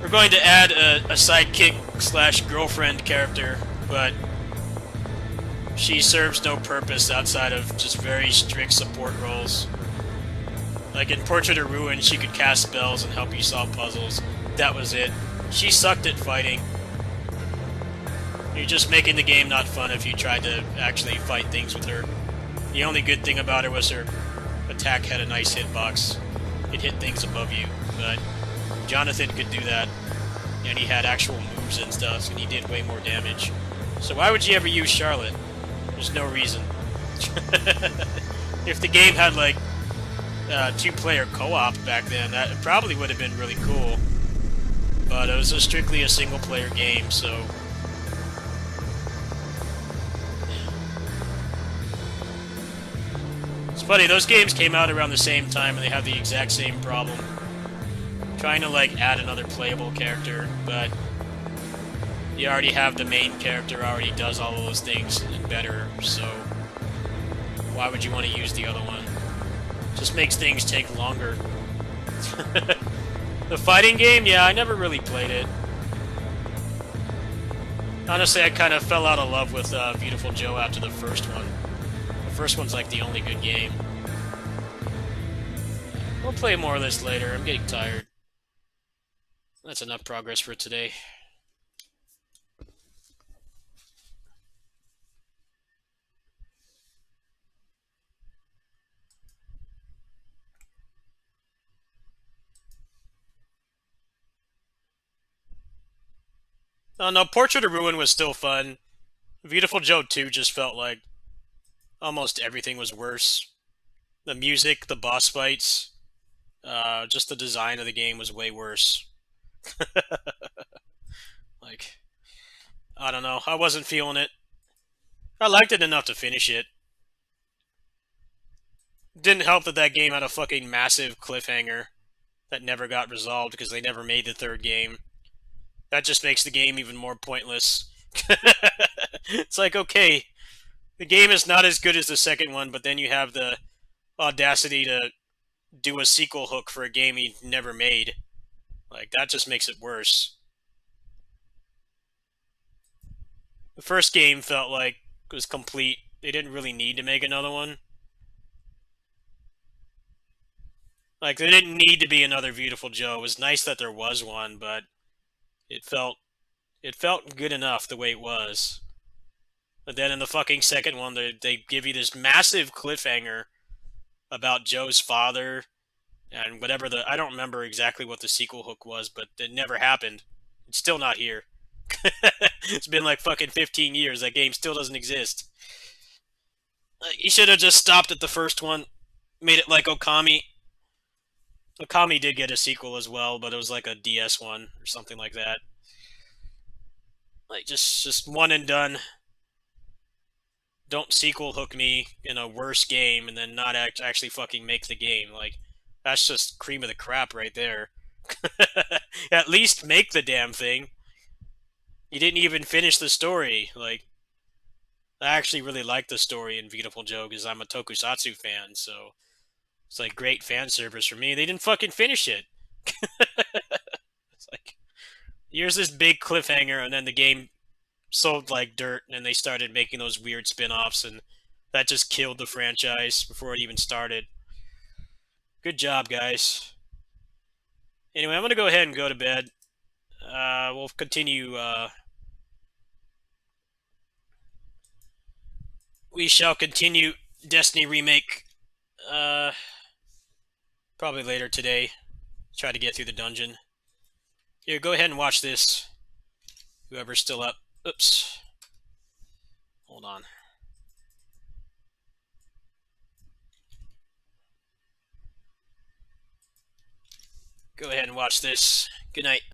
We're going to add a sidekick / girlfriend character, but she serves no purpose outside of just very strict support roles. Like in Portrait of Ruin, she could cast spells and help you solve puzzles. That was it. She sucked at fighting. You're just making the game not fun if you tried to actually fight things with her. The only good thing about her was her attack had a nice hitbox. It hit things above you, but Jonathan could do that, and he had actual moves and stuff, and he did way more damage. So why would you ever use Charlotte? There's no reason. If the game had, two-player co-op back then, that probably would have been really cool. But it was strictly a single-player game, so it's funny, those games came out around the same time and they have the exact same problem. Trying to, add another playable character, but you already have the main character already does all of those things and better, so why would you want to use the other one? Just makes things take longer. The fighting game, yeah, I never really played it. Honestly, I kind of fell out of love with Beautiful Joe after the first one. The first one's the only good game. We'll play more of this later. I'm getting tired. That's enough progress for today. Oh no, Portrait of Ruin was still fun. Beautiful Joe 2 just felt like almost everything was worse. The music, the boss fights, just the design of the game was way worse. Like, I don't know. I wasn't feeling it. I liked it enough to finish it. Didn't help that that game had a fucking massive cliffhanger that never got resolved because they never made the third game. That just makes the game even more pointless. It's like, okay, the game is not as good as the second one, but then you have the audacity to do a sequel hook for a game he never made. Like, that just makes it worse. The first game felt like it was complete. They didn't really need to make another one. Like, there didn't need to be another Beautiful Joe. It was nice that there was one, but it felt it felt good enough the way it was. But then in the fucking second one, they give you this massive cliffhanger about Joe's father and whatever the I don't remember exactly what the sequel hook was, but it never happened. It's still not here. It's been like fucking 15 years. That game still doesn't exist. You should have just stopped at the first one, made it like Okami. Okami did get a sequel as well, but it was like a DS one or something like that. Like just one and done. Don't sequel hook me in a worse game and then not actually fucking make the game. Like, that's just cream of the crap right there. At least make the damn thing. You didn't even finish the story. Like, I actually really like the story in Beautiful Joe because I'm a tokusatsu fan, so it's like great fan service for me. They didn't fucking finish it. It's like, here's this big cliffhanger, and then the game sold like dirt, and they started making those weird spin-offs, and that just killed the franchise before it even started. Good job, guys. Anyway, I'm gonna go ahead and go to bed. We'll continue. We shall continue Destiny Remake. Uh, Probably later today. Try to get through the dungeon. Here, go ahead and watch this. Whoever's still up. Oops. Hold on. Go ahead and watch this. Good night.